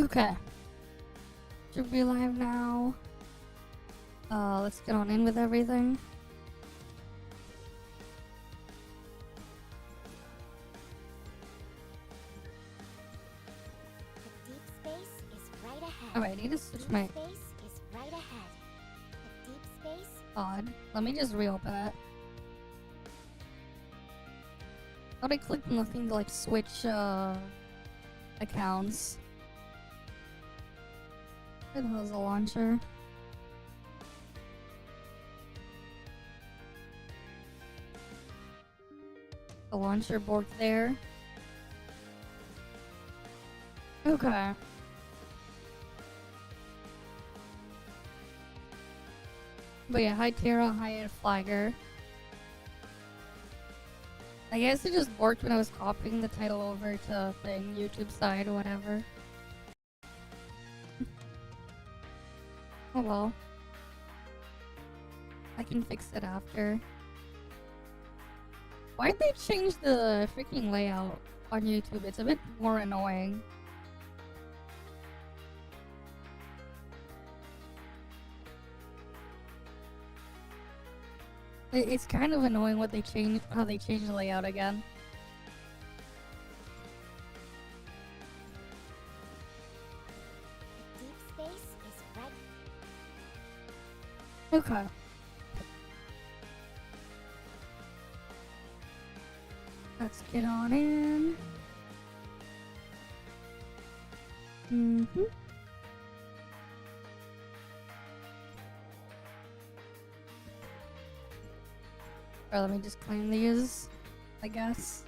Okay. Should be live now. Let's get on in with everything. The deep space is right ahead. Alright, I need to switch my Deep space is right ahead. The deep space. pod. Let me just reopen it. Thought I clicked on the thing to like switch accounts. Where the hell is the launcher? The launcher board there. Okay. But yeah, hi Tara, hi Ed Flagger. I guess it just worked when I was copying the title over to the YouTube side or whatever. Oh well. I can fix it after. Why'd they change the freaking layout on YouTube? It's a bit more annoying. It's kind of annoying what they changed, how they changed the layout again. Deep space is right. Okay. Let's get on in. Mm-hmm. Or let me just claim these, I guess.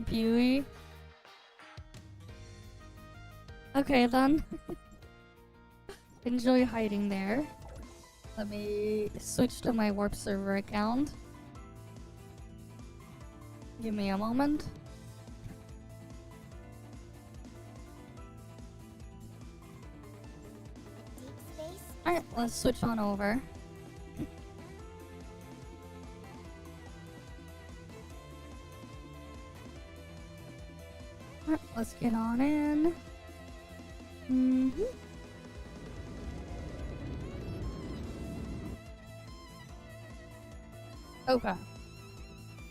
Buey. Okay then. Enjoy hiding there. Let me switch to my warp server account. Give me a moment. Deep space. Alright, let's switch on over. Alright, let's get on in. Mm-hmm. Okay.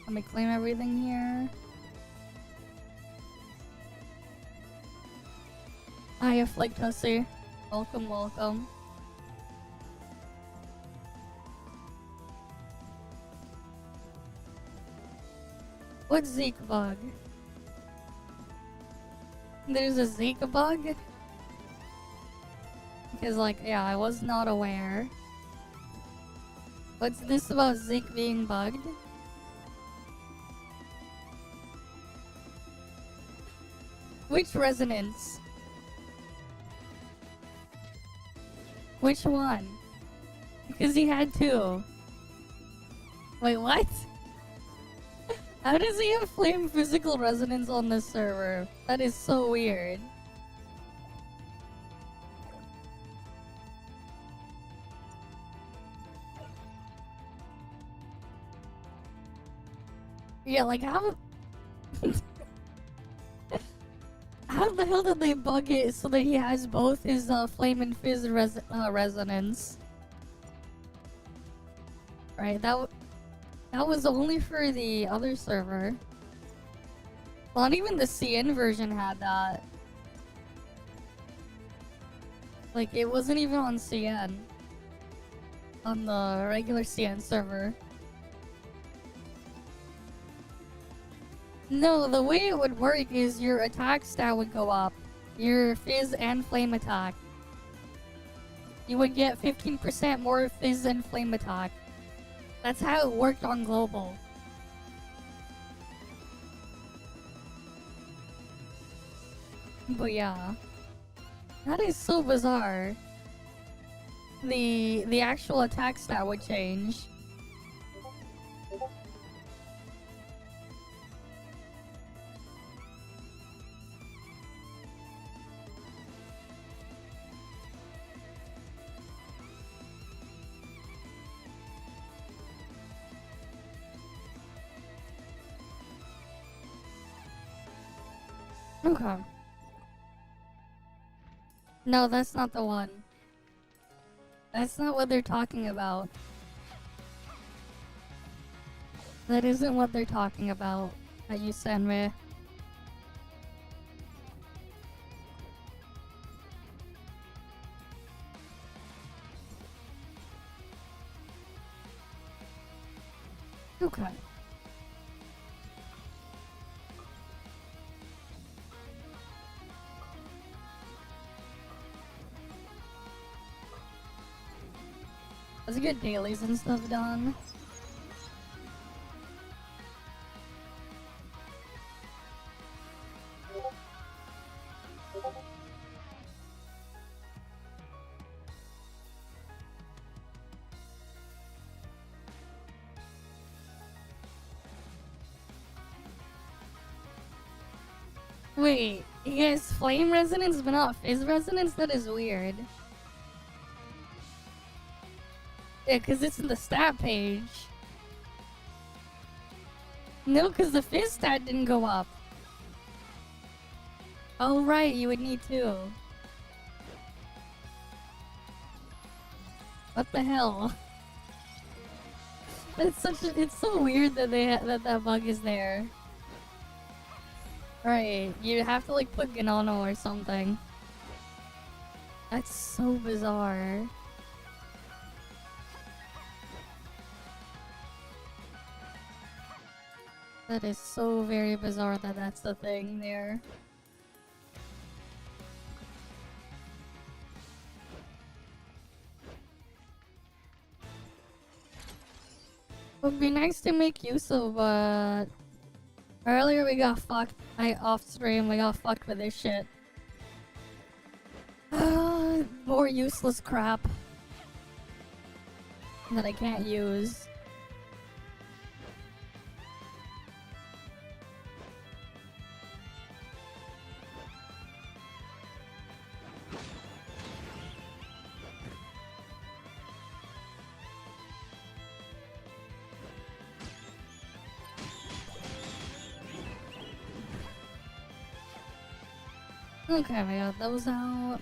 Let me claim everything here. Hiya, Flake Tussie. Welcome, welcome. What's Zeke bug? There's a Zeke bug? Because, like, yeah, I was not aware. What's this about Zeke being bugged? Which resonance? Which one? Because he had two. Wait, what? How does he have flame physical resonance on this server? That is so weird. Yeah, like how... How the hell did they bug it so that he has both his flame and fizz resonance? Right, that was only for the other server. Well, not even the CN version had that. Like, it wasn't even on CN. On the regular CN server. No, the way it would work is your attack stat would go up. Your fizz and flame attack. You would get 15% more fizz and flame attack. That's how it worked on global. But yeah. That is so bizarre. The actual attack stat would change. Okay. No, that's not the one. That's not what they're talking about. That isn't what they're talking about that you sent me. Okay. Let's get dailies and stuff done. Wait, he has flame resonance but not fizz resonance? That is weird. Yeah, because it's in the stat page. No, because the fizz stat didn't go up. Oh, right, you would need two. What the hell? It's so weird that that bug is there. Right, you have to like put Ganano or something. That's so bizarre. That is so very bizarre that that's the thing there. Would be nice to make use of, but earlier we got fucked. Off stream, we got fucked with this shit. More useless crap that I can't use. Okay, we got those out.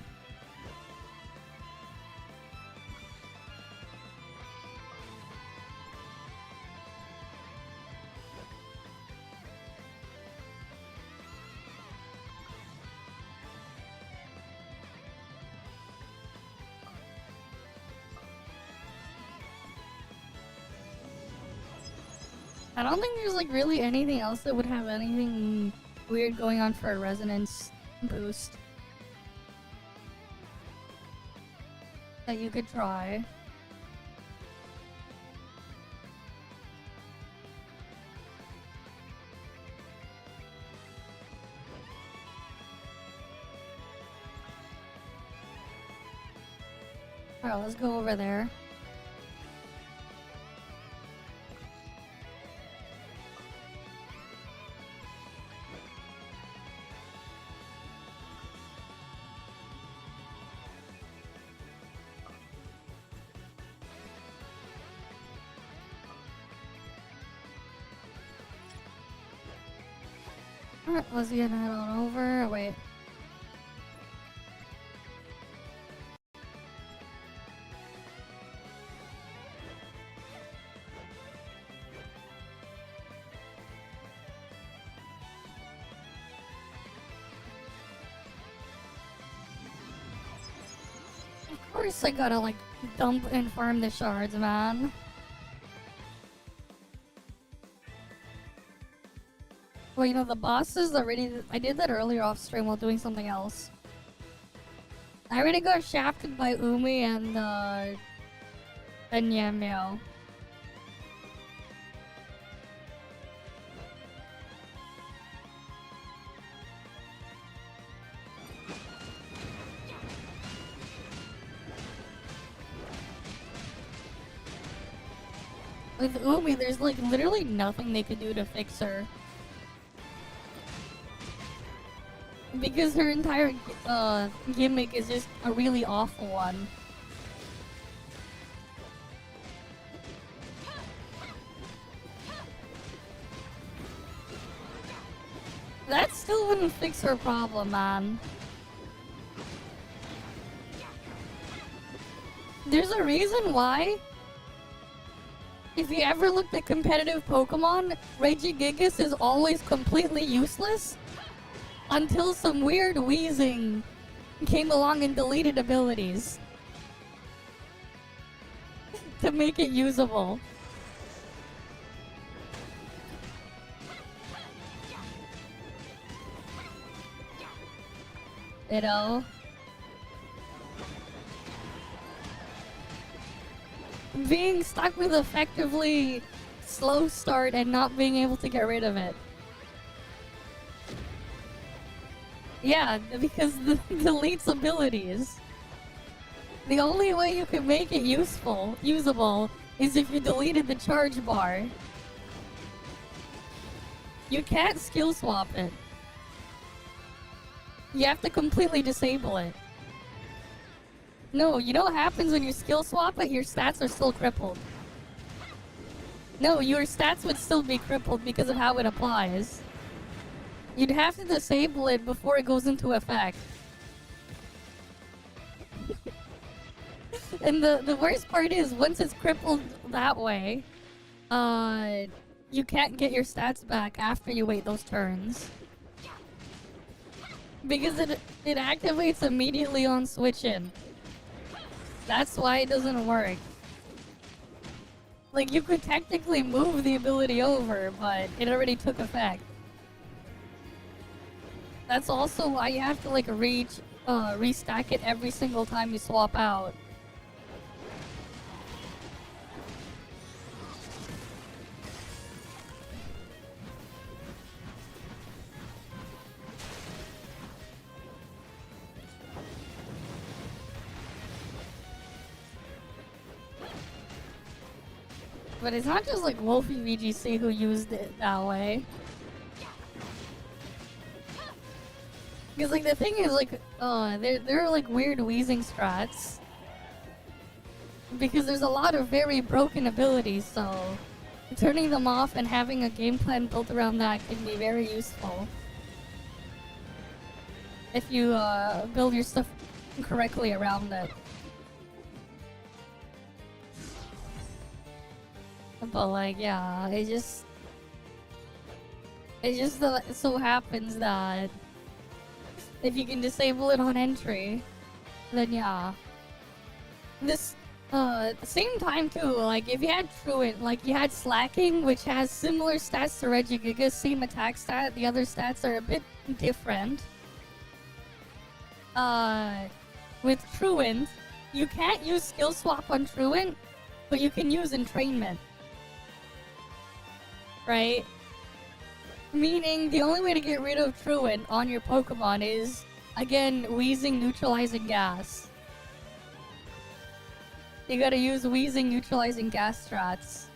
I don't think there's like really anything else that would have anything weird going on for a resonance boost that you could try. Alright, let's go over there. Alright, let's get that on over. Wait. Of course I gotta like dump and farm the shards, man. Well, you know, the bosses already. I did that earlier off stream while doing something else. I already got shafted by Umi and Yamio. With Umi, there's like literally nothing they could do to fix her. Because her entire gimmick is just a really awful one. That still wouldn't fix her problem, man. There's a reason why. If you ever looked at competitive Pokemon, Regigigas is always completely useless until some weird wheezing came along and deleted abilities to make it usable. You know? Being stuck with effectively slow start and not being able to get rid of it. Yeah, because the deletes abilities. The only way you can make it usable, is if you deleted the charge bar. You can't skill swap it. You have to completely disable it. No, you know what happens when you skill swap it? Your stats are still crippled. No, your stats would still be crippled because of how it applies. You'd have to disable it before it goes into effect. And the worst part is, once it's crippled that way, you can't get your stats back after you wait those turns. Because it activates immediately on switch in. That's why it doesn't work. Like, you could technically move the ability over, but it already took effect. That's also why you have to, like, restack it every single time you swap out. But it's not just like Wolfie VGC who used it that way. Because like the thing is like, there are like weird wheezing strats. Because there's a lot of very broken abilities, so turning them off and having a game plan built around that can be very useful. If you build your stuff correctly around it. But like, yeah, it just so happens that if you can disable it on entry, then yeah. This, at the same time too, like if you had Truant, like you had Slacking, which has similar stats to Regigigas, same attack stat, the other stats are a bit different. With Truant, you can't use skill swap on Truant, but you can use entrainment. Right? Meaning the only way to get rid of Truant on your Pokemon is, again, wheezing, neutralizing gas. You gotta use wheezing, neutralizing gas strats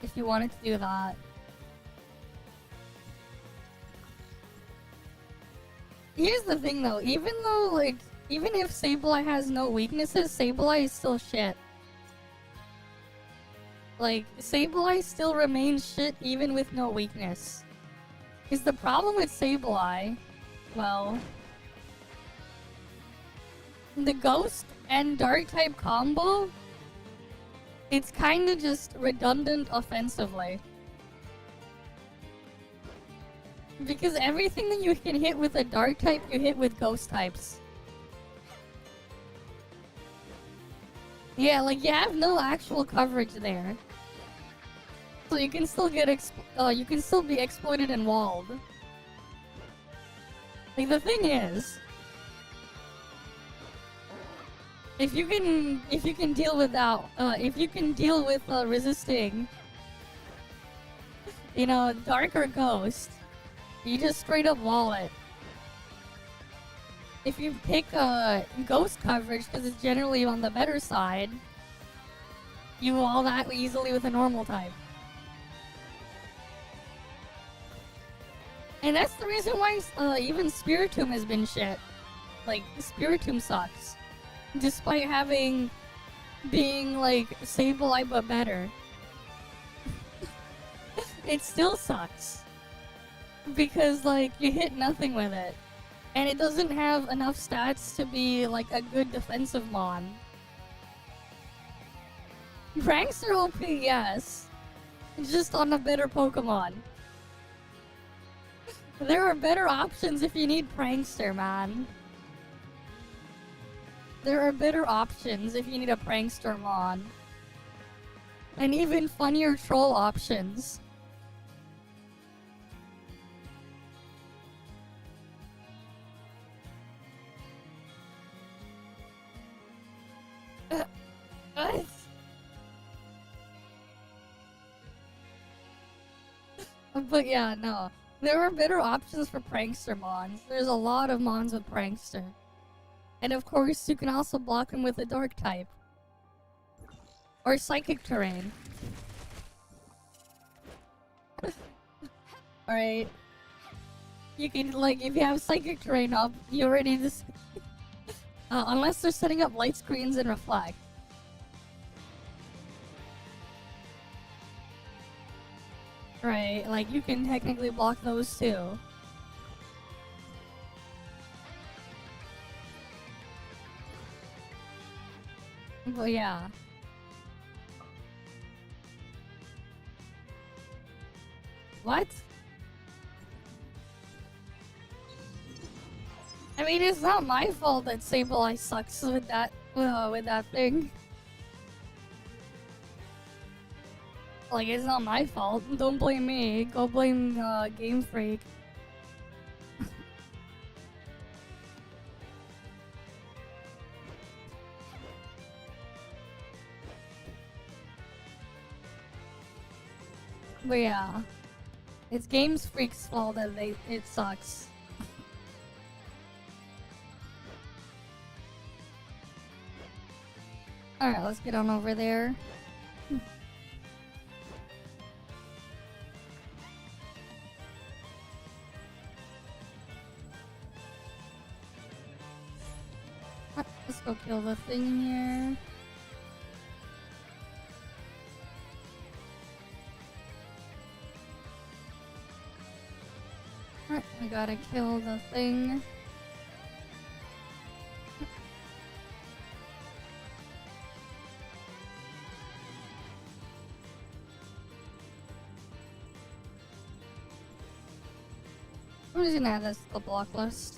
if you wanted to do that. Here's the thing though, even if Sableye has no weaknesses, Sableye is still shit. Like, Sableye still remains shit even with no weakness. Is the problem with Sableye, well, the Ghost and Dark type combo, it's kinda just redundant offensively. Because everything that you can hit with a Dark type, you hit with Ghost types. Yeah, like, you have no actual coverage there. So you can still get you can still be exploited and walled. Like the thing is, if you can deal with that, if you can deal with resisting, you know, Dark or Ghost, you just straight up wall it. If you pick Ghost coverage because it's generally on the better side, you wall that easily with a normal type. And that's the reason why even Spiritomb has been shit. Like, Spiritomb sucks. Despite being like Sableye but better. It still sucks. because like you hit nothing with it. And it doesn't have enough stats to be like a good defensive mon. Prankster OP, yes. It's just on a better Pokemon. There are better options if you need Prankster, man. There are better options if you need a Prankster mon. And even funnier troll options. What? But yeah, no. There are better options for Prankster mons. There's a lot of mons with Prankster. And of course, you can also block them with a Dark type. Or Psychic Terrain. Alright. You can, like, if you have Psychic Terrain up, you already just... unless they're setting up light screens and Reflect. Right, like, you can technically block those too. But yeah. What? I mean, it's not my fault that Sableye sucks with that thing. Like, it's not my fault. Don't blame me. Go blame Game Freak. But yeah, it's Game Freak's fault that it sucks. Alright, let's get on over there. Let's go kill the thing here. Alright, we gotta kill the thing. I'm just gonna add this to the block list.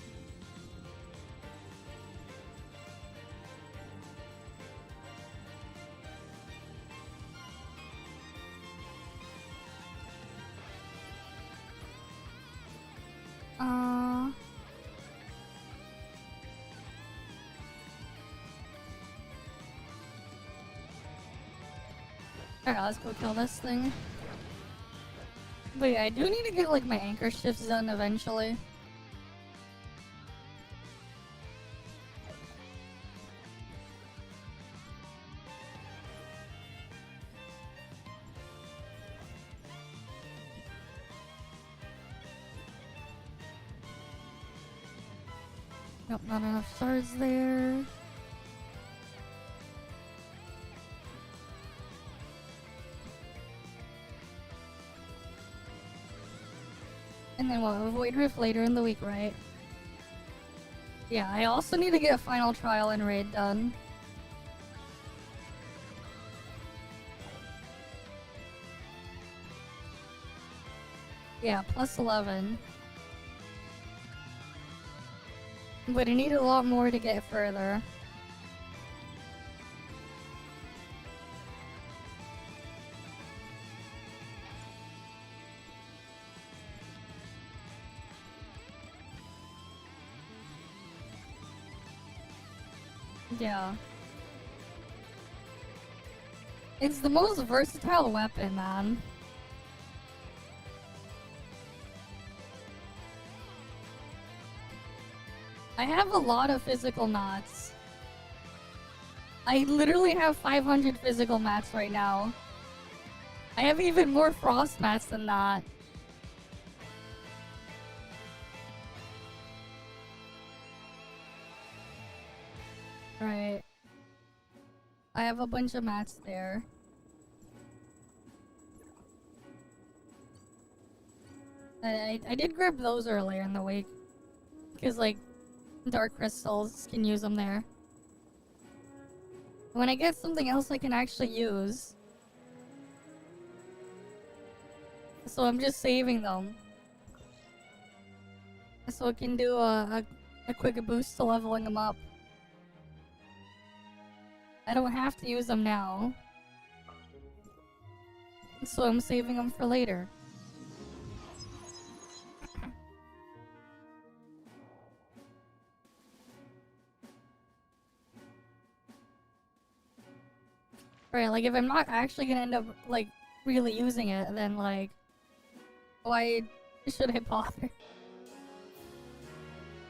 Alright, let's go kill this thing. But yeah, I do need to get like my anchor shifts done eventually. Nope, not enough shards there. And then we'll avoid Rift later in the week, right? Yeah, I also need to get a final trial and raid done. Yeah, plus 11. But I need a lot more to get further. Yeah. It's the most versatile weapon, man. I have a lot of physical mats. I literally have 500 physical mats right now. I have even more frost mats than that. Right. I have a bunch of mats there. I did grab those earlier in the week. Because, like, dark crystals, can use them there. When I get something else I can actually use. So I'm just saving them. So I can do a quick boost to leveling them up. I don't have to use them now. So I'm saving them for later. Right, like if I'm not actually gonna end up like really using it, then like why should I bother?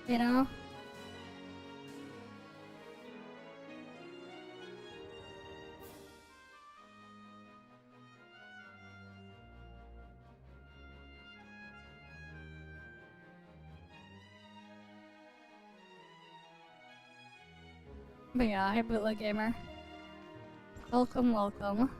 You know? But yeah, hi Bootleg Gamer. Welcome, welcome.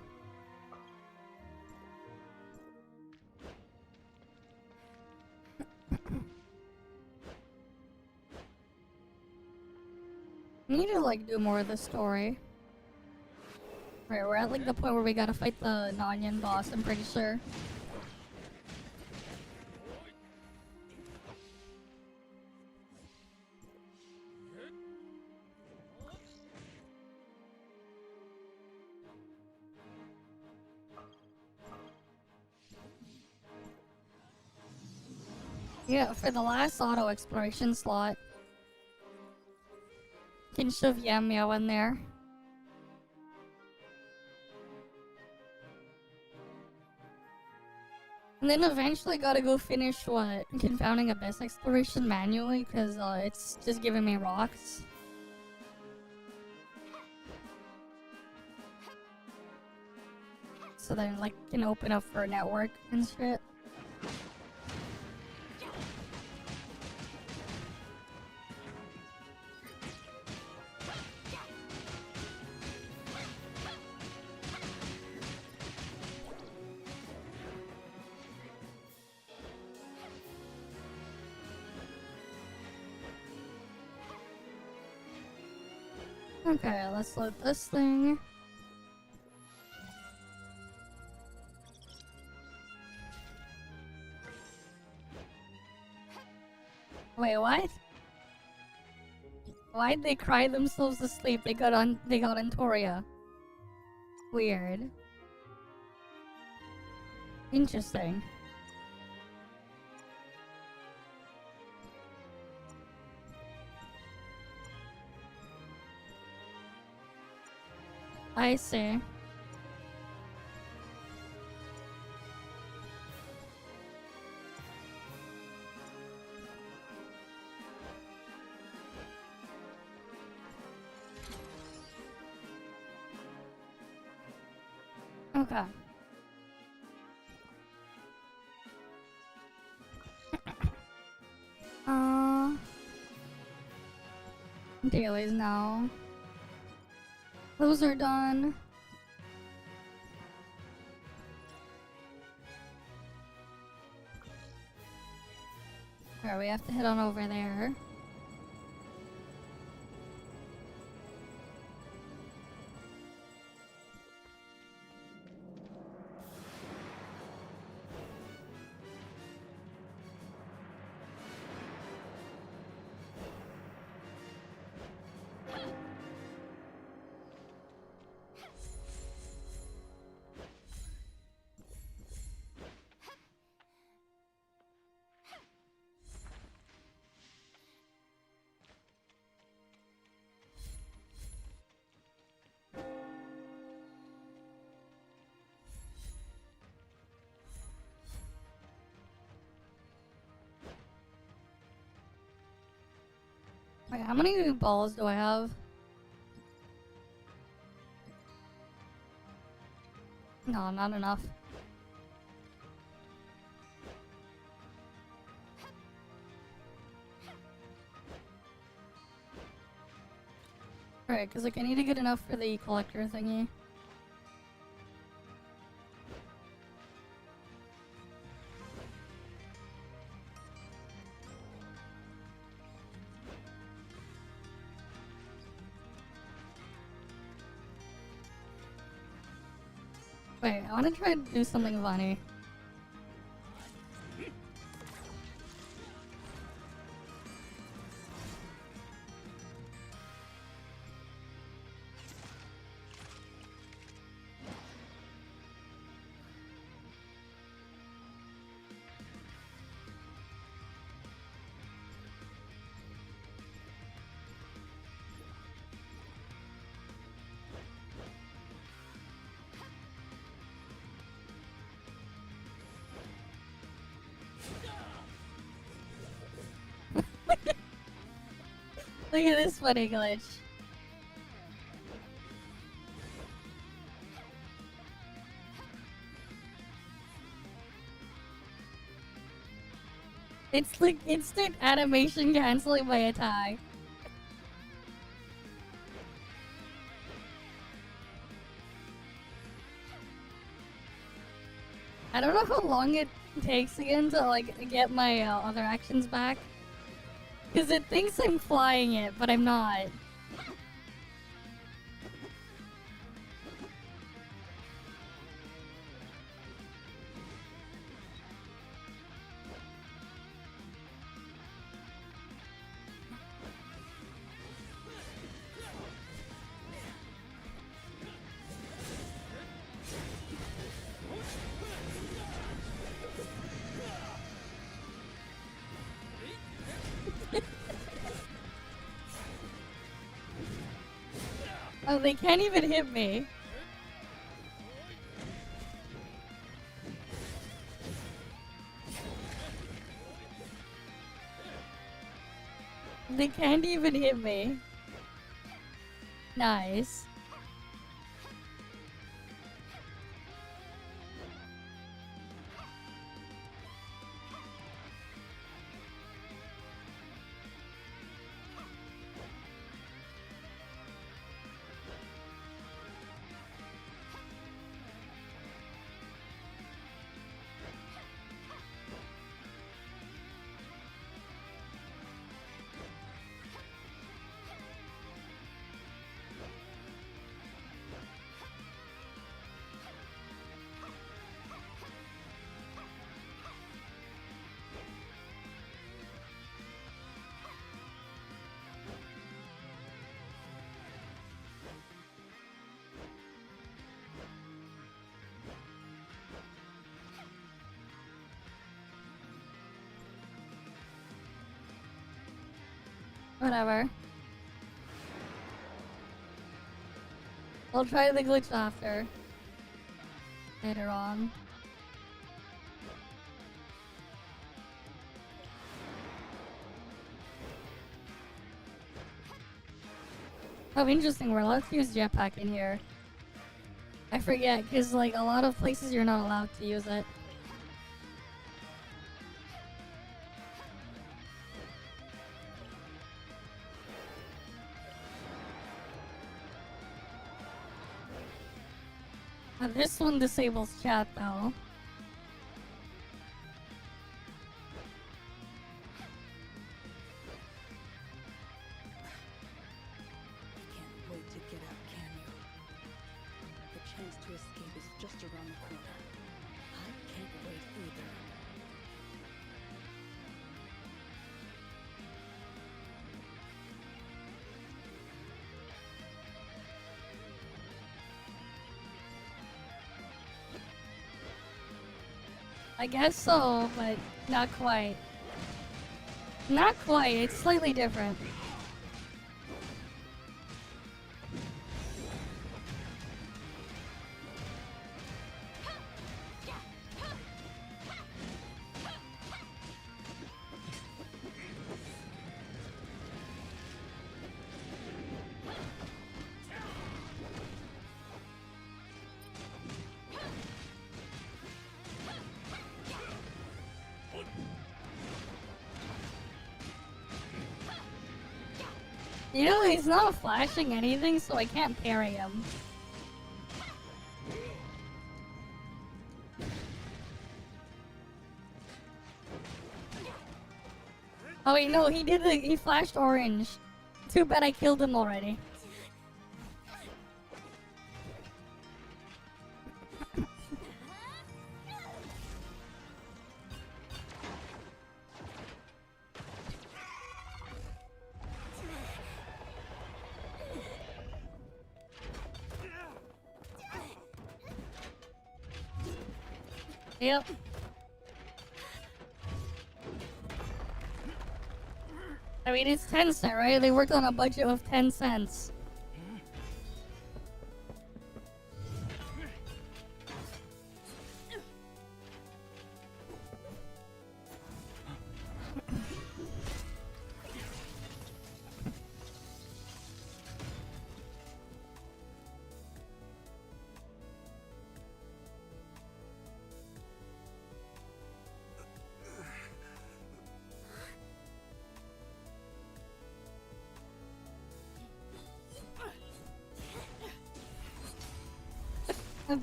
We need to like do more of the story. Right, we're at like the point where we gotta fight the Nanyan boss, I'm pretty sure. Yeah, for the last auto exploration slot, can shove Yamio in there. And then eventually gotta go finish what? Confounding Abyss exploration manually, because it's just giving me rocks. So then like can open up for a network and shit. Okay, let's load this thing. Wait, what? Why'd they cry themselves to sleep? They got Antoria. Weird. Interesting. I see. Okay. Dailies now. Those are done. Alright, we have to head on over there. Wait, how many balls do I have? No, not enough. Alright, because like I need to get enough for the collector thingy. Wait, I wanna try to do something funny. Look at this funny glitch. It's like instant animation canceling my attack. I don't know how long it takes again to like get my other actions back. Because it thinks I'm flying it, but I'm not. Oh, they can't even hit me. They can't even hit me. Nice. Whatever. I'll try the glitch after. Later on. Oh, interesting. We're allowed to use jetpack in here. I forget, because like a lot of places you're not allowed to use it. This one disables chat though. You can't wait to get out, can you? The chance to escape is just around the corner. I can't wait either. I guess so, but not quite. Not quite, it's slightly different. You know, he's not flashing anything, so I can't parry him. Oh wait, no, he flashed orange. Too bad I killed him already. Yep. I mean, it's 10 cents, right? They worked on a budget of 10 cents.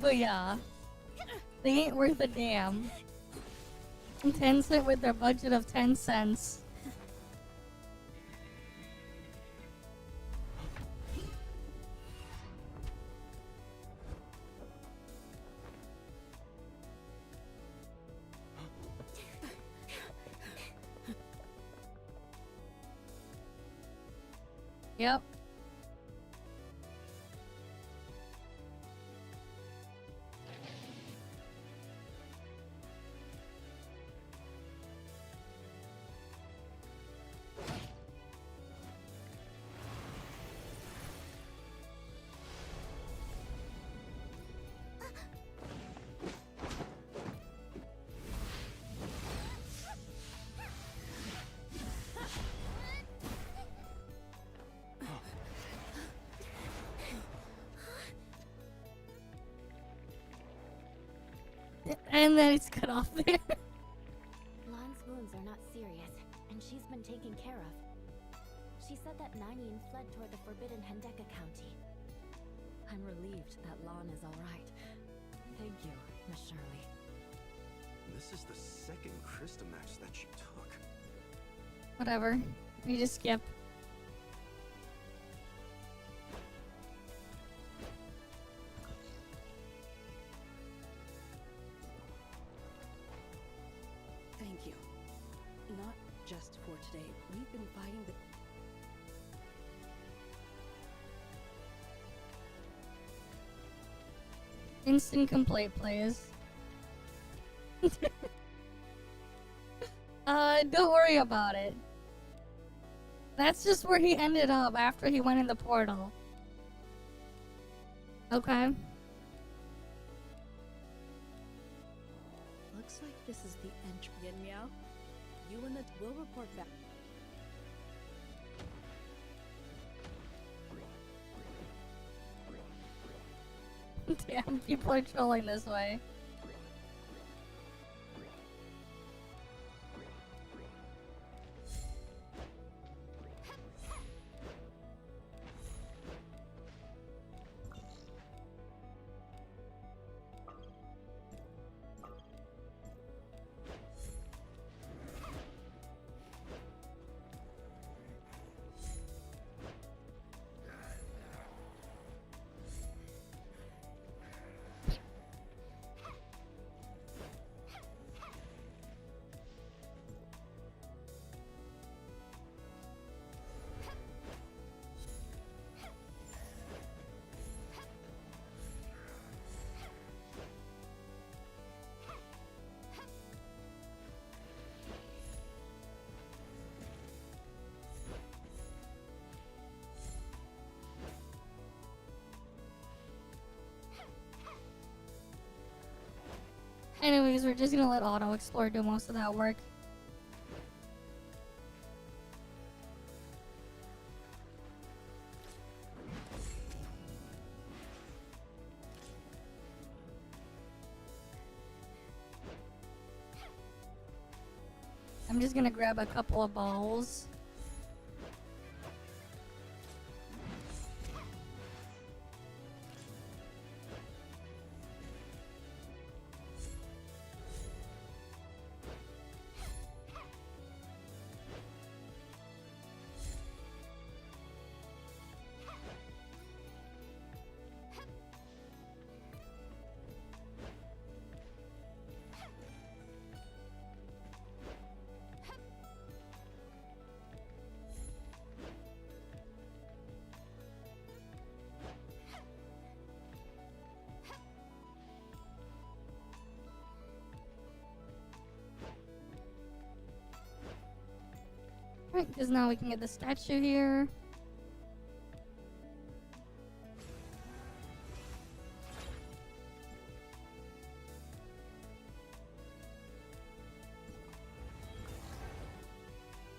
But yeah, they ain't worth a damn. 10 cents with their budget of 10 cents. Yep. And then it's cut off there. Lan's wounds are not serious, and she's been taken care of. She said that Nanian fled toward the forbidden Hendeka County. I'm relieved that Lan is alright. Thank you, Miss Shirley. This is the second Krista match that she took. Whatever. We just skip. Thank you. Not just for today. We've been fighting the... Instant complaint, please. Don't worry about it. That's just where he ended up after he went in the portal. Okay. Looks like this is the entry. Yin Meow, you and the... We'll report back. Damn, people are trolling this way. Anyways, we're just gonna let Auto Explore do most of that work. I'm just gonna grab a couple of balls. Right, because now we can get the statue here.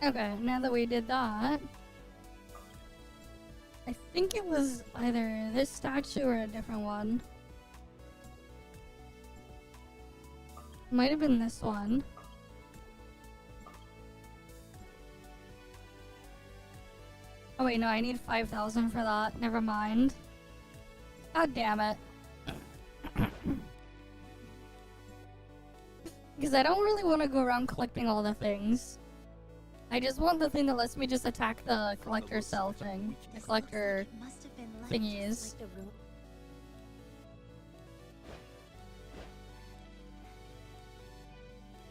Okay, now that we did that, I think it was either this statue or a different one. Might have been this one. Oh wait, no, I need 5,000 for that. Never mind. God damn it. Because I don't really want to go around collecting all the things. I just want the thing that lets me just attack the collector cell thing. The collector Must have been left thingies. just like the room.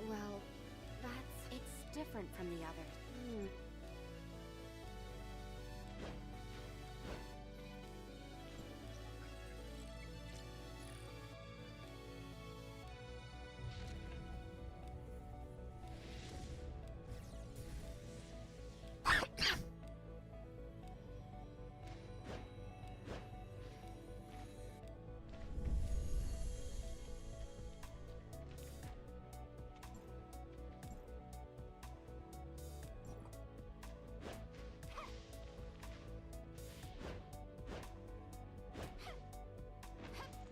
Well, it's different from the others.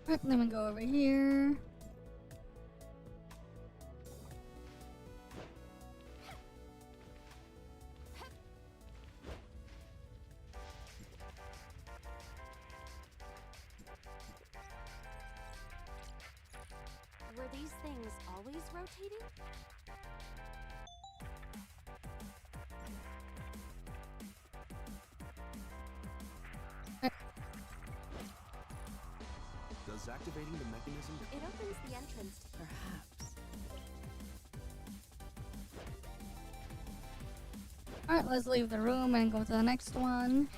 Alright, let me go over here. Were these things always rotating? Does activating the mechanism... It opens the entrance. Perhaps. Alright, let's leave the room and go to the next one.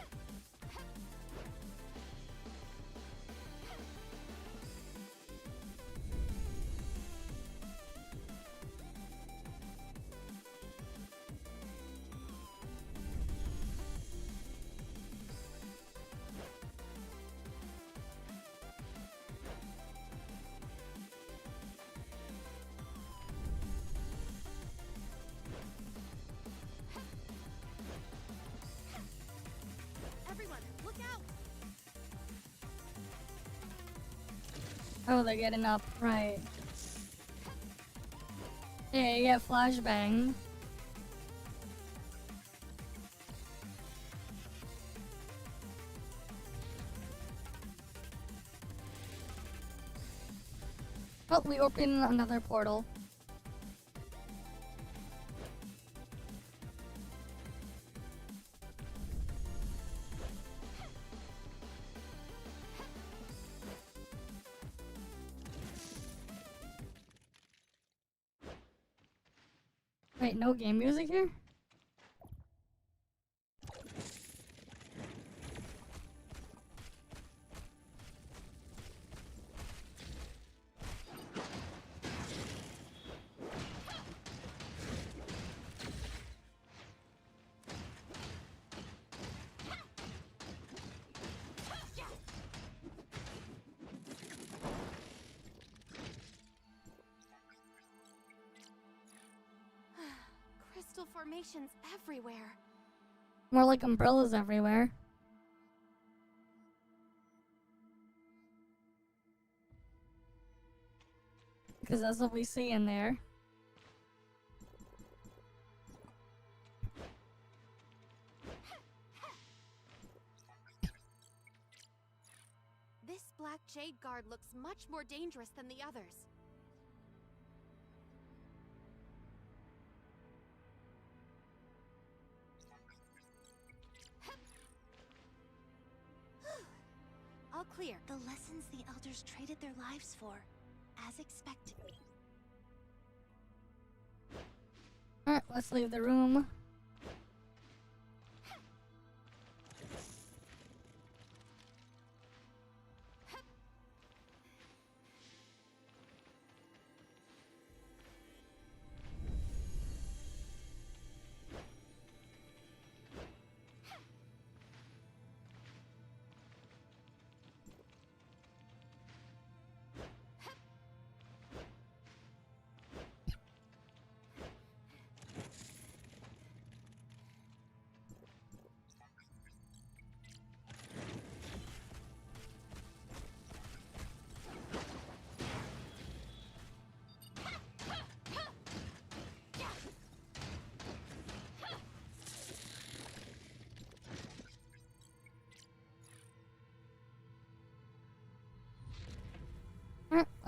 Everyone, look out! Oh, they're getting up, right. Yeah, you get flashbang. Oh, we opened another portal. Wait, no game music here? Crystal formations everywhere. More like umbrellas everywhere. Because that's what we see in there. This black jade guard looks much more dangerous than the others. All clear. The lessons the elders traded their lives for, as expected. Alright, let's leave the room.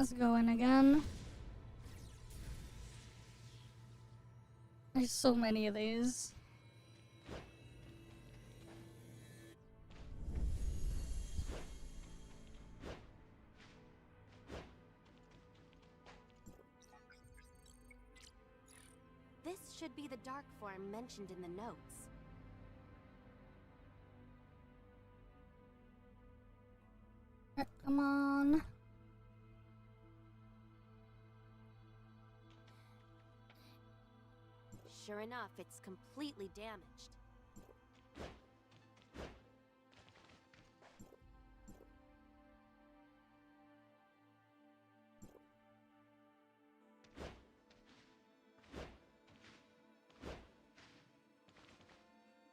Let's go in again. There's so many of these. This should be the dark form mentioned in the notes. Come on. Sure enough, it's completely damaged.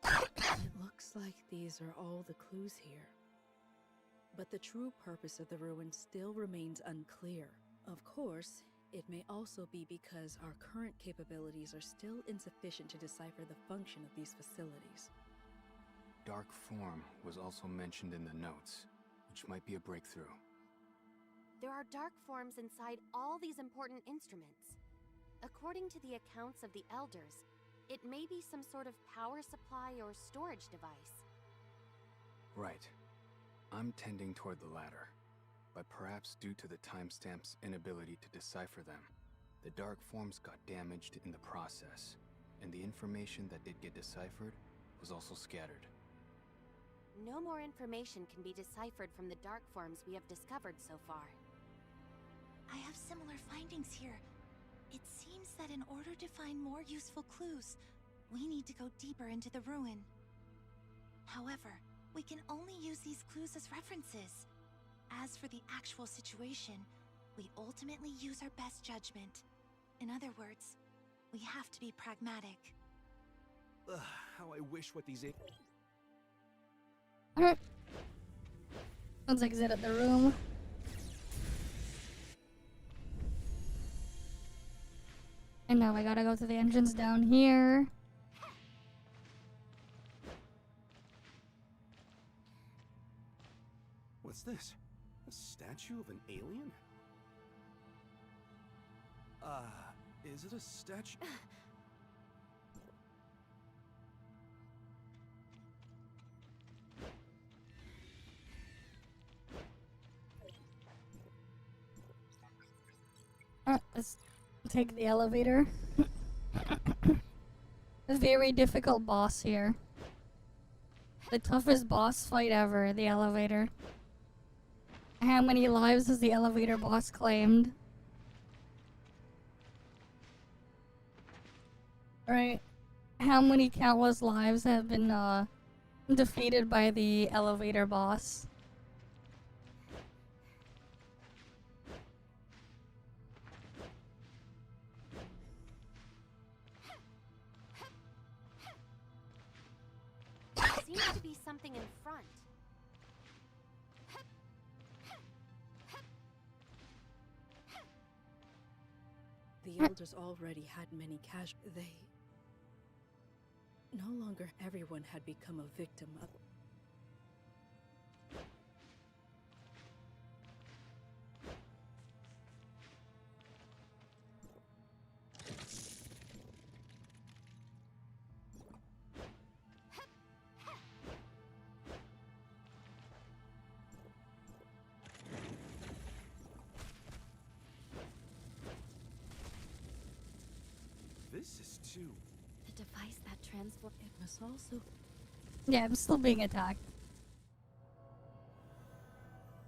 It looks like these are all the clues here. But the true purpose of the ruin still remains unclear. Of course, it may also be because our current capabilities are still insufficient to decipher the function of these facilities. Dark form was also mentioned in the notes, which might be a breakthrough. There are dark forms inside all these important instruments. According to the accounts of the elders, it may be some sort of power supply or storage device. Right. I'm tending toward the latter, but perhaps due to the timestamp's inability to decipher them, the dark forms got damaged in the process, and the information that did get deciphered was also scattered. No more information can be deciphered from the dark forms we have discovered so far. I have similar findings here. It seems that in order to find more useful clues, we need to go deeper into the ruin. However, we can only use these clues as references. As for the actual situation, we ultimately use our best judgment. In other words, we have to be pragmatic. Ugh, how I wish what these Alright. Let's exit the room. And now I gotta go to the entrance down here. What's this? A statue of an alien? Is it a statue? Let's take the elevator. A very difficult boss here. The toughest boss fight ever, the elevator. How many lives has the elevator boss claimed? Right. How many countless lives have been defeated by the elevator boss? Seems to be something in front. The elders already had many no longer everyone had become a victim of... This is too. The device that transforms. It must also... Yeah, I'm still being attacked.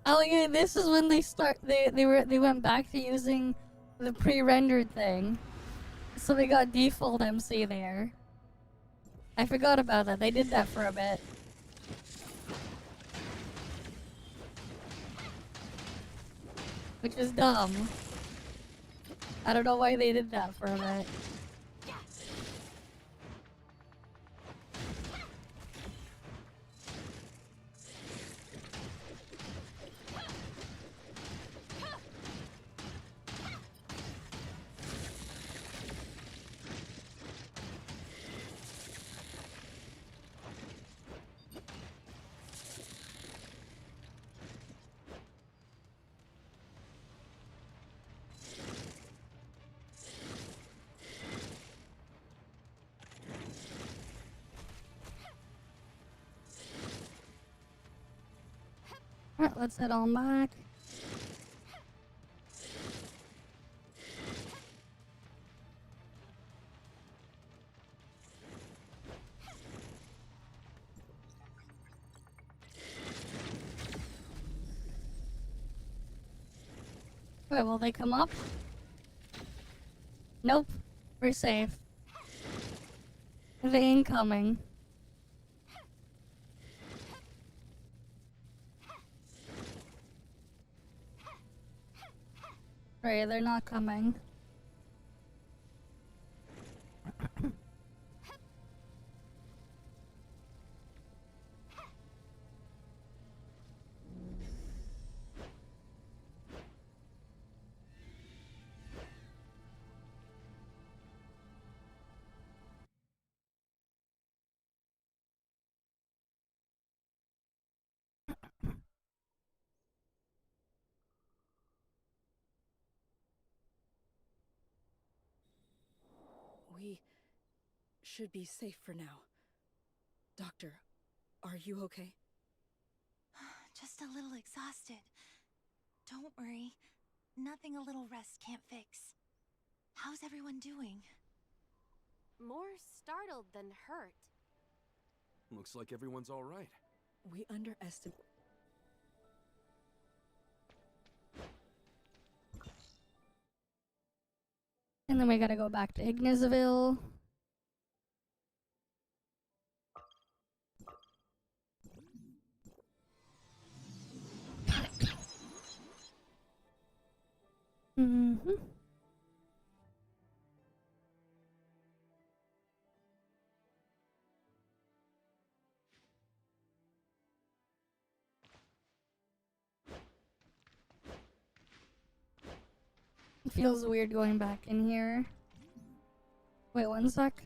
Oh yeah, this is when they went back to using the pre-rendered thing. So they got default MC there. I forgot about that. They did that for a bit. Which is dumb. I don't know why they did that for a bit. Alright, let's head on back. Wait, will they come up? Nope. We're safe. They ain't coming. Right, they're not coming. We should be safe for now. Doctor, are you okay? Just a little exhausted. Don't worry. Nothing a little rest can't fix. How's everyone doing? More startled than hurt. Looks like everyone's all right. We underestimate. And then we gotta go back to Ignisville. Mm-hmm. It feels weird going back in here. Wait, one sec.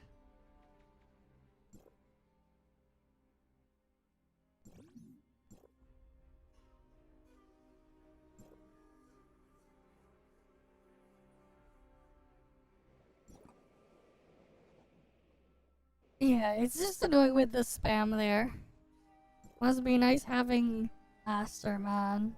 Yeah, it's just annoying with the spam there. Must be nice having Aster, man.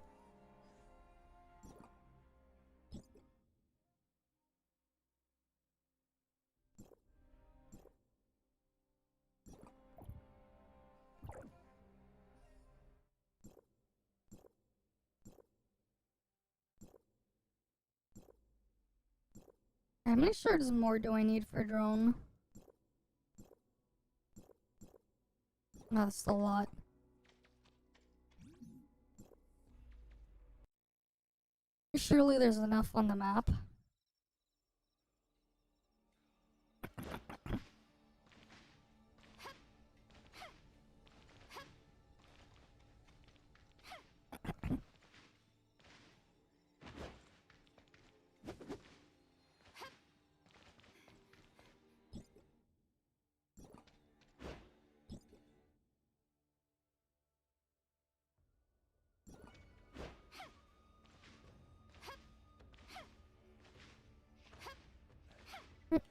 How many shards more do I need for drone? That's a lot. Surely there's enough on the map.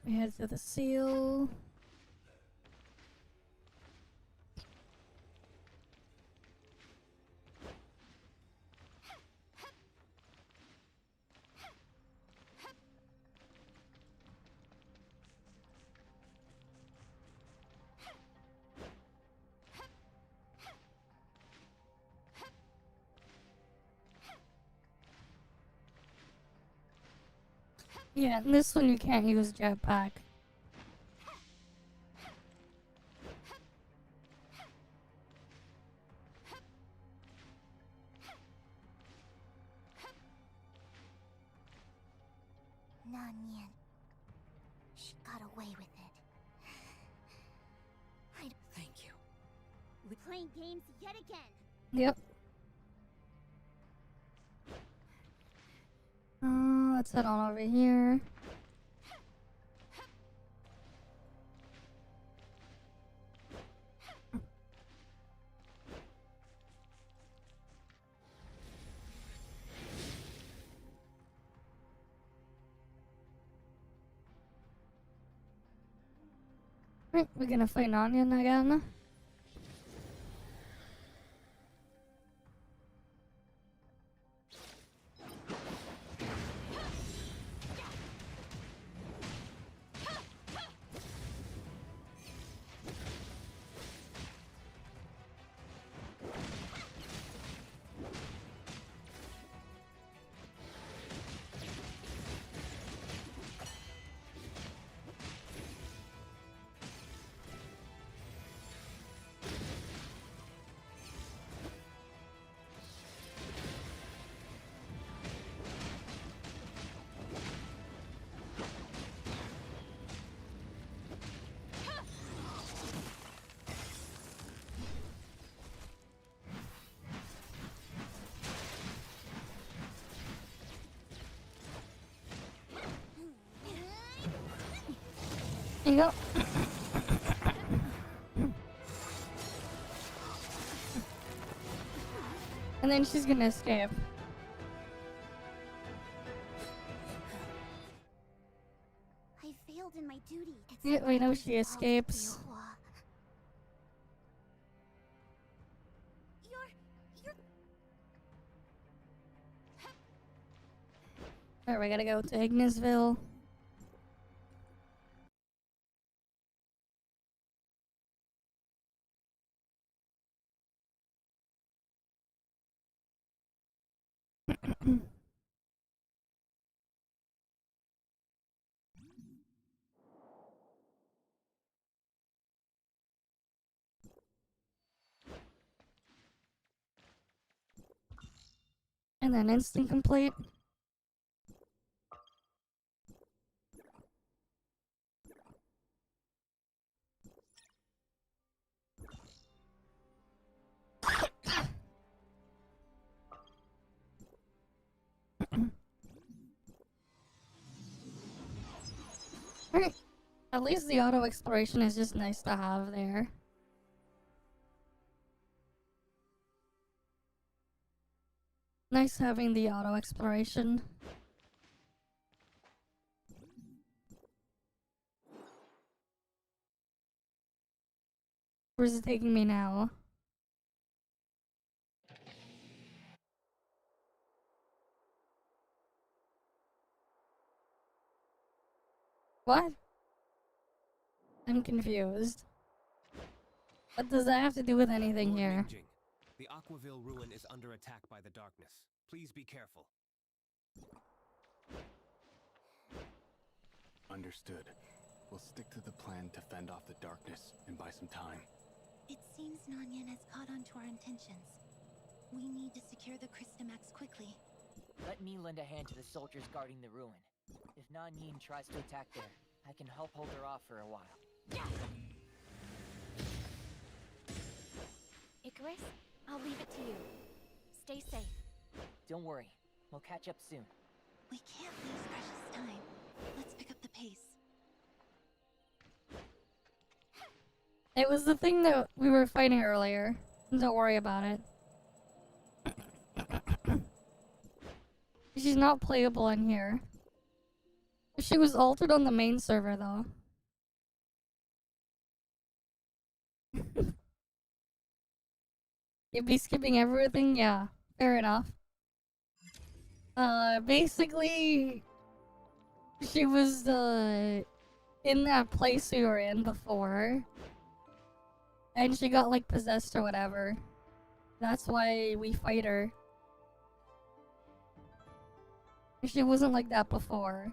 We head to the seal. Yeah, and this one you can't use jetpack. Nanyan. She got away with it. Thank you. Playing games yet again. Yep. Let's head on over here. Right, we're gonna fight Onion again. There you go. And then she's gonna escape. I failed in my duty. Yeah, we know she escapes. Alright, we gotta go to Ignisville. And then instant complete. Alright. At least the auto exploration is just nice to have there. Nice having the auto exploration. Where's it taking me now? What? I'm confused. What does that have to do with anything here? The Aquaville ruin is under attack by the darkness. Please be careful. Understood. We'll stick to the plan to fend off the darkness and buy some time. It seems Nanyan has caught on to our intentions. We need to secure the Crystamax quickly. Let me lend a hand to the soldiers guarding the ruin. If Nanyan tries to attack there, I can help hold her off for a while. Icarus, I'll leave it to you. Stay safe. Don't worry, we'll catch up soon. We can't lose precious time. Let's pick up the pace. It was the thing that we were fighting earlier. Don't worry about it. She's not playable in here. She was altered on the main server though. You'd be skipping everything? Yeah, fair enough. Basically, she was, in that place we were in before. And she got, like, possessed or whatever. That's why we fight her. She wasn't like that before.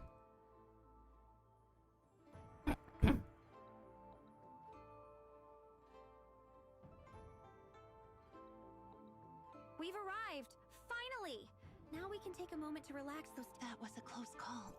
We've arrived! Finally! Now we can take a moment to relax those. That was a close call.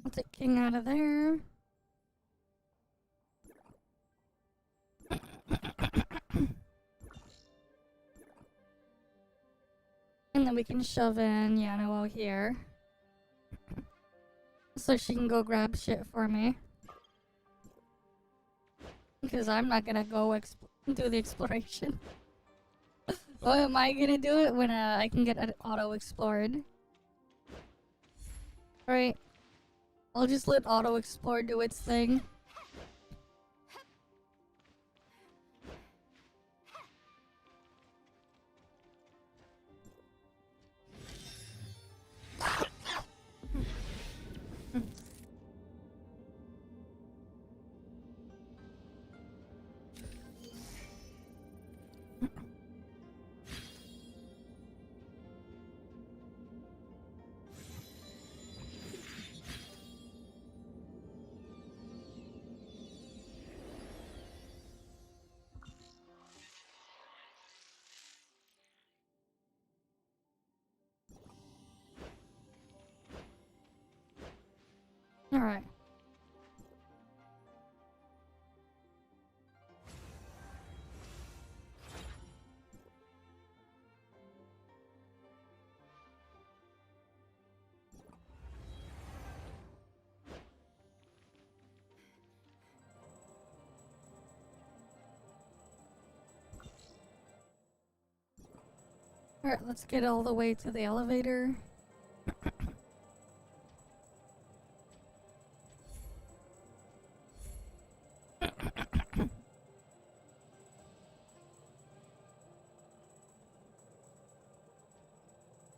I'll take King out of there. And then we can shove in Yano here. So she can go grab shit for me. Because I'm not gonna go do the exploration. Why am I gonna do it when I can get it auto-explored? Alright. I'll just let auto-explore do its thing. Alright, let's get all the way to the elevator.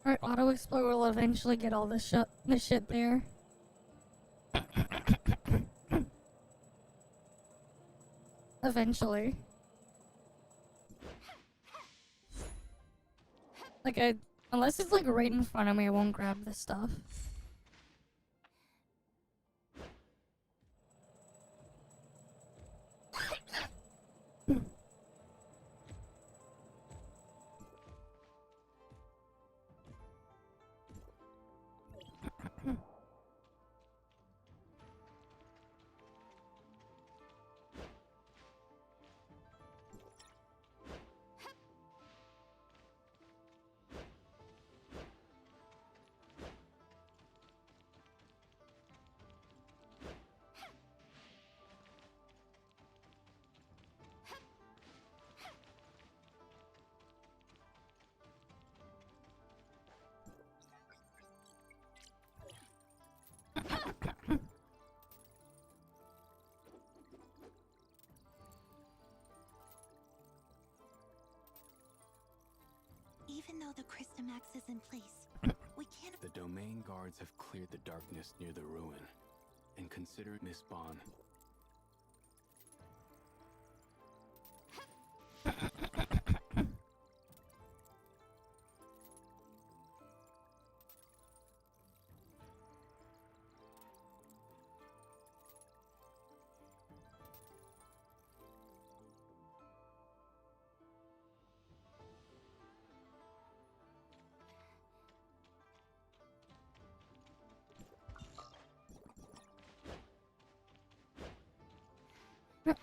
Alright, Auto Explorer will eventually get all the shit there. Eventually. Like, unless it's like right in front of me, I won't grab this stuff. Even though the Christomax is in place, we can't... The domain guards have cleared the darkness near the ruin. And consider it Miss Bond.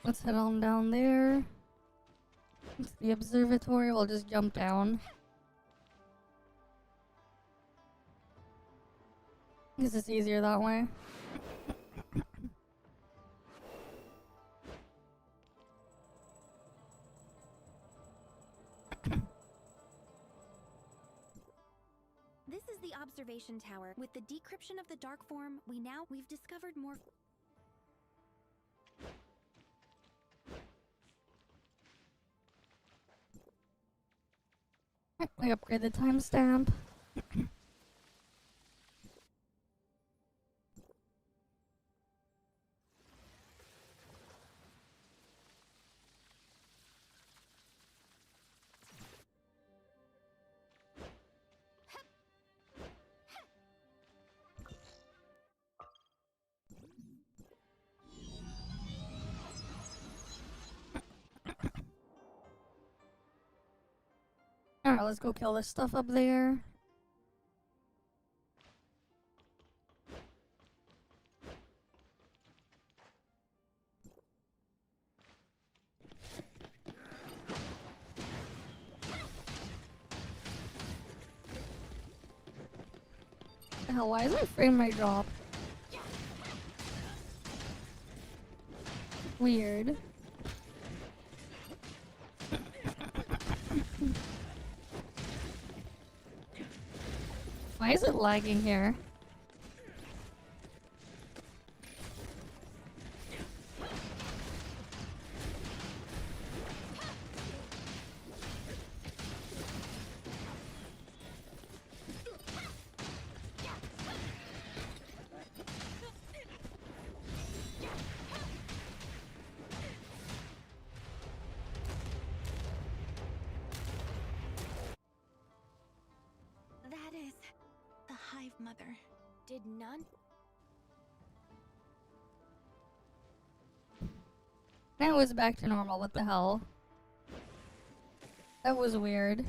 Let's head on down there. It's the observatory, we'll just jump down. This is easier that way. This is the observation tower. With the decryption of the dark form, we've discovered more... We upgrade the timestamp. Alright, let's go kill this stuff up there. Hell, why is my frame rate drop? Weird. Why is it lagging here? That is... the Hive Mother. Did none... Now it's back to normal, what the hell? That was weird.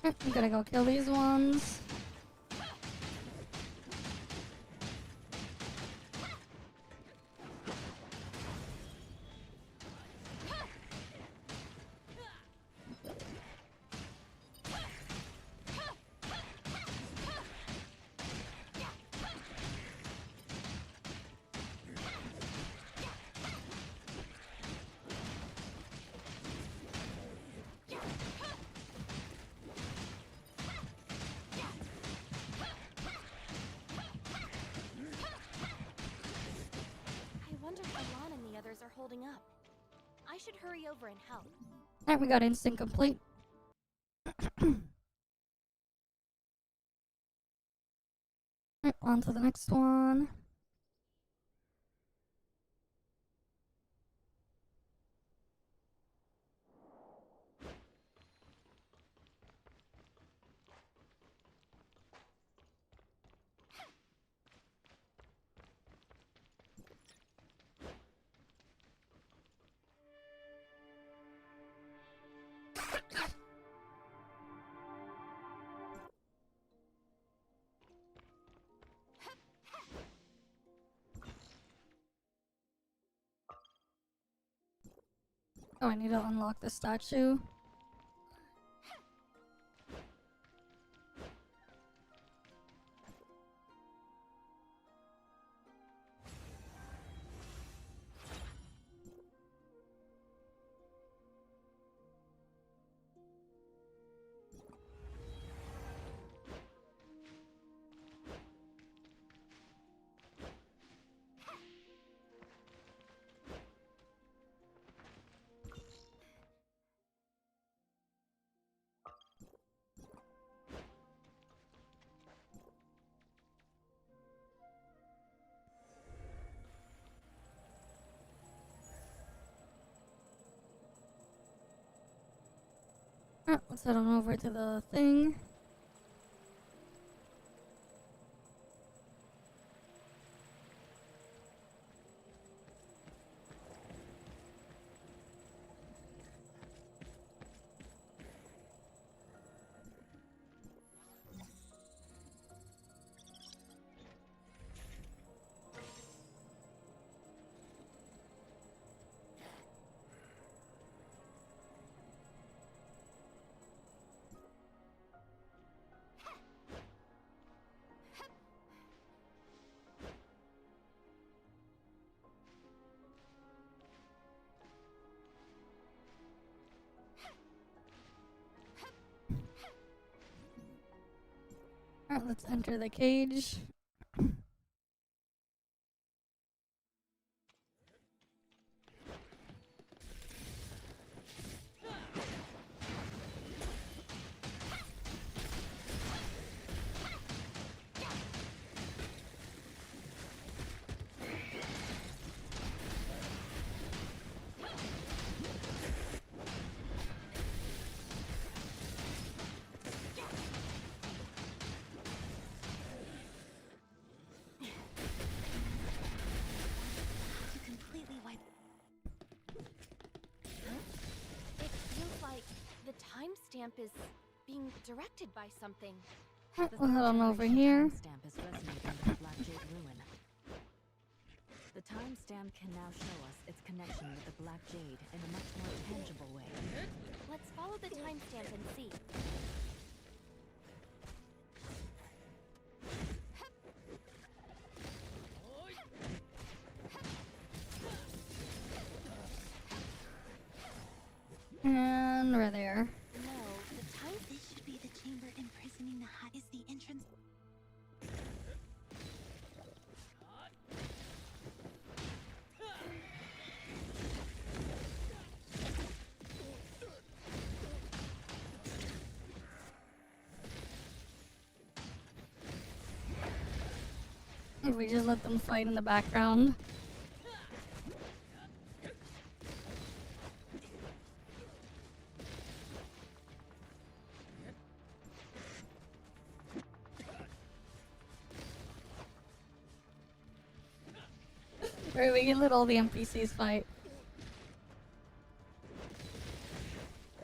I'm gonna go kill these ones. I wonder if Alon and the others are holding up. I should hurry over and help. Alright, we got instant complete. Alright, on to the next one. Oh, I need to unlock the statue. Alright, let's head on over to the thing. Alright, let's enter the cage. To completely wipe. It feels like the timestamp is being directed by something. Alright, we'll head on over here. Timestamp is resonating with the Black Jade ruin. The timestamp can now show us its connection with the Black Jade in a much more tangible way. Let's follow the timestamp and see. And we're there. No, the time. This should be the chamber imprisoning the hut. Is the entrance? If we just let them fight in the background. Or we can let all the NPCs fight.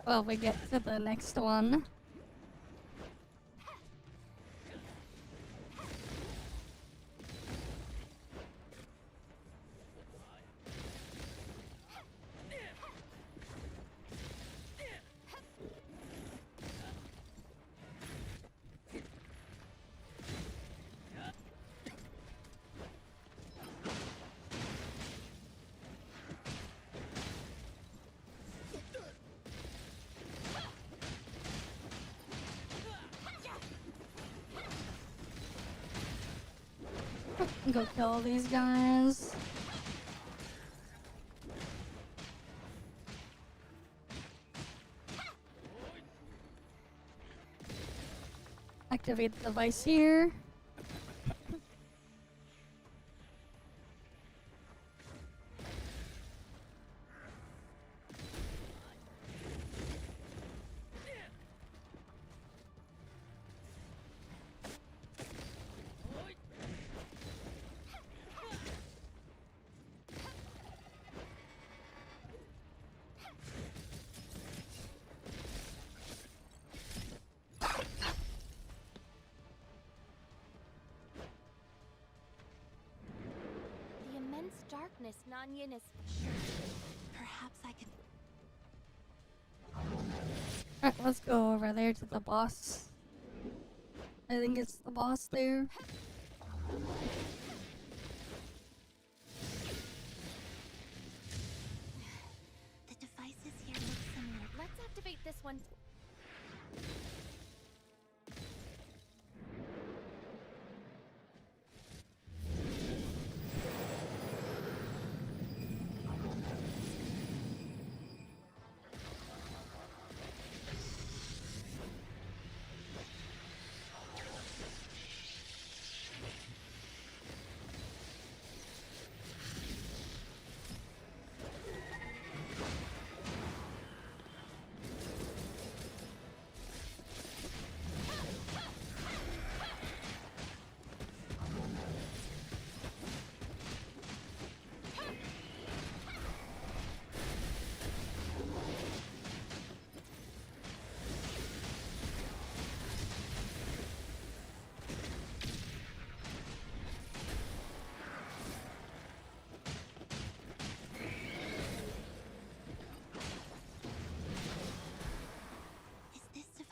Well, we get to the next one. Go kill these guys. Activate the device here. The immense darkness Nanyan is... Perhaps I can. Alright, let's go over there to the boss. I think it's the boss there. The devices here look similar. Let's activate this one.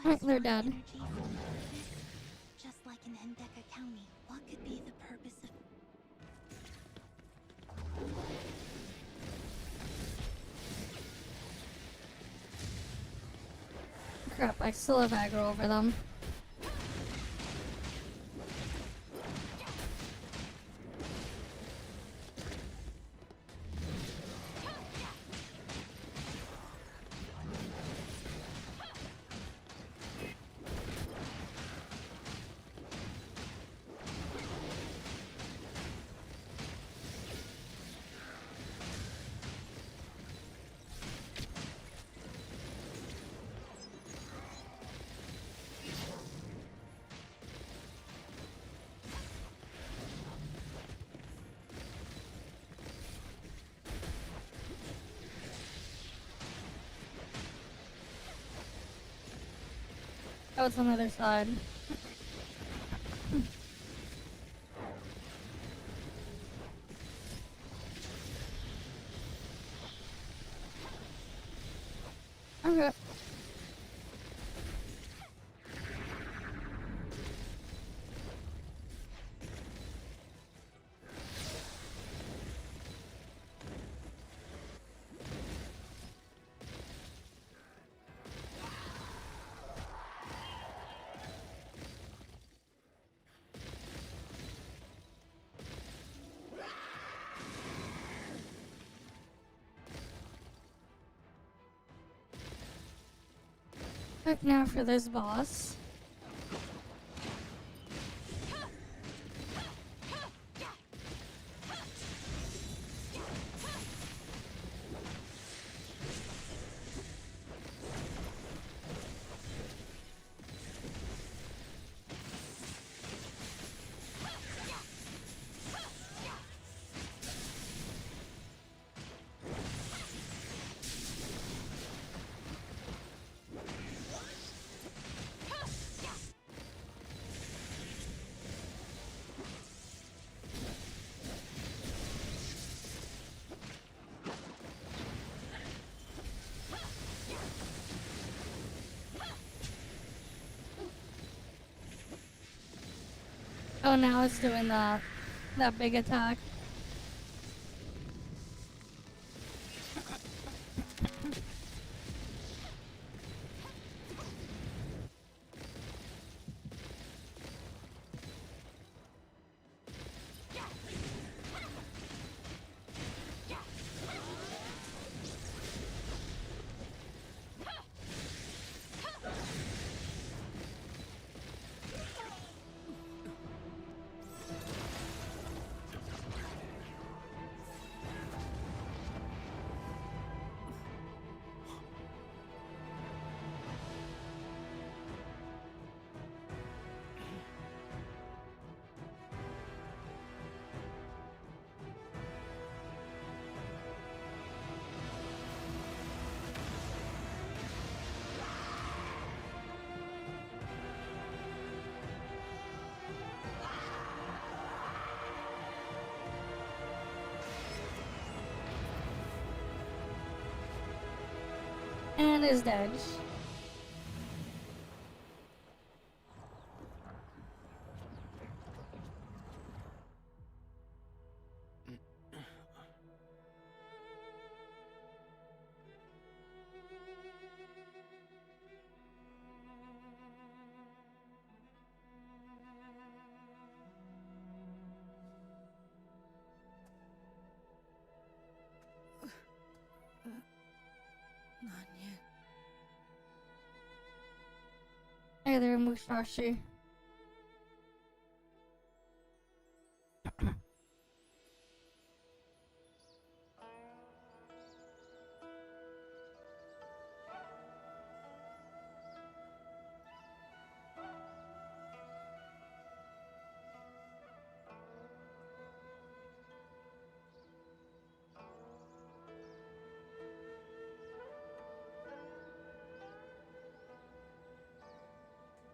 Alright, they're dead. Energy from the darkness? Just like in Endeka County, what could be the purpose of... Crap, I still have aggro over them. Oh, it's on the other side. Okay. Right now for this boss. Oh, now it's doing that big attack. And is dead. Not yet. Hey there, Mushashi.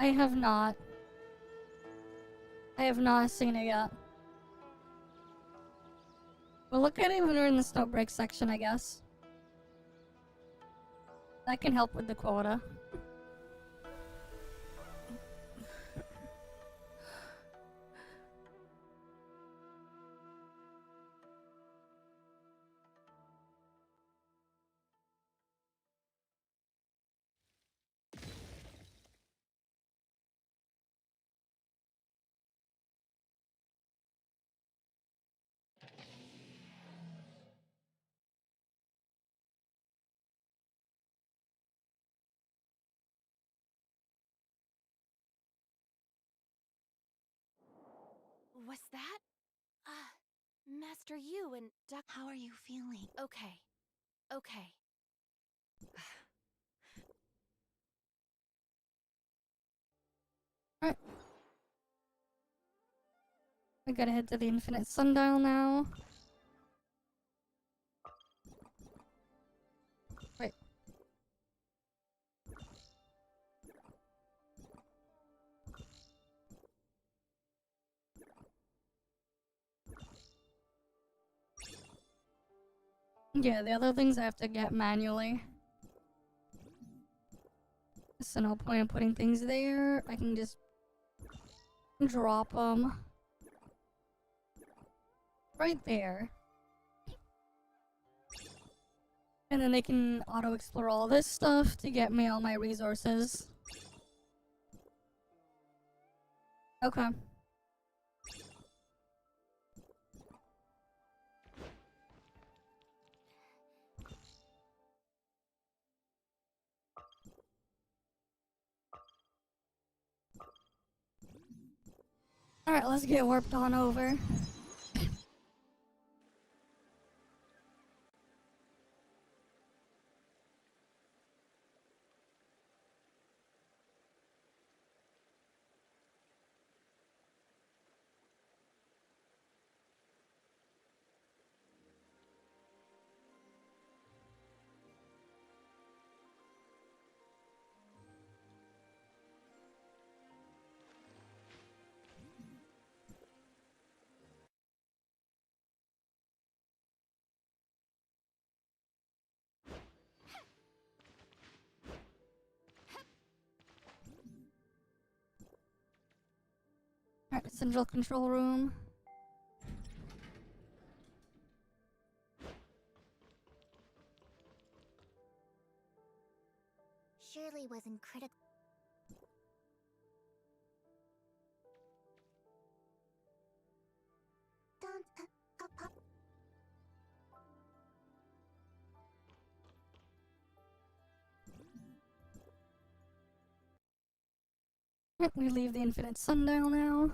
I have not. I have not seen it yet. We'll look at it when we're in the Snowbreak section, I guess. That can help with the quota. Was that? Master Yu and Duck. How are you feeling? Okay. Okay. Alright. We gotta head to the Infinite Sundial now. Wait. Yeah, the other things I have to get manually. So no point in putting things there. I can just drop them right there. And then they can auto-explore all this stuff to get me all my resources. Okay. Alright, let's get warped on over. Alright, central control room. Shirley was in critical. Don't up. Yep, we leave the Infinite Sundial now.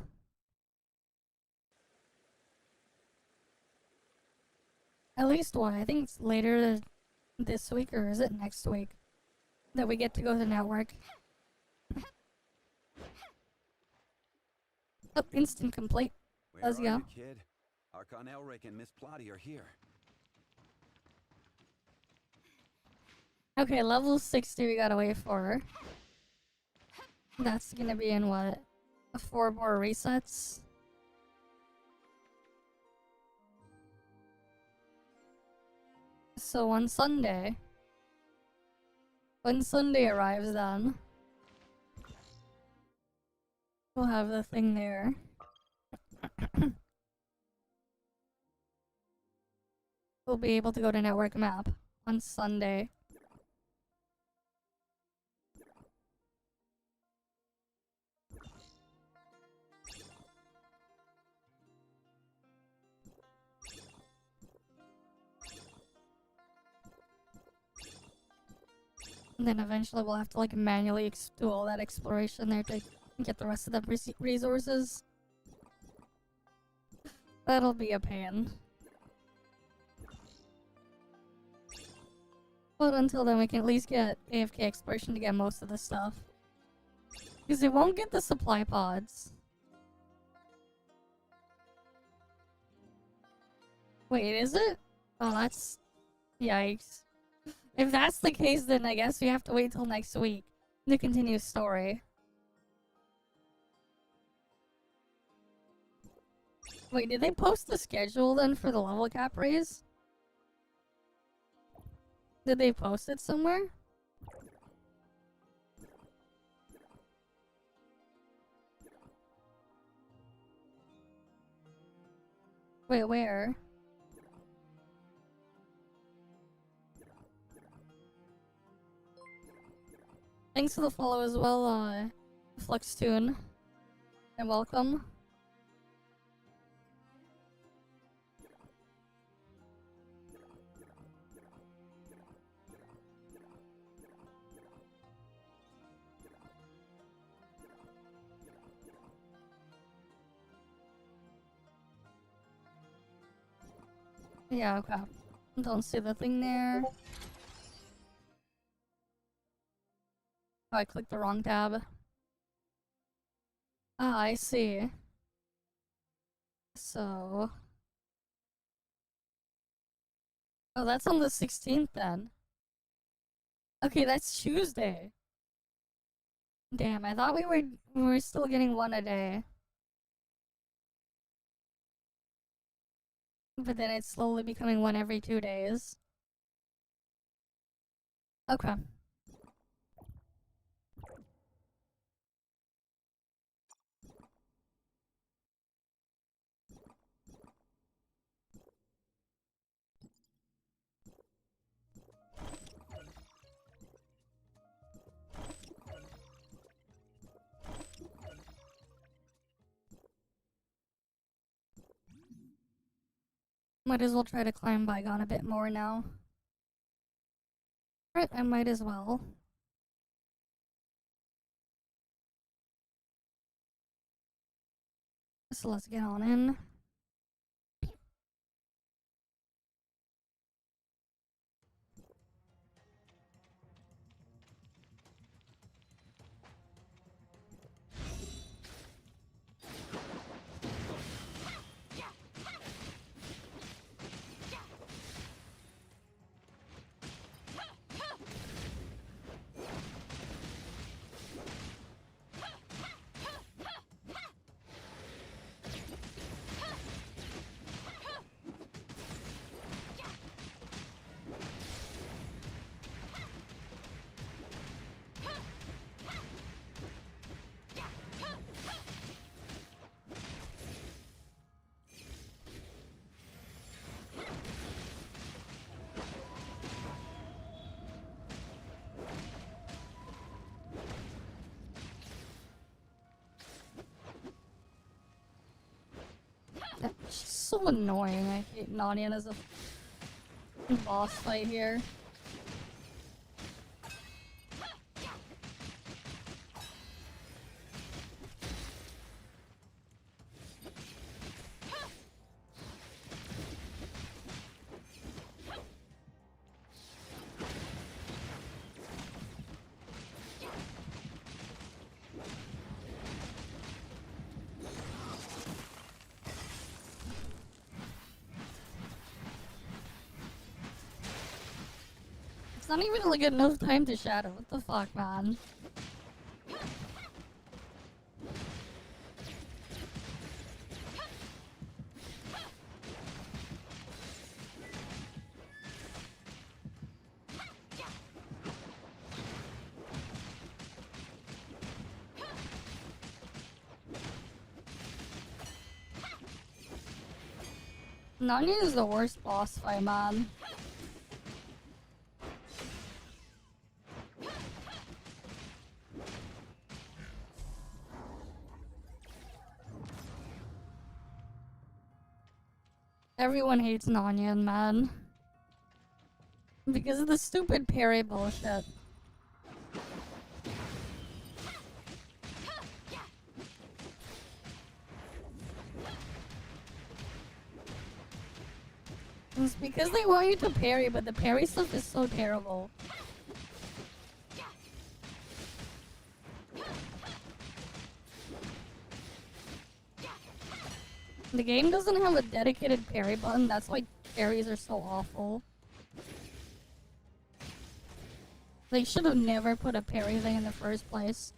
At least one. I think it's later this week, or is it next week? That we get to go to the network. Oh, instant complete. Let's Where are go. you, kid? Archon Elric and Miss Plotty are here. Okay, level 60 we gotta wait for. That's gonna be in what? 4 more resets? So on Sunday, When Sunday arrives then, we'll have the thing there. We'll be able to go to network map on Sunday. And then eventually we'll have to like manually do all that exploration there to get the rest of the resources. That'll be a pain. But until then we can at least get AFK exploration to get most of the stuff. Because they won't get the supply pods. Wait, is it? Oh, that's... Yikes. If that's the case, then I guess we have to wait till next week to continue story. Wait, did they post the schedule then for the level cap raise? Did they post it somewhere? Wait, where? Thanks for the follow as well, Fluxtune. And welcome. Yeah, okay. Don't see the thing there. Oh, I clicked the wrong tab. Ah, I see. So... Oh, that's on the 16th then. Okay, that's Tuesday. Damn, I thought we were still getting one a day. But then it's slowly becoming one every 2 days. Okay. Might as well try to climb Bygone a bit more now. Right, I might as well. So let's get on in. She's so annoying. I hate Nanian as a boss fight here. It's not even like enough time to shadow. What the fuck, man? Nanya is the worst boss fight, man. Everyone hates Nanya, man. Because of the stupid parry bullshit. It's because they want you to parry, but the parry stuff is so terrible. The game doesn't have a dedicated parry button, that's why parries are so awful. They should have never put a parry thing in the first place.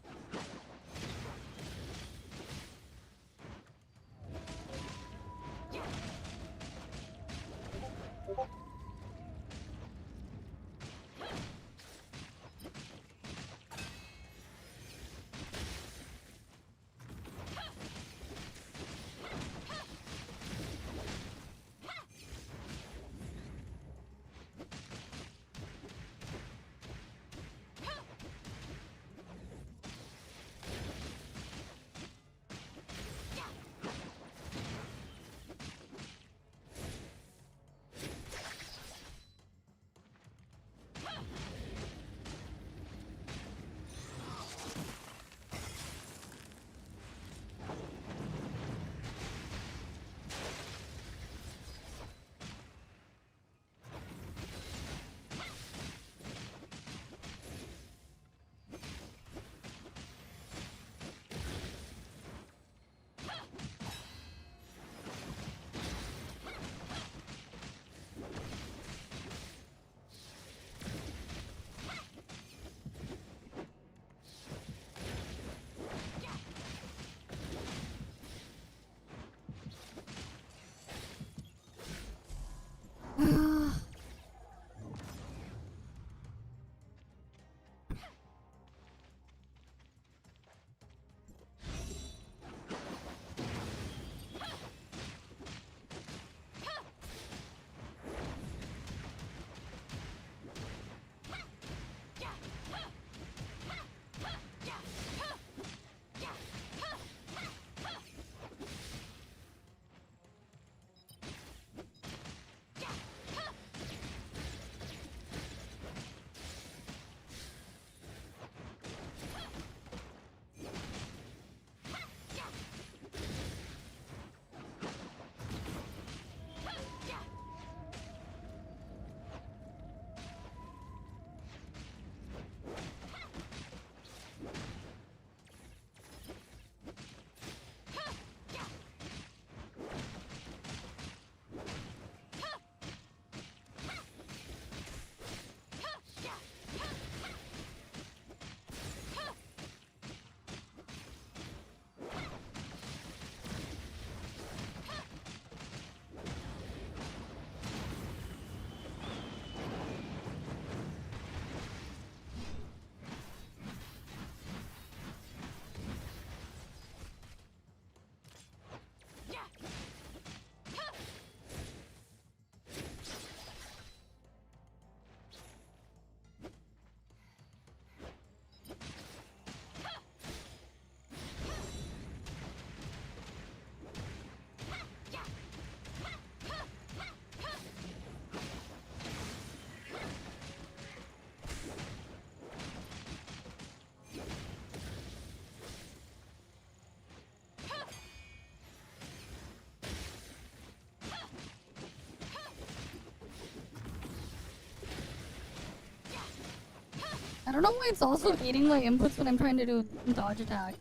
I don't know why it's also eating my inputs when I'm trying to do dodge attack.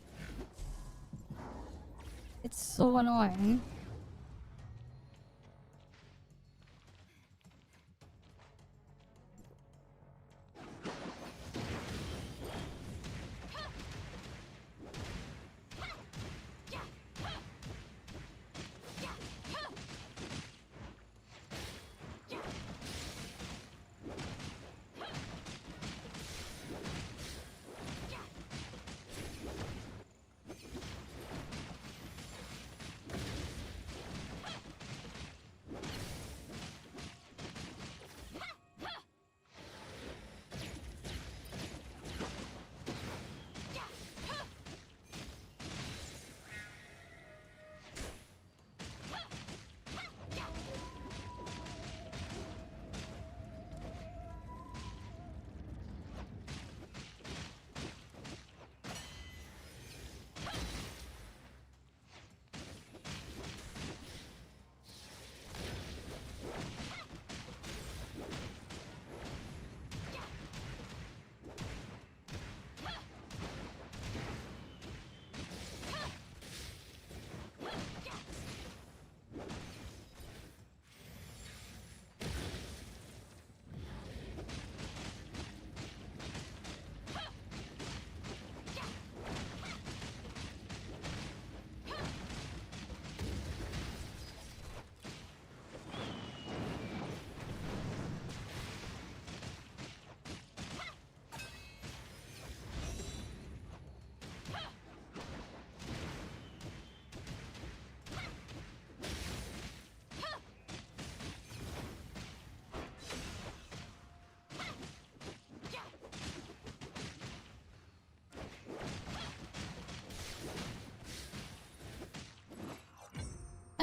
It's so annoying.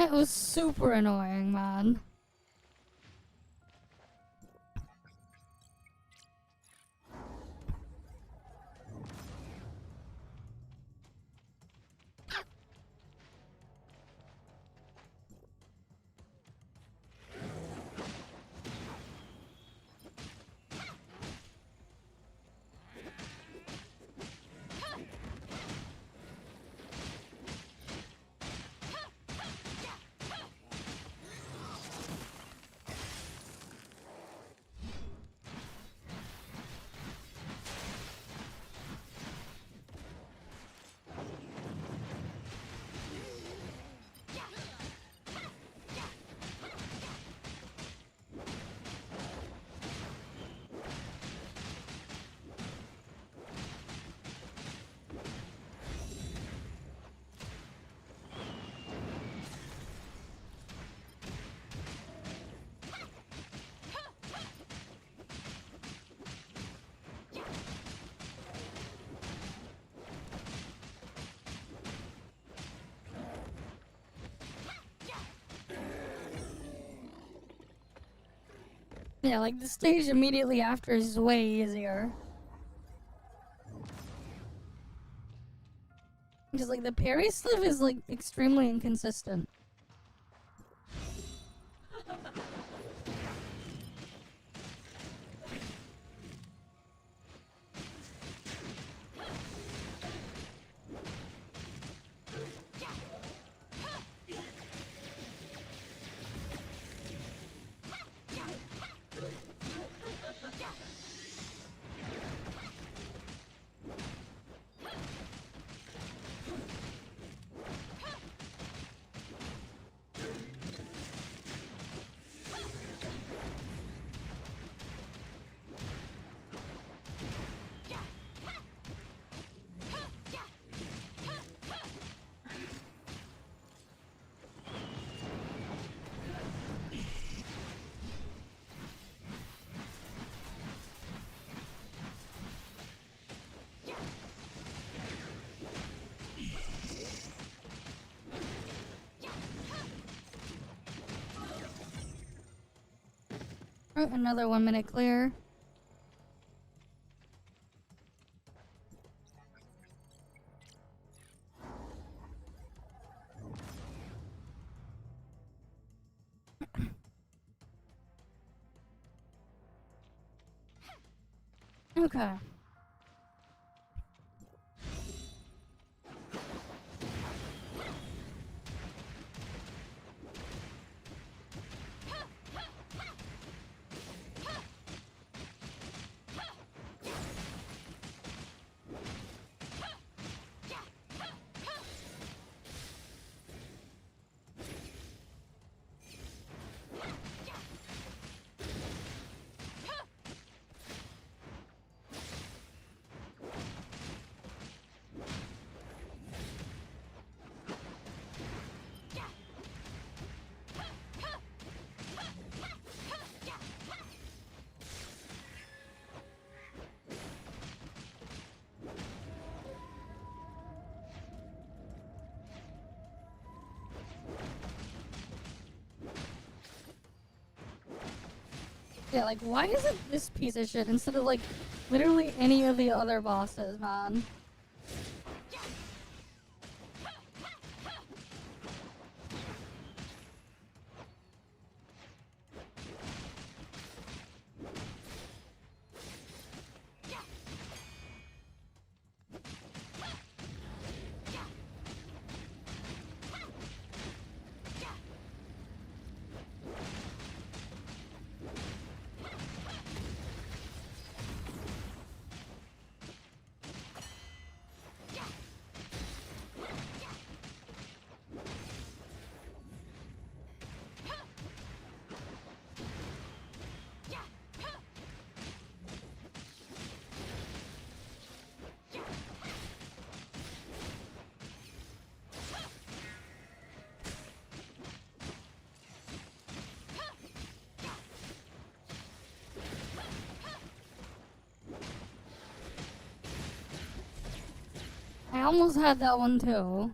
That was super annoying, man. Yeah, like the stage immediately after is way easier. Because like the parry stuff is like extremely inconsistent. Oh, another 1 minute clear. Okay. Yeah, like, why is it this piece of shit instead of, like, literally any of the other bosses, man? I almost had that one too.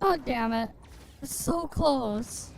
God damn it. It's so close.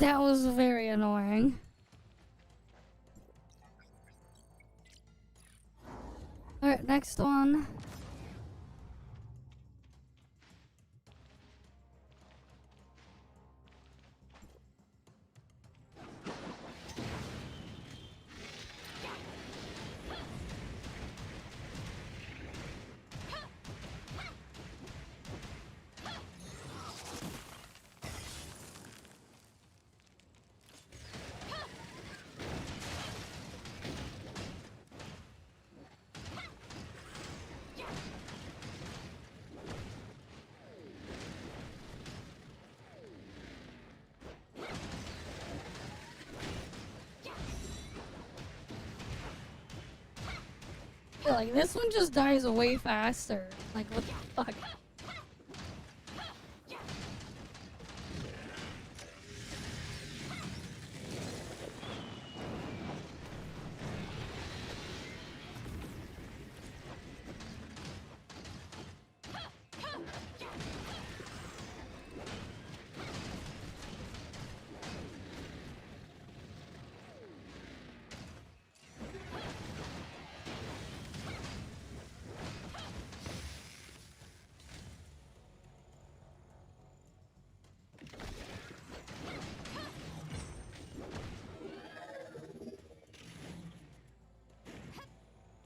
That was very annoying. Alright, next one. feel like this one just dies way faster. Like, what the fuck?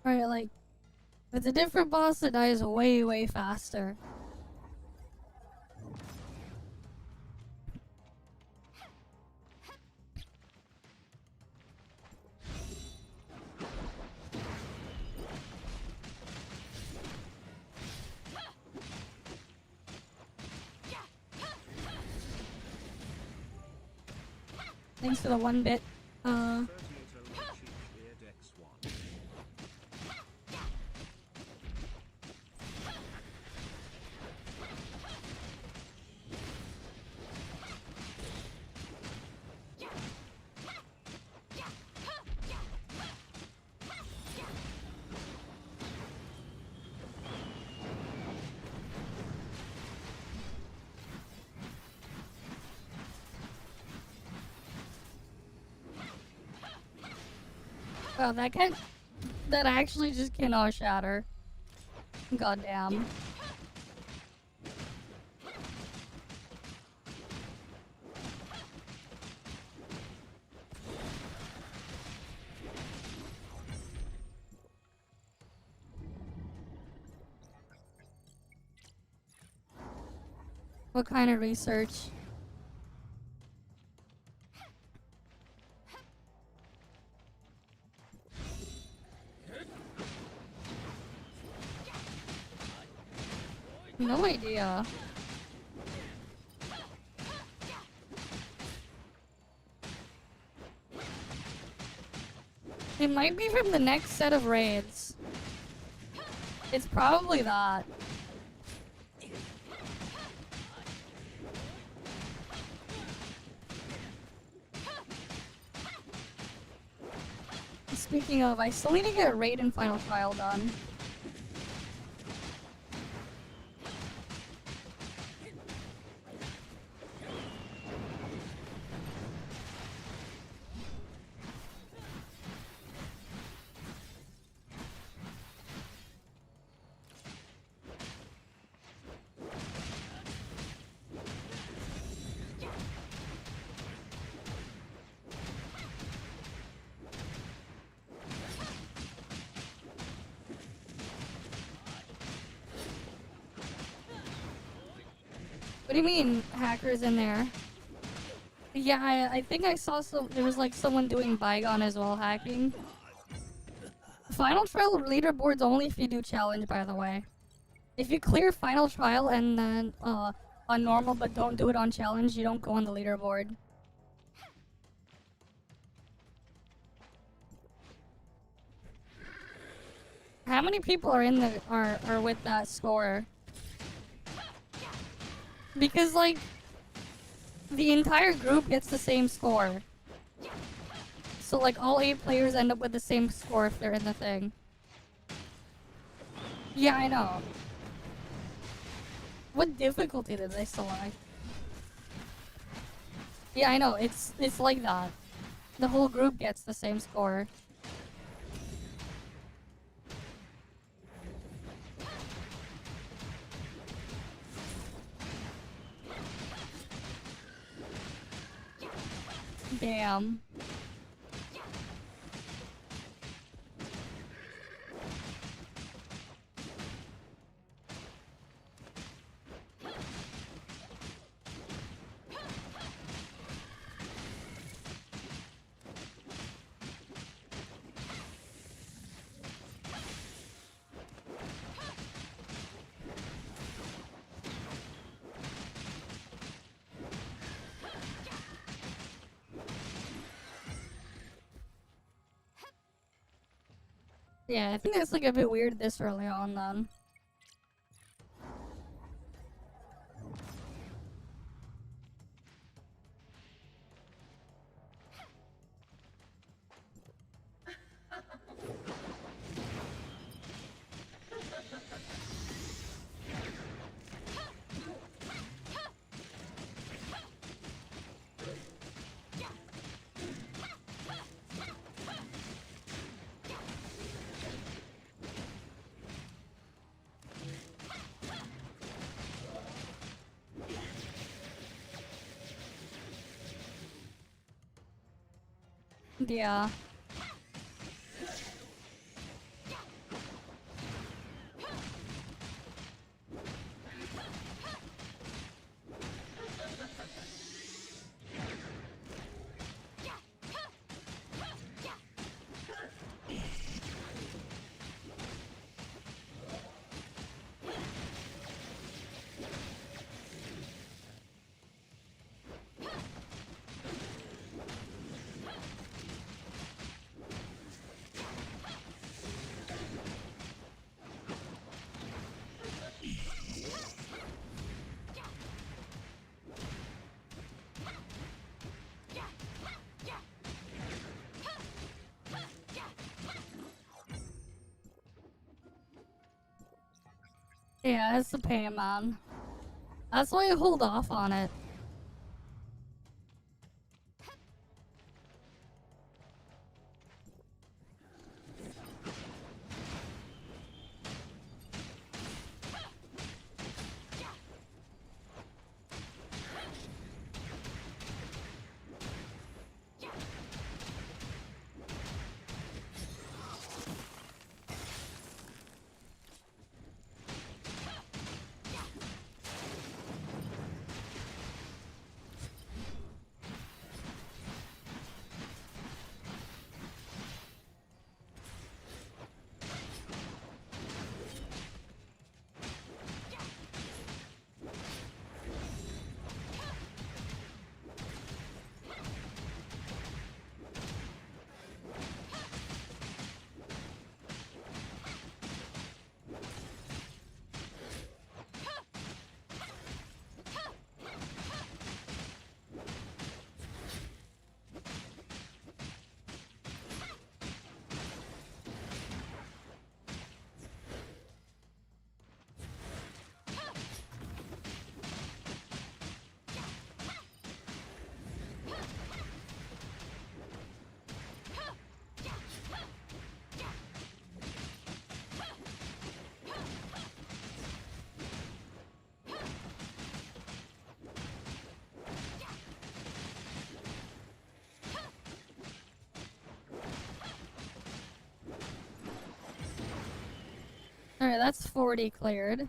Right, like, if it's a different boss, it dies way, way faster. Thanks for the 1-bit. Oh, that actually just cannot shatter. Goddamn. What kind of research? No idea. It might be from the next set of raids. It's probably that. Speaking of, I still need to get raid and final trial done. What do you mean, hackers in there? Yeah, I think I saw there was like someone doing Bygone as well hacking. Final trial leaderboard's only if you do challenge, by the way. If you clear final trial and then on normal but don't do it on challenge, you don't go on the leaderboard. How many people are in the are with that score? Because like the entire group gets the same score. So like all 8 players end up with the same score if they're in the thing. Yeah, I know. What difficulty did they select? Yeah, I know. It's like that. The whole group gets the same score. Damn. Yeah, I think that's like a bit weird this early on then. Yeah. Yeah, it's the Paymon. That's why I hold off on it. Alright, that's 40 cleared.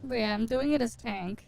But yeah, I'm doing it as tank.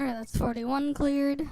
Alright, that's 41 cleared.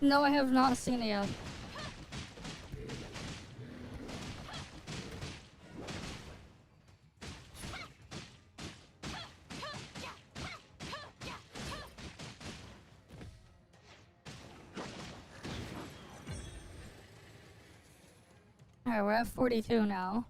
No, I have not seen it yet. Alright, we're at 42 now.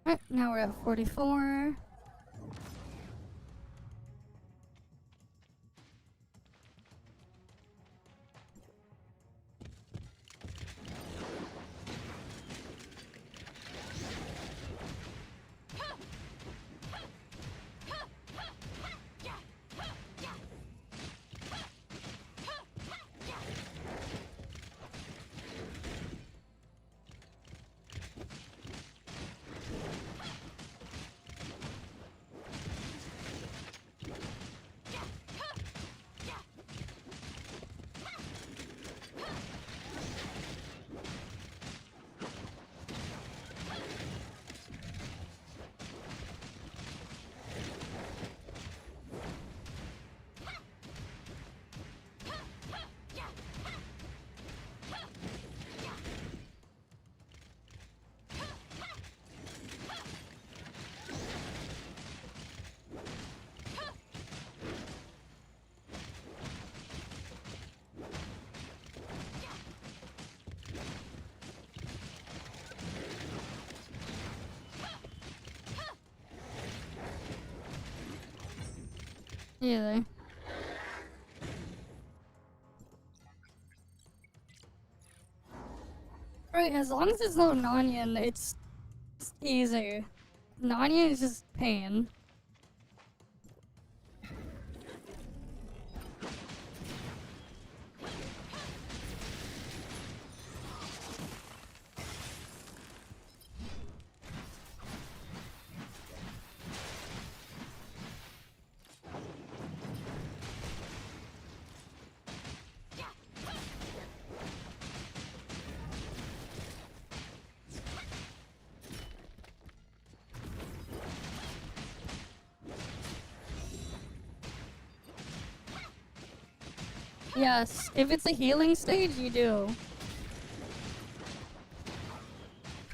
Alright, now we're at 44. Either. Right, as long as it's not Nanyan, it's easy. Nanyan is just pain. Yes, if it's a healing stage, you do.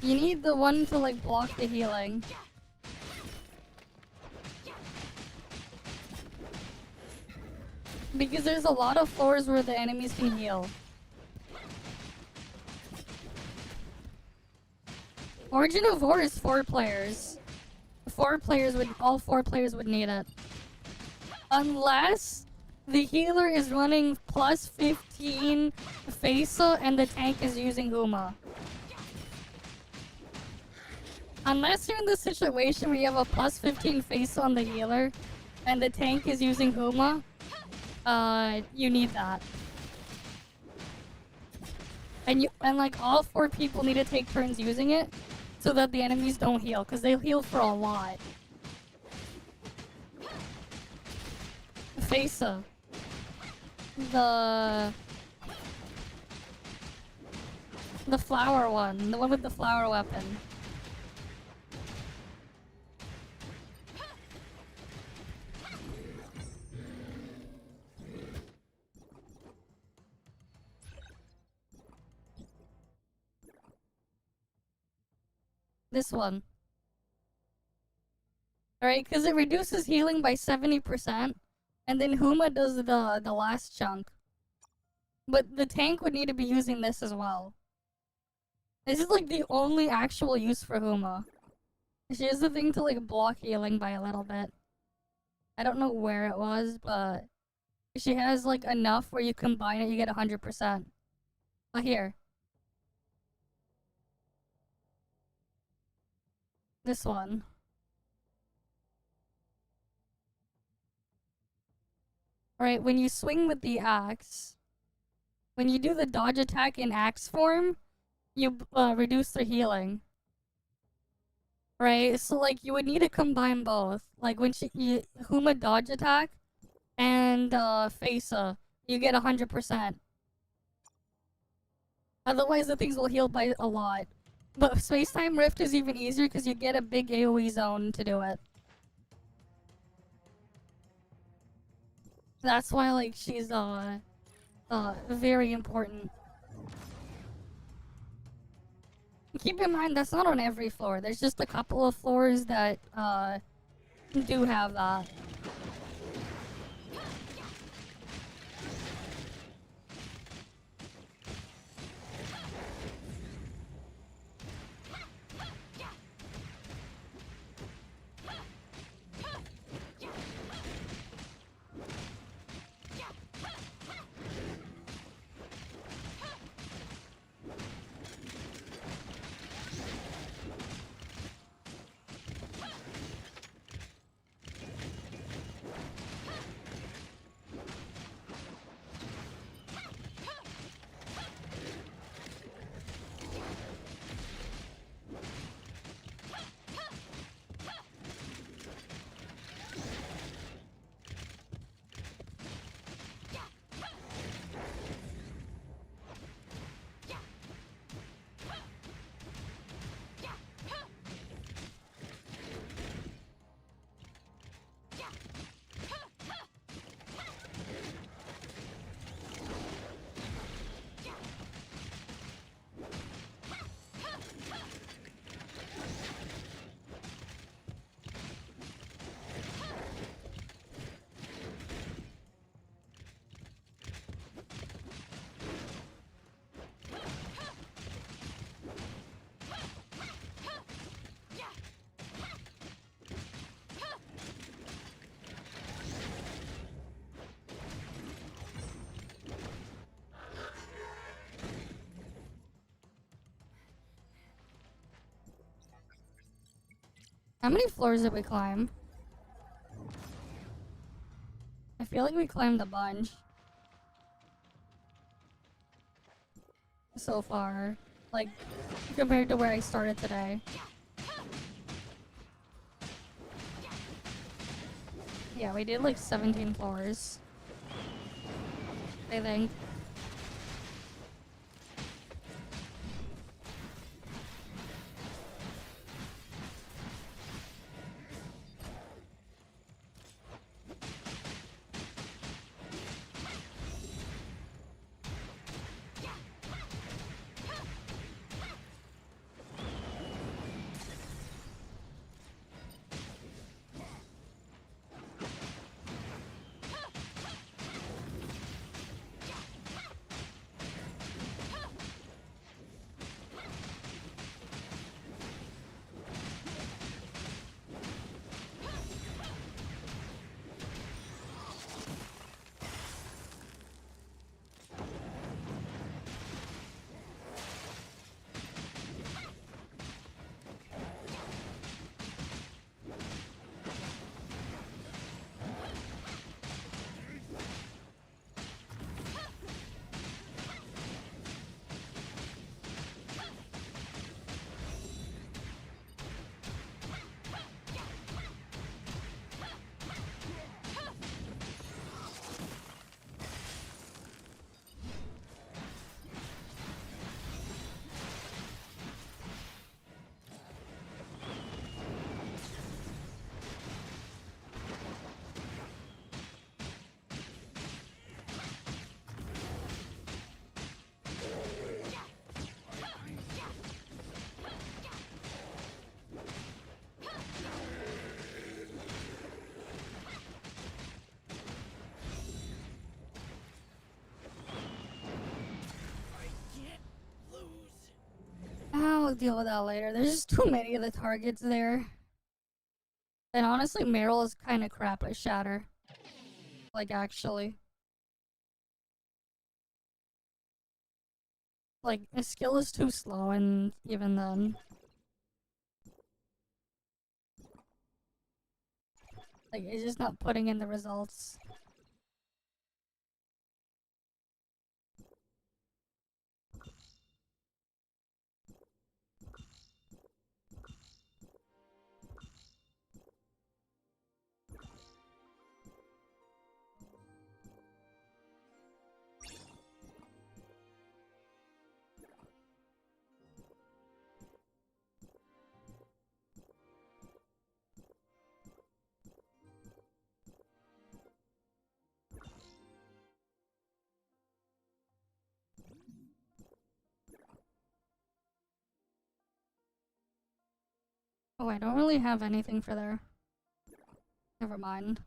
You need the one to like block the healing. Because there's a lot of floors where the enemies can heal. Origin of War is 4 players. All 4 players would need it. Unless the healer is running plus 15 Faisa and the tank is using Huma. Unless you're in the situation where you have a plus 15 Faisa on the healer and the tank is using Huma, you need that. And like all 4 people need to take turns using it so that the enemies don't heal, because they'll heal for a lot. Faisa. The flower one. The one with the flower weapon. This one. Alright, because it reduces healing by 70%, and then Huma does the last chunk. But the tank would need to be using this as well. This is like the only actual use for Huma. She has the thing to like block healing by a little bit. I don't know where it was, but she has like enough where you combine it, you get 100%. Oh, here. This one. Alright, when you swing with the axe, when you do the dodge attack in axe form, you reduce their healing. Right? So like you would need to combine both. Like when Huma dodge attack and Faisa, you get 100%. Otherwise the things will heal by a lot. But Space-Time Rift is even easier because you get a big AoE zone to do it. That's why like she's very important. Keep in mind that's not on every floor. There's just a couple of floors that do have that. How many floors did we climb? I feel like we climbed a bunch. So far. Like, compared to where I started today. Yeah, we did like 17 floors. I think. I'll deal with that later. There's just too many of the targets there. And honestly, Meryl is kind of crap at Shatter. Like, actually. Like, his skill is too slow, and even then. Like, he's just not putting in the results. Oh, I don't really have anything for there. Never mind.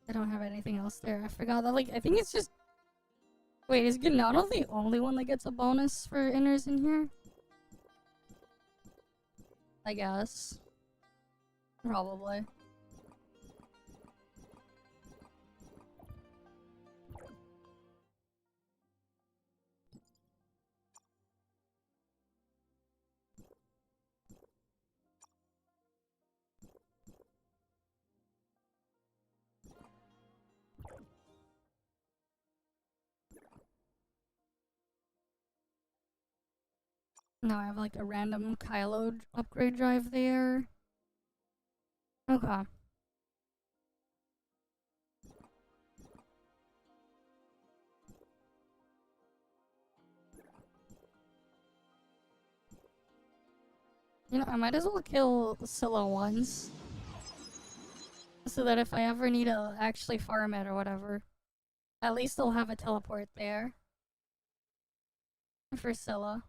I don't have anything else there. I forgot that, like, I think it's just... Wait, is Ganado the only one that gets a bonus for inners in here? I guess. Probably. Now I have like a random Kylo upgrade drive there. Okay. You know, I might as well kill Scylla once. So that if I ever need to actually farm it or whatever, at least I'll have a teleport there. For Scylla.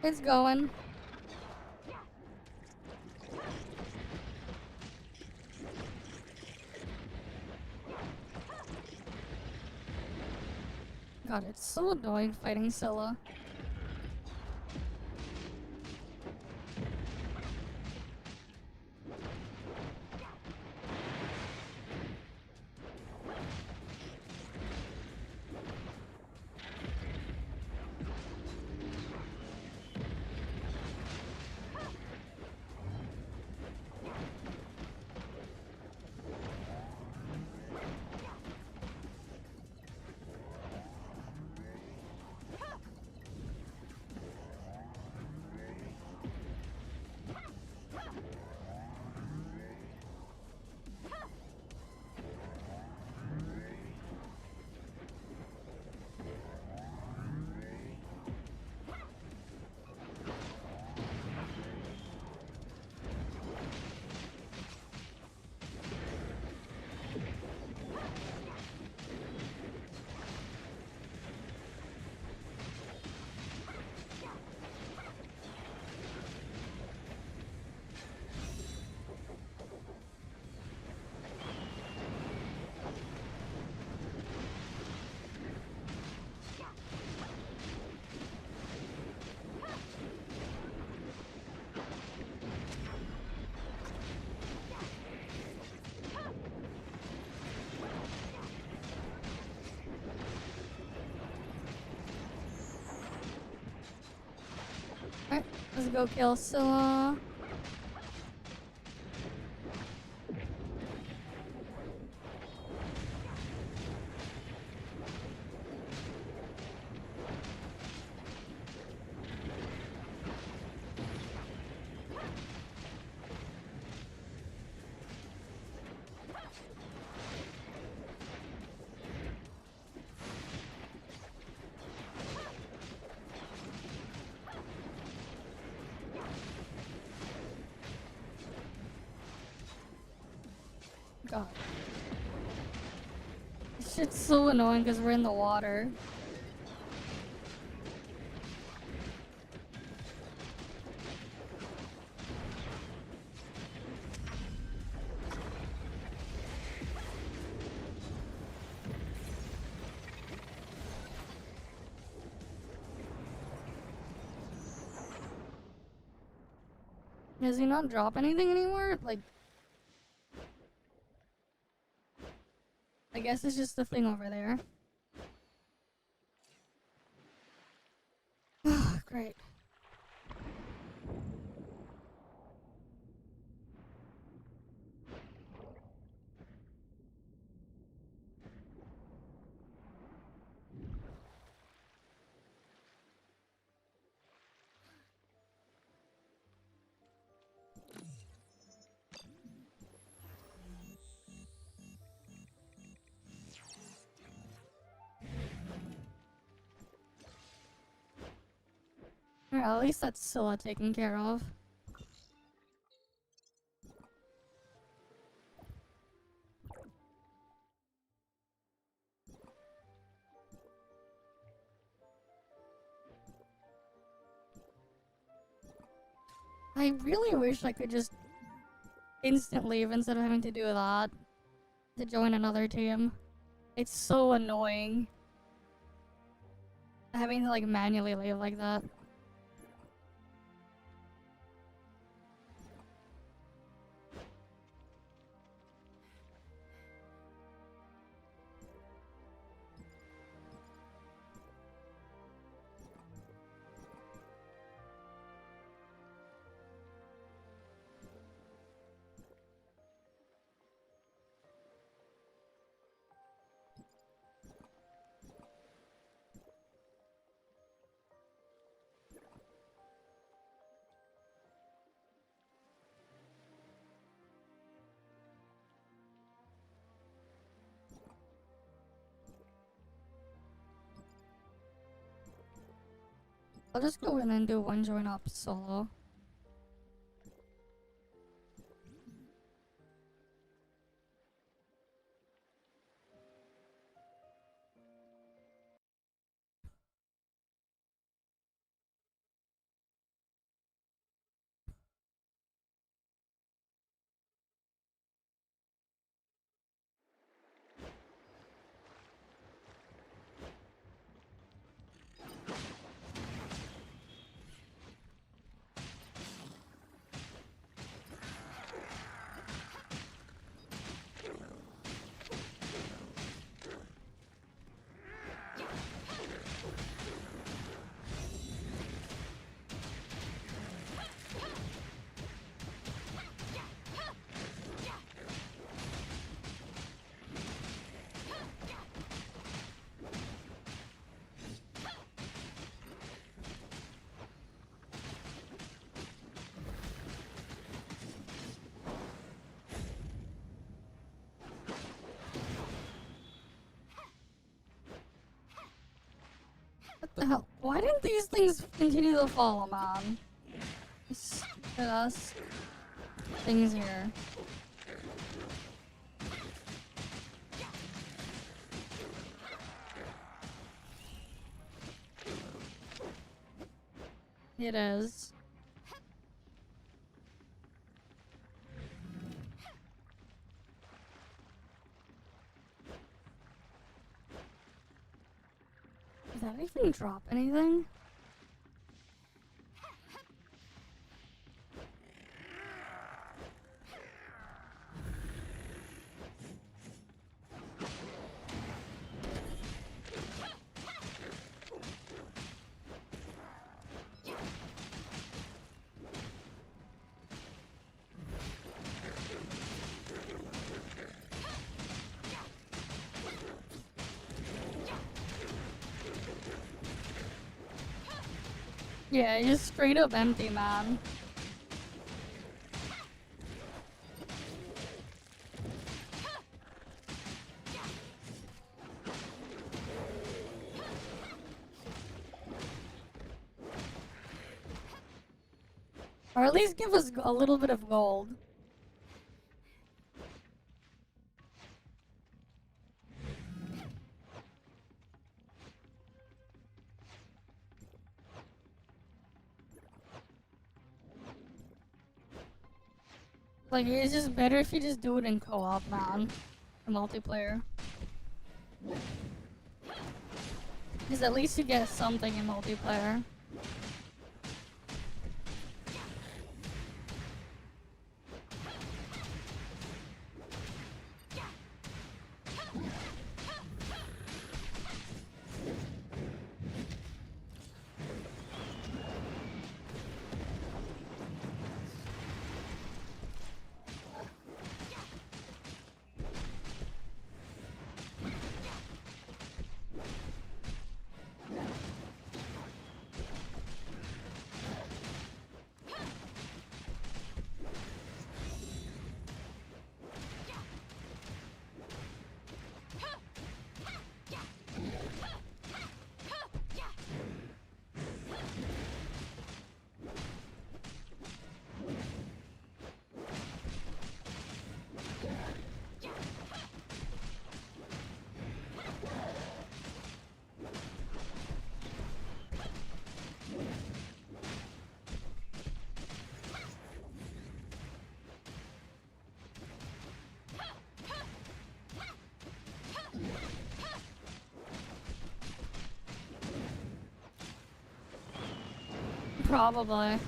It's going. God, it's so annoying fighting Scylla. Alright, let's go kill Scylla. God. This shit's so annoying because we're in the water. Does he not drop anything anymore? Like, I guess it's just the thing over there. Great. Alright, at least that's still taken care of. I really wish I could just instant leave instead of having to do that to join another team. It's so annoying having to like manually leave like that. I'll just go in and do one join up solo. What the hell? Why didn't these things continue to follow, man? Stupid ass things here. It is. Does that even drop anything? Yeah, just straight up empty, man. Or at least give us a little bit of gold. Like, it's just better if you just do it in co-op, man. In multiplayer. Because at least you get something in multiplayer. Probably.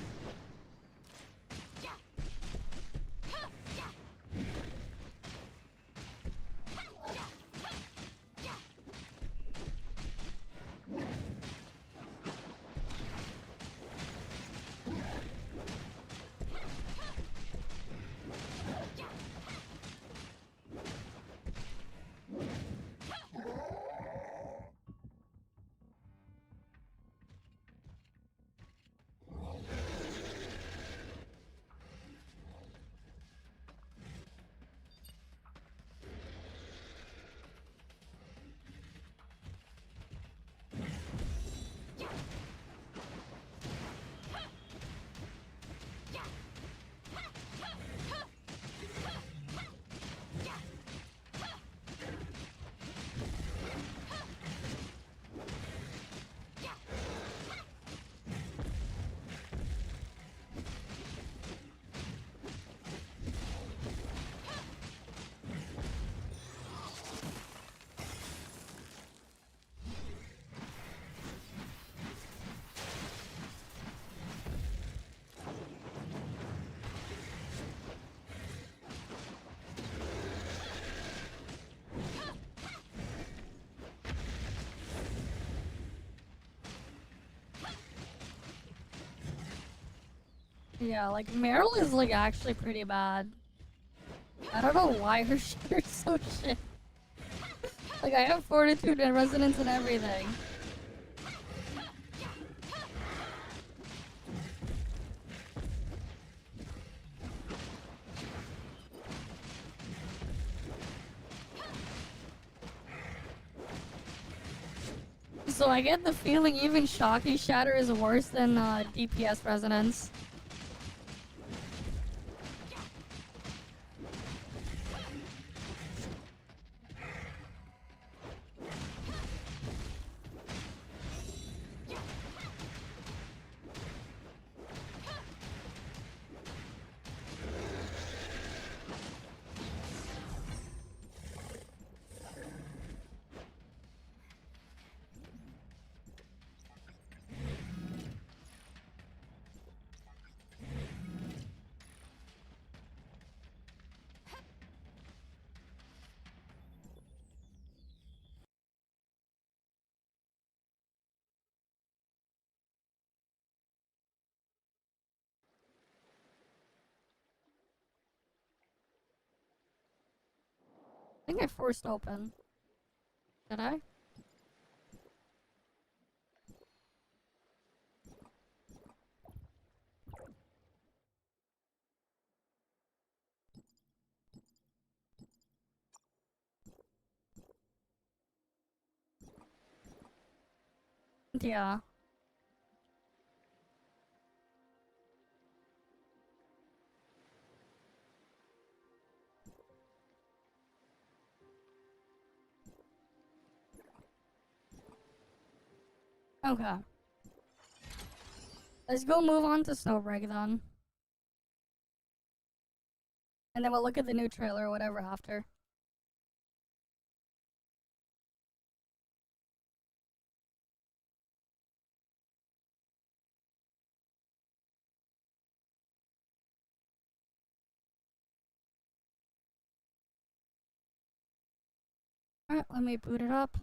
Yeah, like Meryl is like actually pretty bad. I don't know why her shitter's so shit. Like I have fortitude and resonance and everything. So I get the feeling even Shocky Shatter is worse than DPS Resonance. I think I forced open. Did I? Yeah. Okay. Let's go move on to Snowbreak then. And then we'll look at the new trailer or whatever after. Alright, let me boot it up.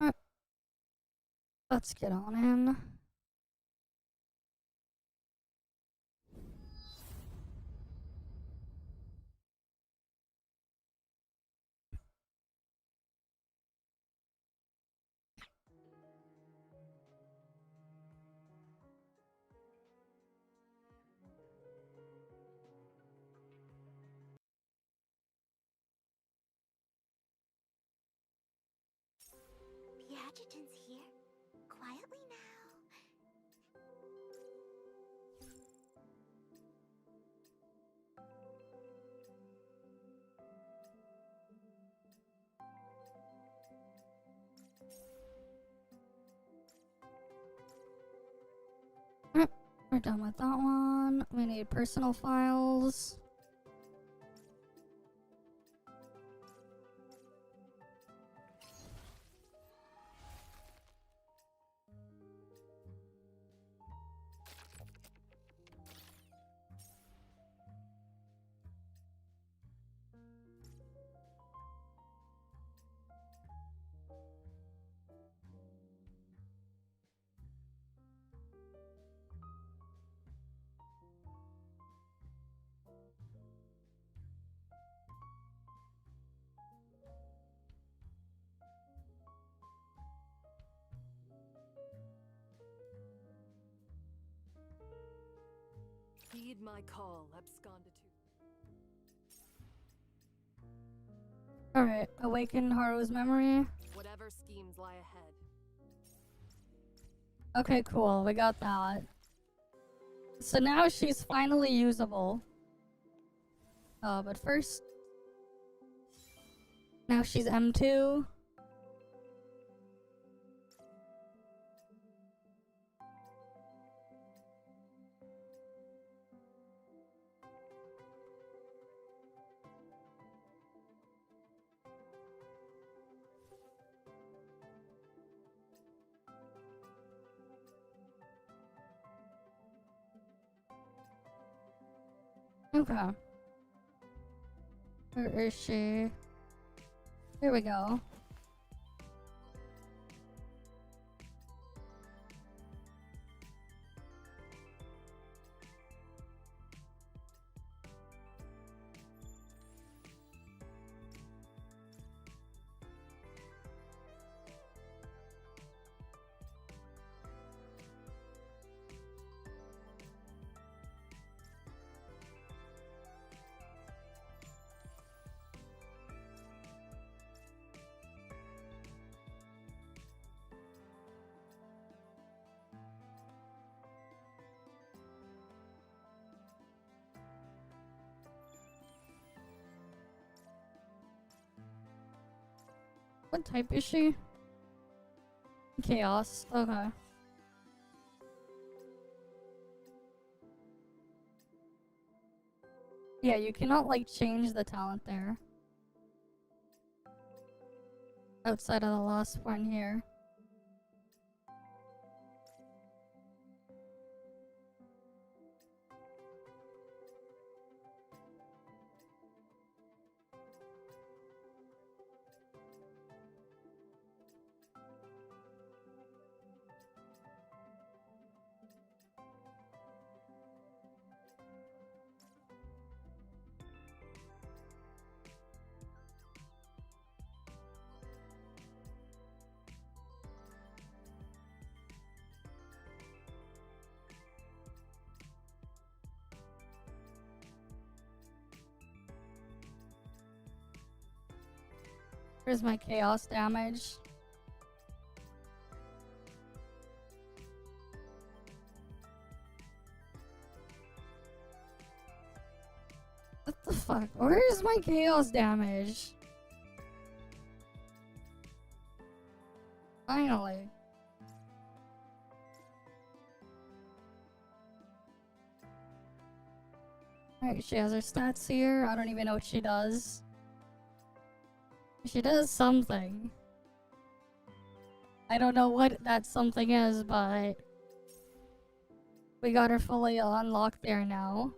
Alright. Let's get on in. The adjutant's here. Quietly now. We're done with that one. We need personal files. Heed my call, absconded. Alright, awaken Haru's memory. Whatever schemes lie ahead. Okay, cool. We got that. So now she's finally usable. But first... Now she's M2. Okay. Where is she? Here we go. What type is she? Chaos. Okay. Yeah, you cannot like change the talent there. Outside of the last one here. Here's my chaos damage. What the fuck? Where is my chaos damage? Finally. Alright, she has her stats here. I don't even know what she does. She does something. I don't know what that something is, but we got her fully unlocked there now.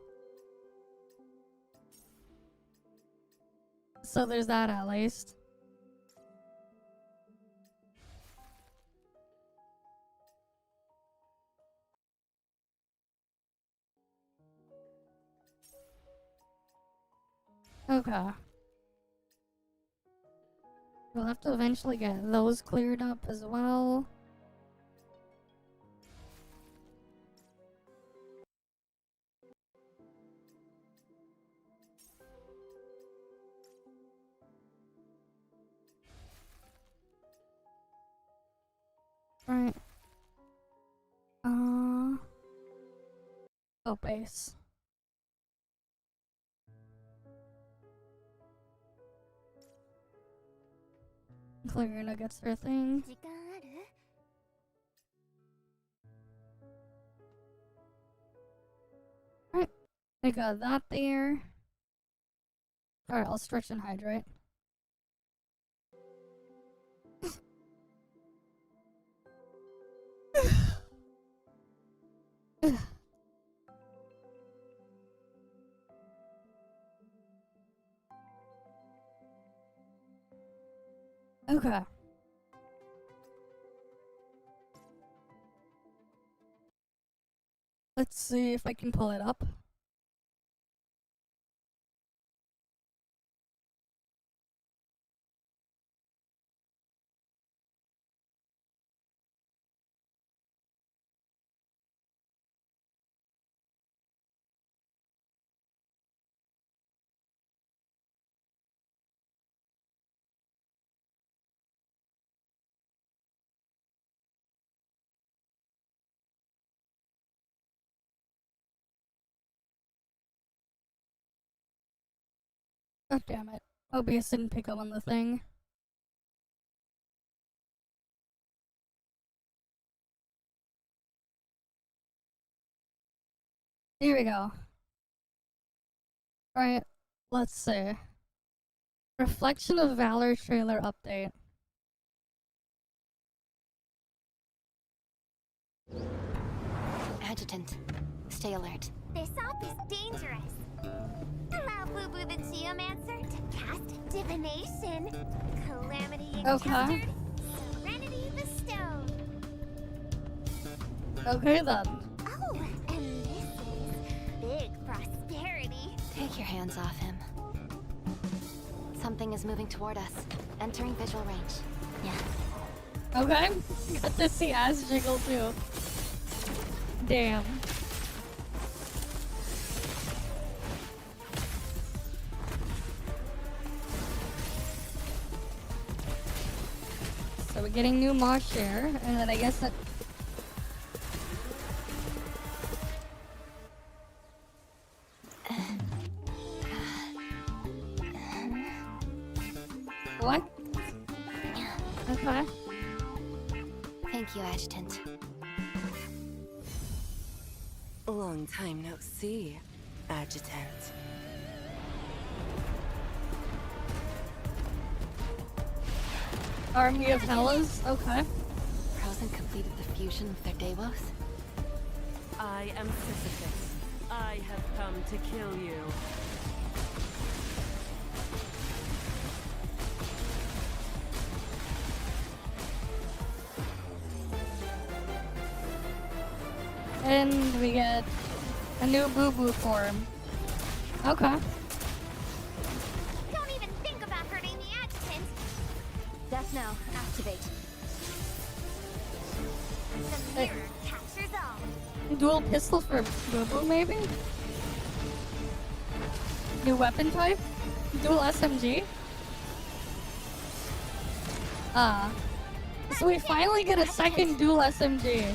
So there's that at least. Okay. We'll have to eventually get those cleared up as well. Right. Oh, base. Clarina gets her thing. We got that there. Alright, I'll stretch and hydrate. Okay. Let's see if I can pull it up. God damn it. OBS didn't pick up on the thing. Here we go. Alright, let's see. Reflection of Valor trailer update. Adjutant, stay alert. This op is dangerous. Allow Boo Boo the Geomancer to cast divination. Calamity encountered. Serenity bestowed. Okay then. Oh, and this is big prosperity. Take your hands off him. Something is moving toward us, entering visual range. Yeah. Okay. Got to see ass jiggle too. Damn. So we're getting new mosh share, and then I guess that. What? Okay. Thank you, Adjutant. Long time no see, Adjutant. Army of Hellas? Okay. Frozen completed the fusion with their Deimos. I am Sisyphus. I have come to kill you. And we get a new Boo Boo form. Okay. Don't even think about hurting the Adjutant. Death now. Activate. The mirror captures all. Dual pistol for Boo Boo, maybe? New weapon type? Dual SMG? So we finally get a second dual SMG.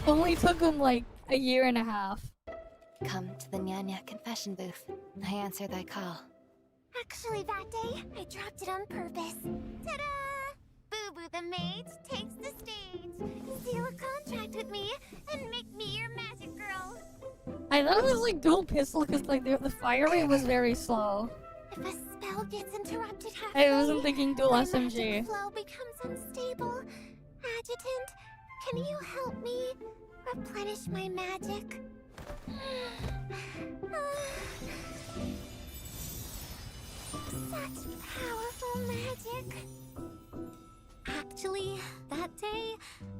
Only took him like a year and a half. Come to the Nyanya confession booth. I answer thy call. Actually, that day, I dropped it on purpose. Ta-da! Boo Boo the mage takes the stage. Seal a contract with me and make me your magic girl. I thought it was like dual pistol because like the fire rate was very slow. If a spell gets interrupted halfway, I wasn't thinking dual my SMG. magic flow becomes unstable. Adjutant, can you help me replenish my magic? Such powerful magic. Actually, that day,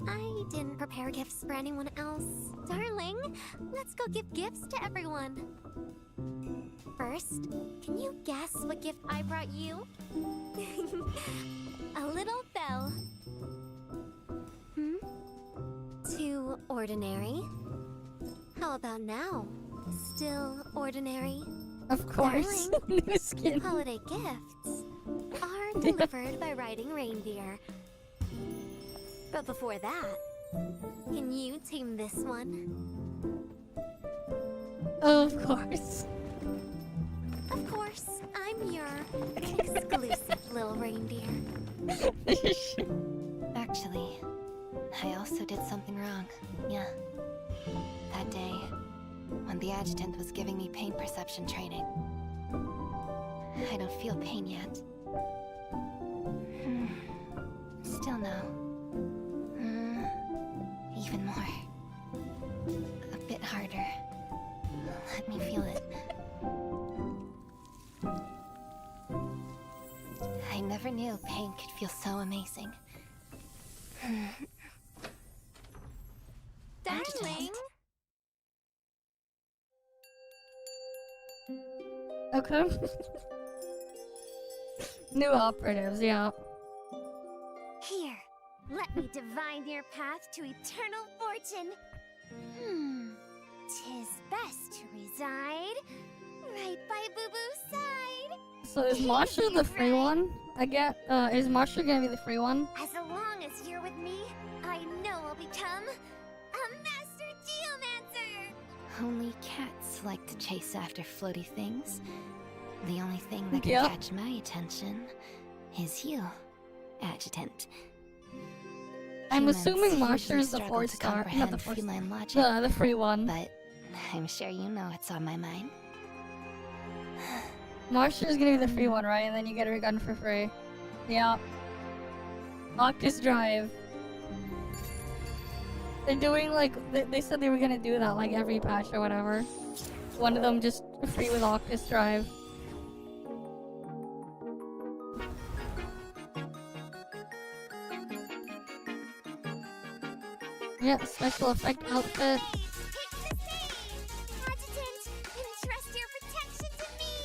I didn't prepare gifts for anyone else. Darling, let's go give gifts to everyone. First, can you guess what gift I brought you? A little bell. Too ordinary? How about now? Still ordinary? Of course. Darling, New skin. holiday gifts are delivered by riding reindeer. But before that, can you tame this one? Of course. Of course, I'm your exclusive little reindeer. Actually, I also also did something wrong. Yeah. That day, when the adjutant was giving me pain perception training. I don't feel pain yet. Still no. Even more. A bit harder. Let me feel it. I never knew pain could feel so amazing. Darling! Okay. New operatives, yeah. Here, let me divine your path to eternal fortune. Tis best to reside right by Boo Boo's side. So is Marsha the free one? Is Marsha gonna be the free one? As long as you're with me, I know I'll become a master geomancer. Only cats like to chase after floaty things. The only thing that can catch my attention is you, Adjutant. I'm Humans assuming Marsha usually is the struggle 4th to star, not the comprehend 4th feline logic, star. The free one. but I'm sure you know it's on my mind. Marsha's gonna be the free one, right? And then you get her gun for free. Yeah. Octus Drive. They're doing like, they said they were gonna do that like every patch or whatever. One of them just free with Octus Drive. Yeah, special effect outfit. Adjutant, entrust your protection to me.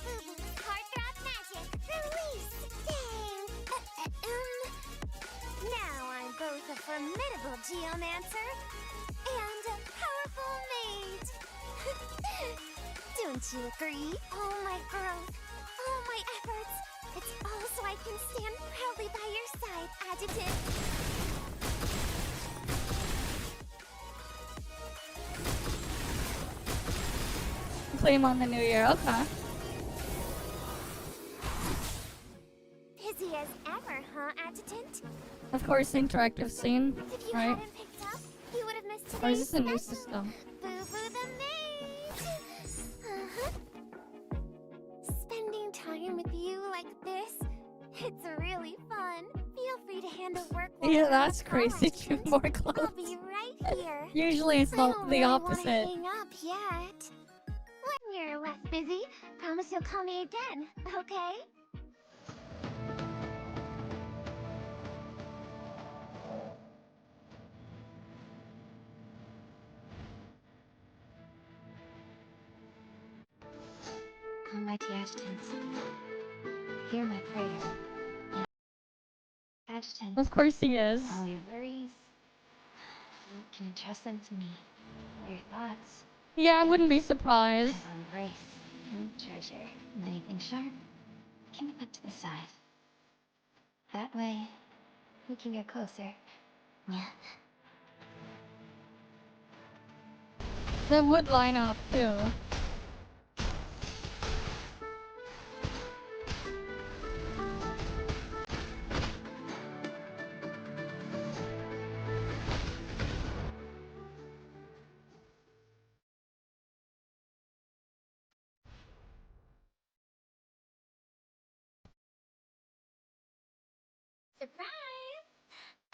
Boo Boo's heartthrob magic, release. Dang. Now I'm both a formidable geomancer and a powerful mage. Don't you agree? All my growth, all my efforts, it's all so I can stand proudly by your side, Adjutant. Claim on the new year, okay. Busy as ever, huh, Adjutant? Of course, interactive scene, If you right? hadn't picked up, you would have missed today's Or is this a new special. system? Boo Boo the Mage! Spending time with you like this, it's really fun. Feel free to handle work while Yeah, we're on that's the crazy. phone, Two more I'll clothes. be right here. Usually it's I not don't the really opposite. wanna hang up yet. When you're less busy, promise you'll call me again, okay? Almighty Adjutants, hear my prayer. Adjutant, Of course he is. all your worries, you can trust them to me. Your thoughts, Yeah, I wouldn't be surprised. on grace and treasure. Anything sharp can be put to the side. That way, we can get closer. Yeah. That would line up too. Surprise!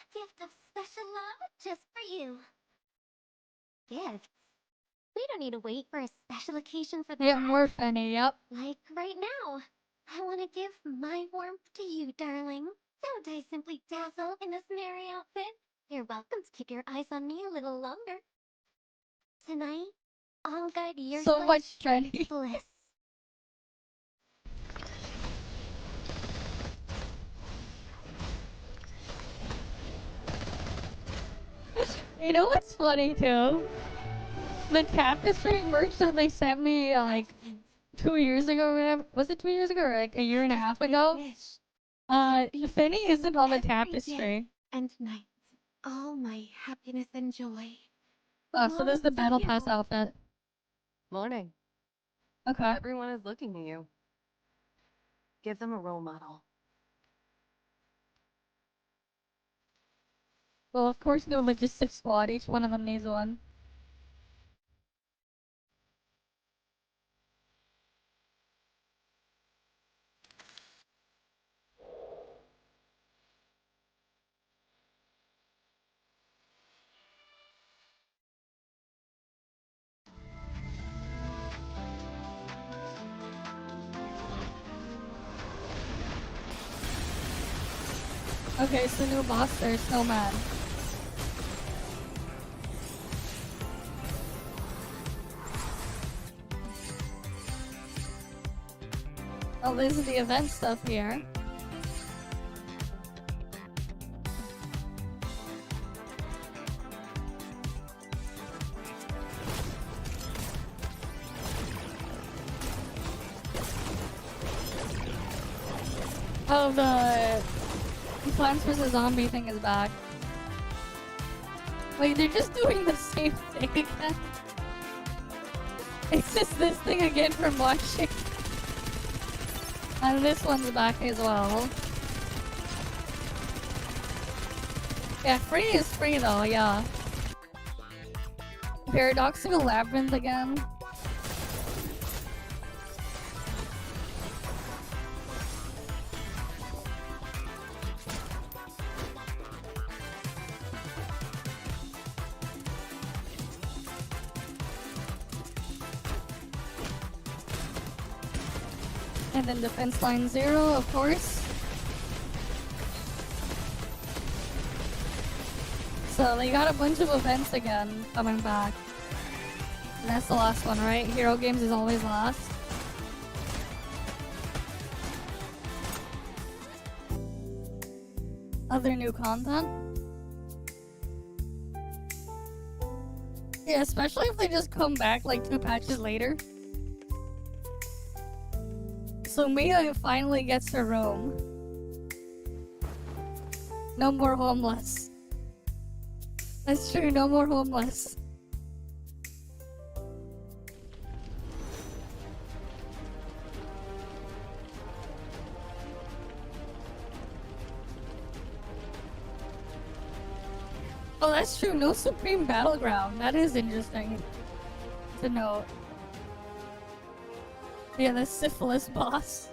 A gift of special love just for you. Gifts? We don't need to wait for a special occasion for that. Yeah, more funny, yep. Like right now. I want to give my warmth to you, darling. Don't I simply dazzle in this merry outfit? You're welcome to keep your eyes on me a little longer. Tonight, I'll guide your So life much trendy. bliss. You know what's funny too? The tapestry merch that they sent me like 2 years ago or whatever. Was it 2 years ago or like a year and a half ago? Finny isn't on the tapestry. And night, all my happiness and joy. Oh, so there's the battle pass outfit. Morning. Okay. Everyone is looking at you. Give them a role model. Well, of course, no logistics squad. Each one of them needs one. Okay, so new boss there, Snowman. Oh, this is the event stuff here. Oh, the Plants vs. Zombie thing is back. Wait, they're just doing the same thing again? It's just this thing again from watching. And this one's back as well. Yeah, free is free though, yeah. Paradoxical Labyrinth again. And then Defense Line 0, of course. So they got a bunch of events again coming back. And that's the last one, right? Hero Games is always last. Other new content? Yeah, especially if they just come back like 2 patches later. So Mia finally gets her room. No more homeless. That's true, no more homeless. Oh, that's true, no Supreme Battleground. That is interesting to note. Yeah, the syphilis boss.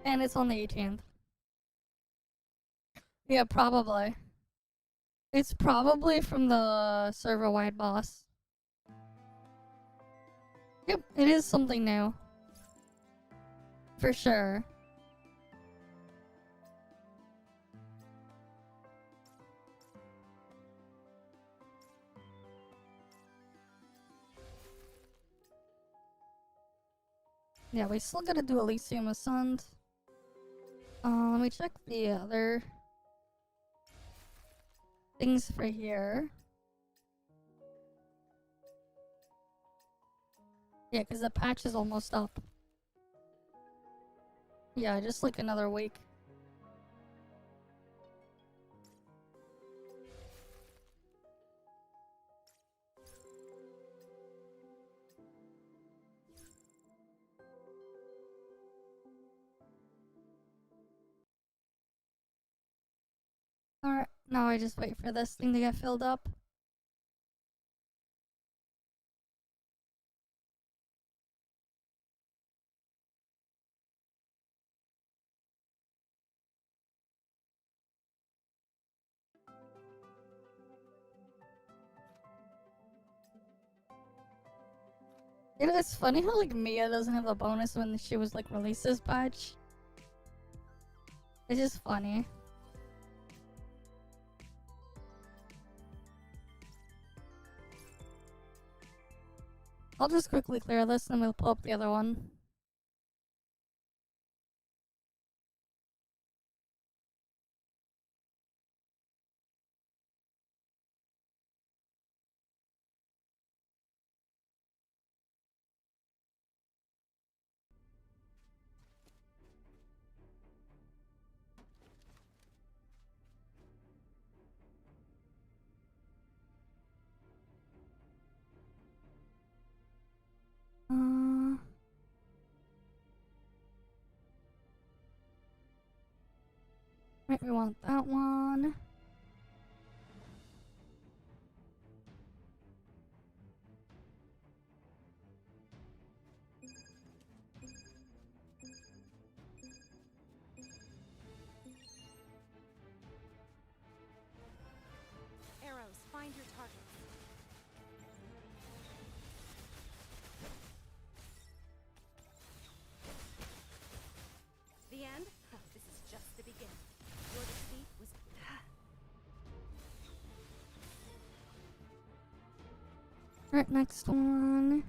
And it's on the 18th. Yeah, probably. It's probably from the server-wide boss. Yep, it is something new. For sure. Yeah, we still gotta do Elysium Ascent. Let me check the other things for here. Yeah, because the patch is almost up. Yeah, just like another week. Alright, now I just wait for this thing to get filled up. You know, it's funny how like Mia doesn't have a bonus when she was like released this patch. It's just funny. I'll just quickly clear this and we'll pull up the other one. Right, we want that one. Arrows, find your targets. The end? Huh, this is just the beginning. Your defeat was... Right, next one.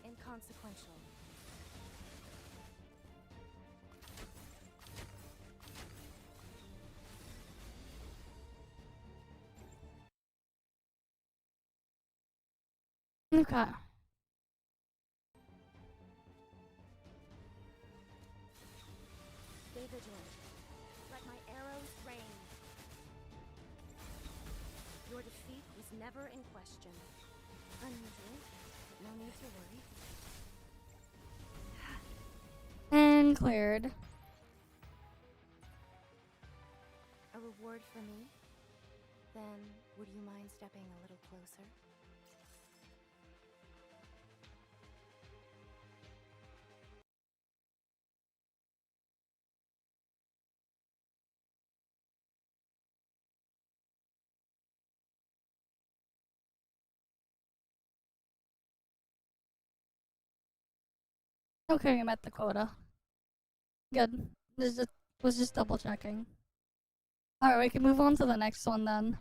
Inconsequential. Okay. Stay vigilant. Let my arrows rain. Your defeat was never in question. Unusual, but no need to worry. And cleared. A reward for me? Then, would you mind stepping a little closer? Okay, I met the quota. Good. Was just double checking. Alright, we can move on to the next one then.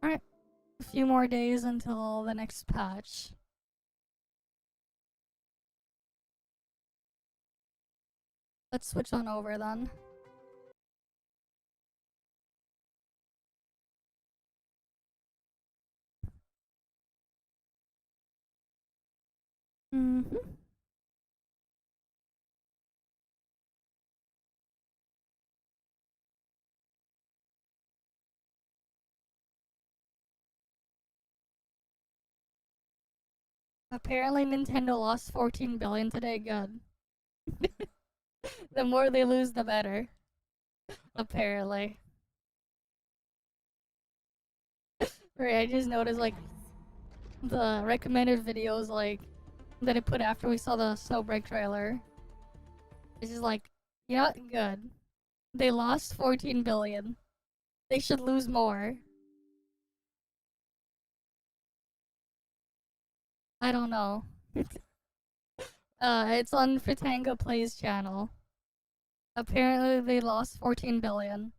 Alright. A few more days until the next patch. Let's switch on over then. Mm-hmm. Apparently Nintendo lost 14 billion today. Good. The more they lose, the better. Apparently. Right, I just noticed like the recommended videos like that it put after we saw the Snowbreak trailer. It's just like, yeah, good. They lost 14 billion. They should lose more. I don't know. It's on Fritanga Plays channel. Apparently they lost 14 billion.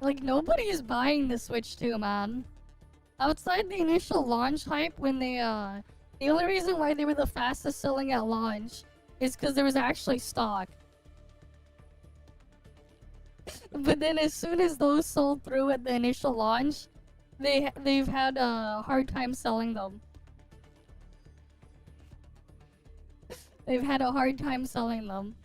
Like, nobody is buying the Switch 2, man. Outside the initial launch hype, when they, the only reason why they were the fastest selling at launch is because there was actually stock. But then as soon as those sold through at the initial launch, they've had a hard time selling them. They've had a hard time selling them.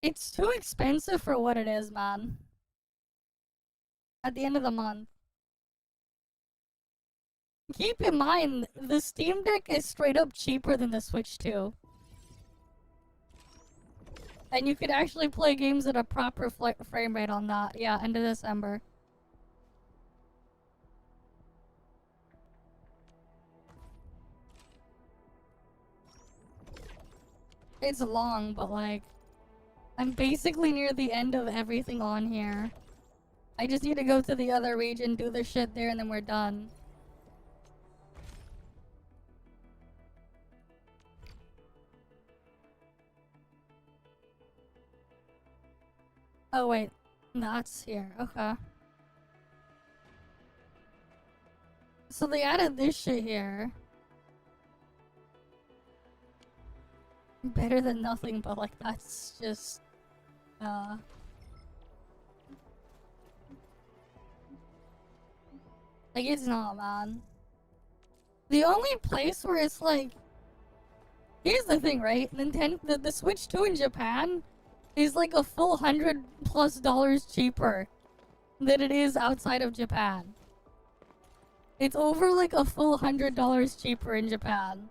It's too expensive for what it is, man. At the end of the month. Keep in mind, the Steam Deck is straight up cheaper than the Switch 2. And you could actually play games at a proper frame rate on that. Yeah, end of December. it's long, but like, I'm basically near the end of everything on here. I just need to go to the other region, do the shit there, and then we're done. Oh wait, that's here. Okay. So they added this shit here. Better than nothing, but like that's just like it's not, man. The only place where it's like, here's the thing, right? Nintendo, the Switch 2 in Japan is like a full $100+ cheaper than it is outside of Japan. It's over like a full $100 cheaper in Japan.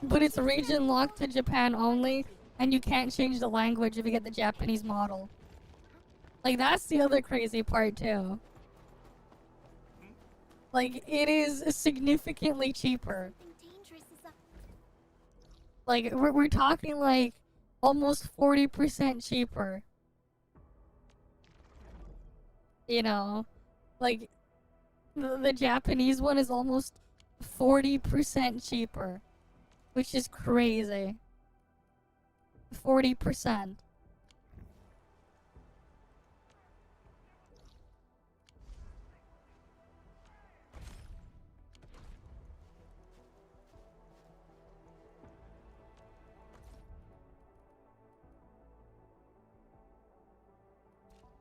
But it's region locked to Japan only, and you can't change the language if you get the Japanese model. Like, that's the other crazy part too. Like, it is significantly cheaper. Like, we're talking like almost 40% cheaper. You know? Like, the Japanese one is almost 40% cheaper. Which is crazy. 40%.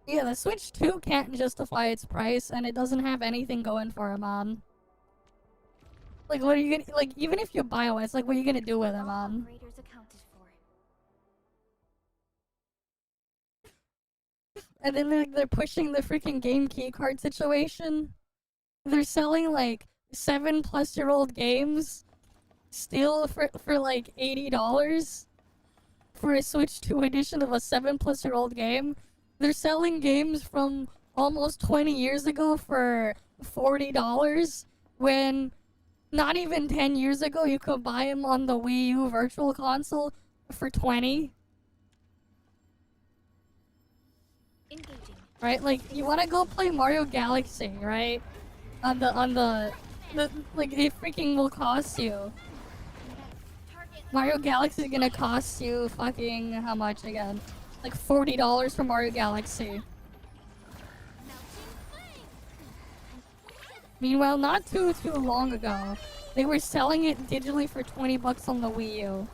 Yeah, the Switch 2 can't justify its price, and it doesn't have anything going for it, man. Like, what are you gonna, like, even if you buy one, it's like, what are you gonna do with it, man? And then they're pushing the freaking game key card situation. They're selling, like, 7+-year-old games still for like $80 for a Switch 2 edition of a 7+-year-old game. They're selling games from almost 20 years ago for $40 when not even 10 years ago you could buy them on the Wii U Virtual Console for $20. Engaging. Right? Like, you wanna go play Mario Galaxy, right? On the like, it freaking will cost you. Mario Galaxy is gonna cost you fucking, how much again? Like $40 for Mario Galaxy. Meanwhile, not too long ago, they were selling it digitally for $20 on the Wii U.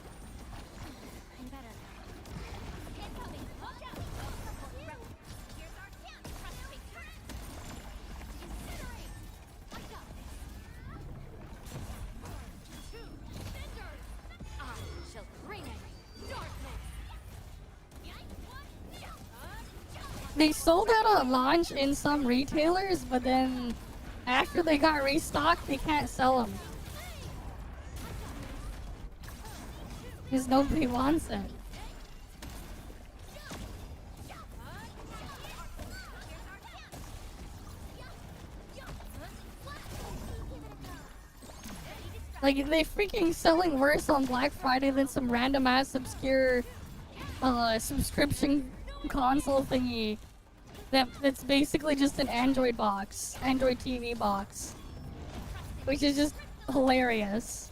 They sold out at launch in some retailers, but then after they got restocked, they can't sell them. Because nobody wants it. Like, they freaking selling worse on Black Friday than some random ass obscure subscription console thingy that's basically just an Android box, Android TV box, which is just hilarious.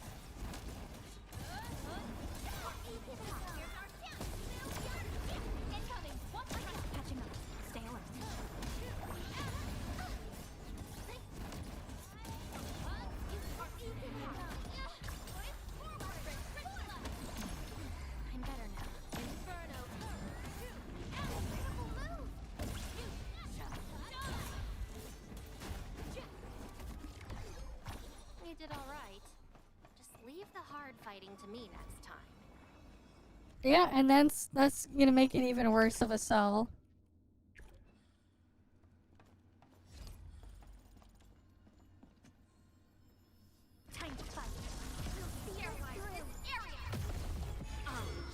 We did all right. Just leave the hard fighting to me next time. Yeah, and that's gonna make it even worse of a sell. Time to fight. We'll theorize this area. I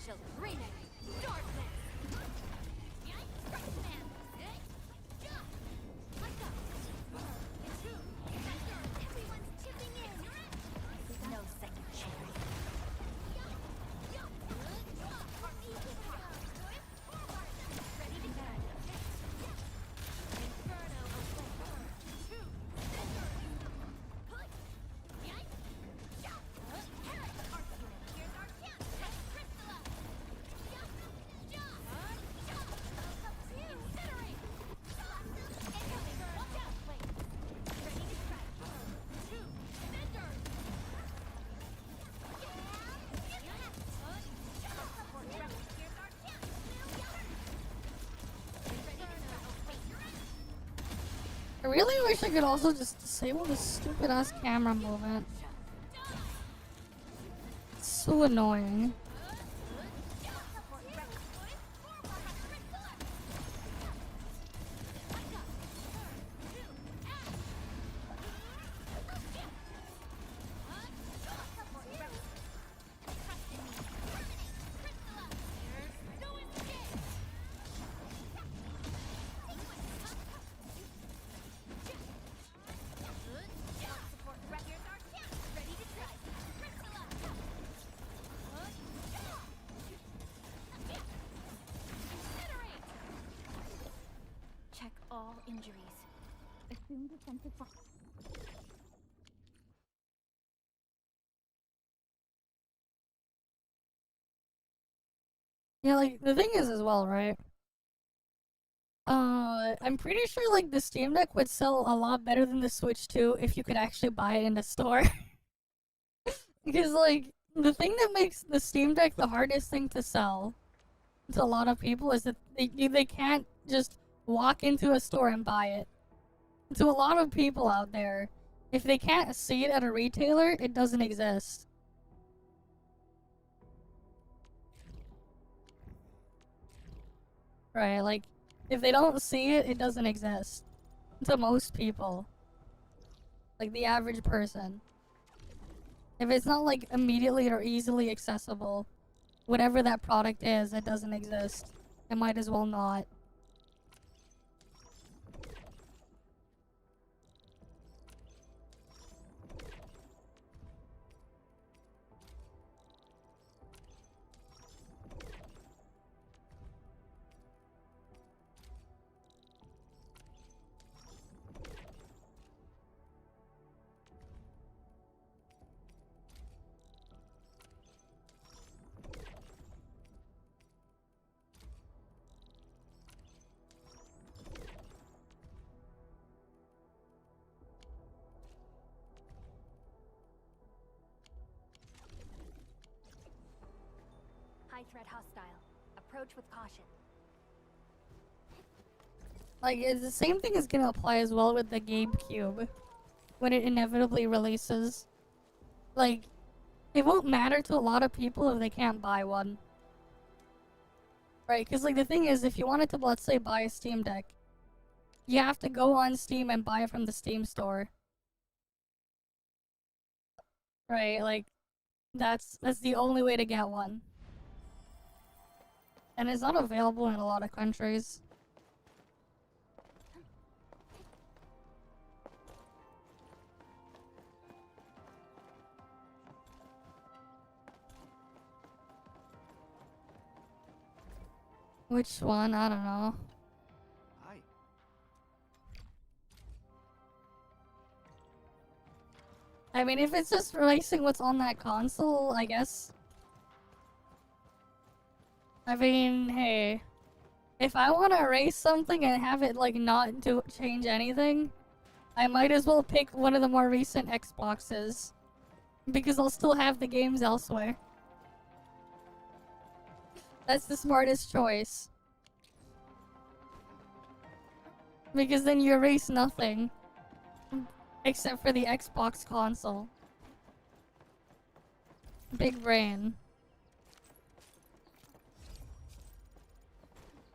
shall bring it. Darkness. Everyone's chipping in. No second chance. I really wish I could also just disable this stupid ass camera movement. It's so annoying. Check all injuries. Assume defensive. Yeah, like, the thing is as well, right? I'm pretty sure, like, the Steam Deck would sell a lot better than the Switch too if you could actually buy it in the store. Because, like, the thing that makes the Steam Deck the hardest thing to sell to a lot of people is that they can't just walk into a store and buy it. To a lot of people out there, if they can't see it at a retailer, it doesn't exist. Right, like, if they don't see it, it doesn't exist. To most people. Like, the average person. If it's not, like, immediately or easily accessible, whatever that product is, it doesn't exist. It might as well not. High threat hostile. Approach with caution. Like, it's the same thing is gonna apply as well with the GameCube. When it inevitably releases. Like, it won't matter to a lot of people if they can't buy one. Right, because, like, the thing is, if you wanted to, let's say, buy a Steam Deck, you have to go on Steam and buy it from the Steam store. Right, like, that's the only way to get one. And it's not available in a lot of countries. Which one? I don't know. Hi. I mean, if it's just releasing what's on that console, I guess. I mean, hey. If I want to erase something and have it, like, not to change anything, I might as well pick one of the more recent Xboxes. Because I'll still have the games elsewhere. That's the smartest choice. Because then you erase nothing. Except for the Xbox console. Big brain.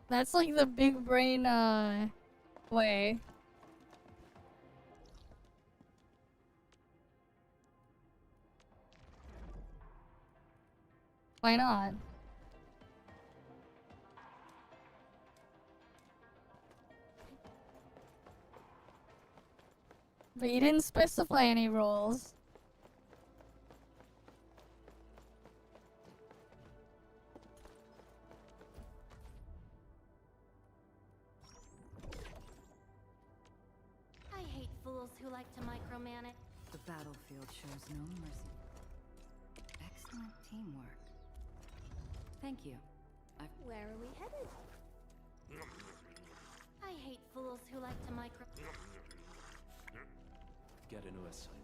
That's like the big brain, way. Why not? But you didn't specify any rules. I hate fools who like to micromanage. The battlefield shows no mercy. Excellent teamwork. Thank you. Where are we headed? I hate fools who like to micro. Get a new assignment.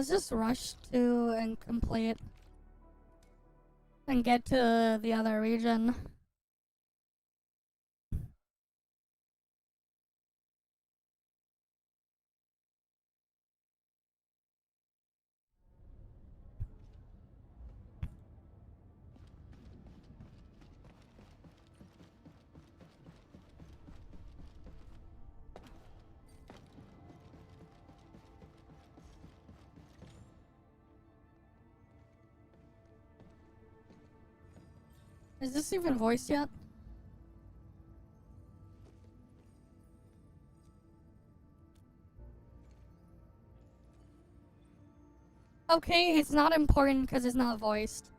Let's just rush to and complete and get to the other region. Is this even voiced yet? Okay, it's not important because it's not voiced.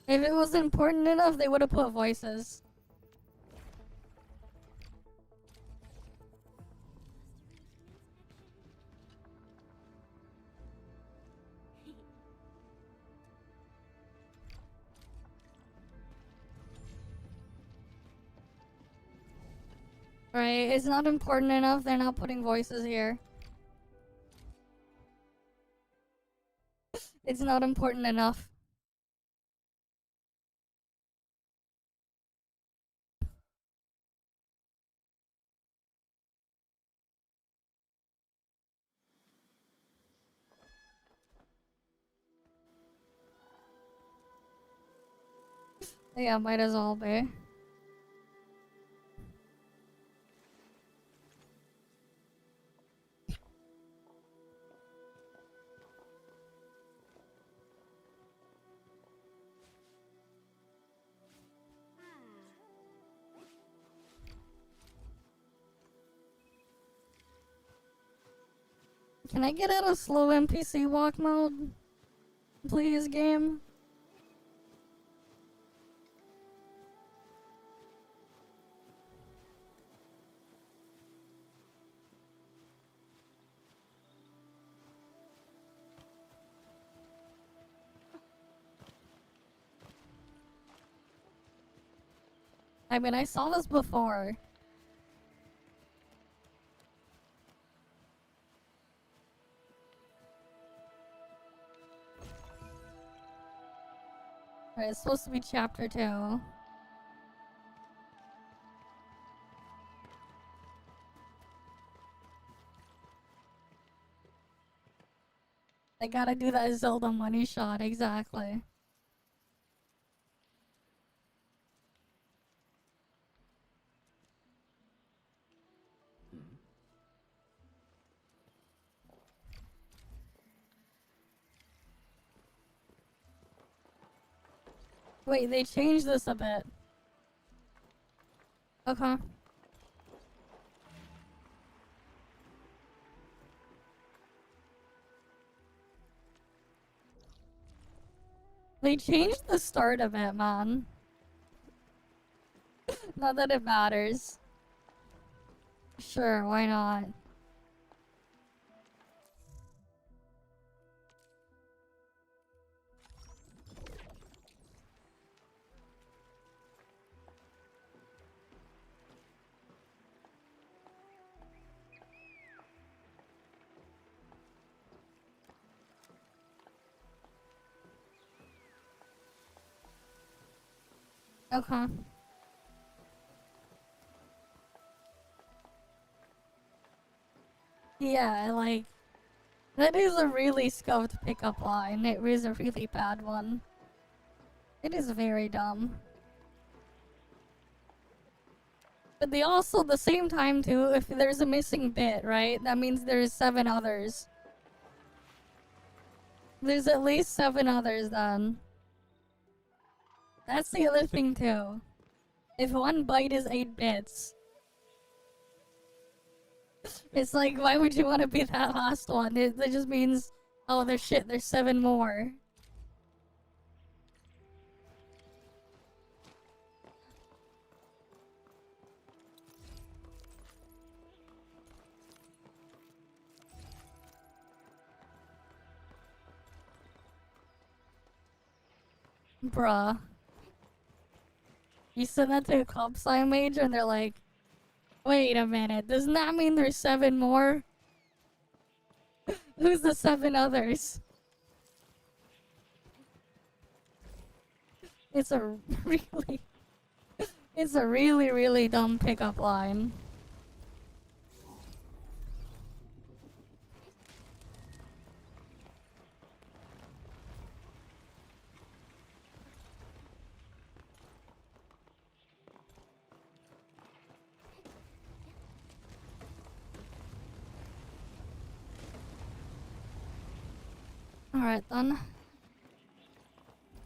If it was important enough, they would have put voices. Right, it's not important enough, they're not putting voices here. It's not important enough. Yeah, might as well be. Can I get out of slow NPC walk mode? Please, game? I mean, I saw this before. Alright, it's supposed to be chapter 2. I gotta do that Zelda money shot, exactly. Wait, they changed this a bit. Okay. They changed the start of it, man. Not that it matters. Sure, why not? Okay. Yeah, like, that is a really scuffed pickup line. It is a really bad one. It is very dumb. But they also, at the same time too, if there's a missing bit, right? That means there's 7 others. There's at least 7 others then. That's the other thing too. If one byte is 8 bits, it's like, why would you want to be that last one? That just means, oh, there's 7 more. Bruh. You send that to a comp sci major and they're like, wait a minute, doesn't that mean there's 7 more? Who's the 7 others? It's a really... It's a really, really dumb pickup line. Alright then.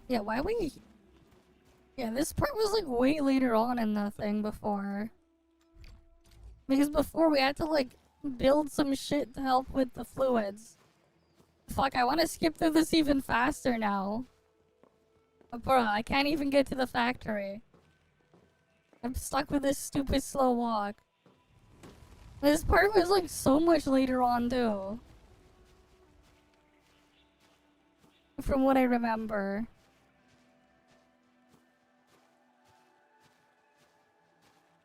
Yeah, why we... Yeah, this part was like way later on in the thing before. Because before we had to like build some shit to help with the fluids. Fuck, I want to skip through this even faster now. But bruh, I can't even get to the factory. I'm stuck with this stupid slow walk. This part was like so much later on too. From what I remember.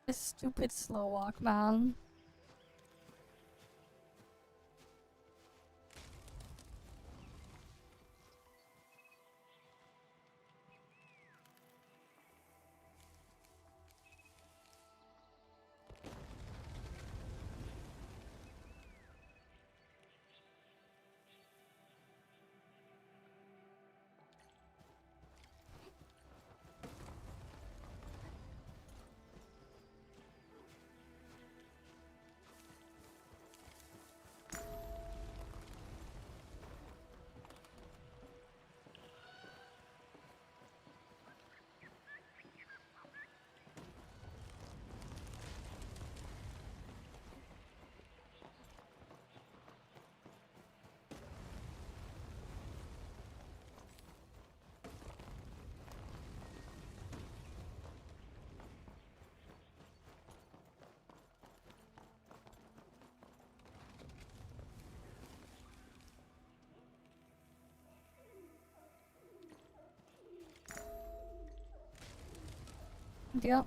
This stupid slow walk, man. Yep.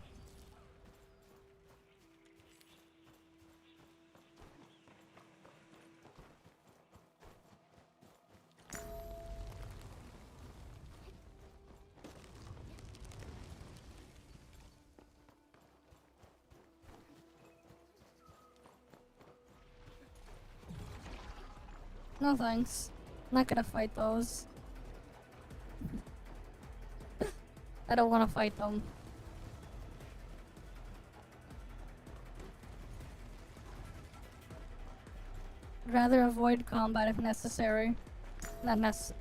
No thanks. Not gonna fight those. I don't wanna fight them. Rather avoid combat if necessary. I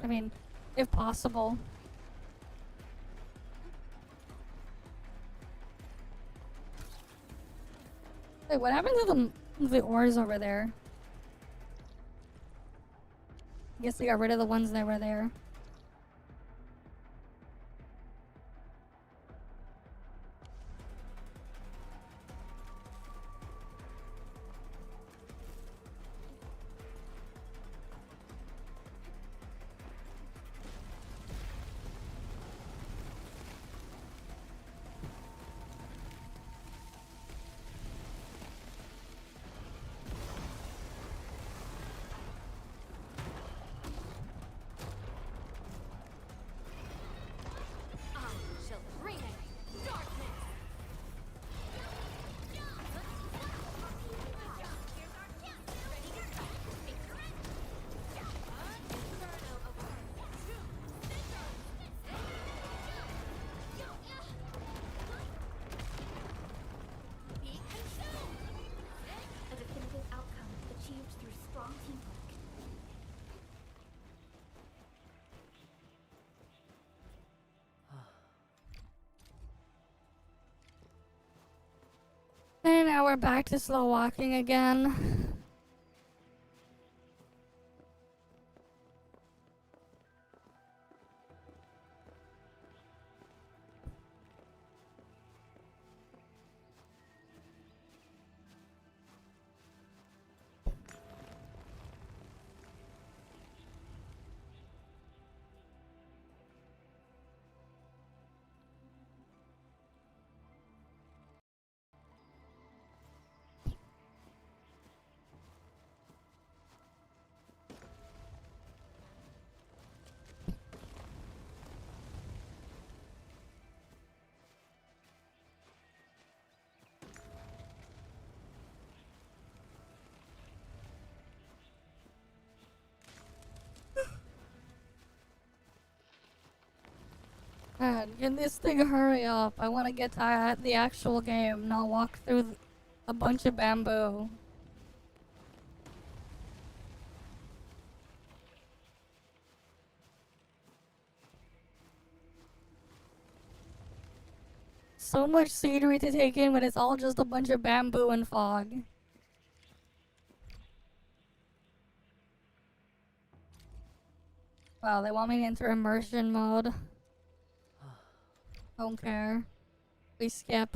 mean, if possible. Wait, what happened to the ores over there? I guess they got rid of the ones that were there. And now we're back to slow walking again. Man, can this thing hurry up? I want to get to the actual game, not walk through a bunch of bamboo. So much scenery to take in, but it's all just a bunch of bamboo and fog. Wow, they want me to enter immersion mode. Don't care. We skip.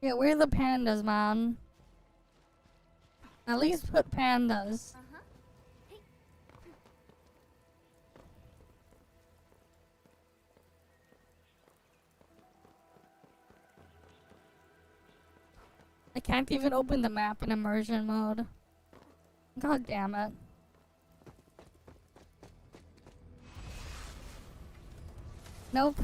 Yeah, where are the pandas, man? At least put pandas. I can't even open the map in immersion mode. God damn it. Nope.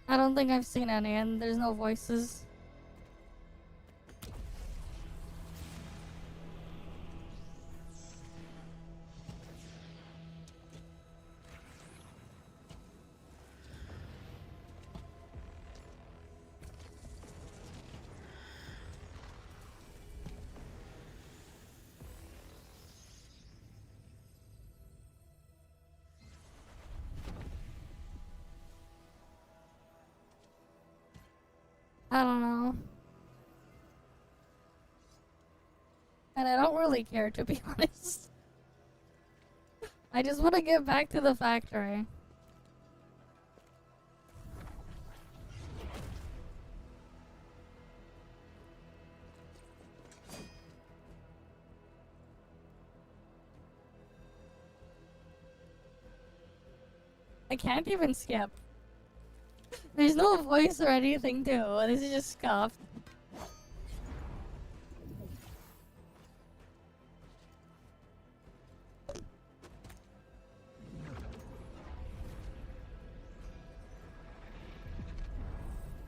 I don't think I've seen any, and there's no voices. I don't know. And I don't really care, to be honest. I just want to get back to the factory. I can't even skip. There's no voice or anything too. This is just scuffed.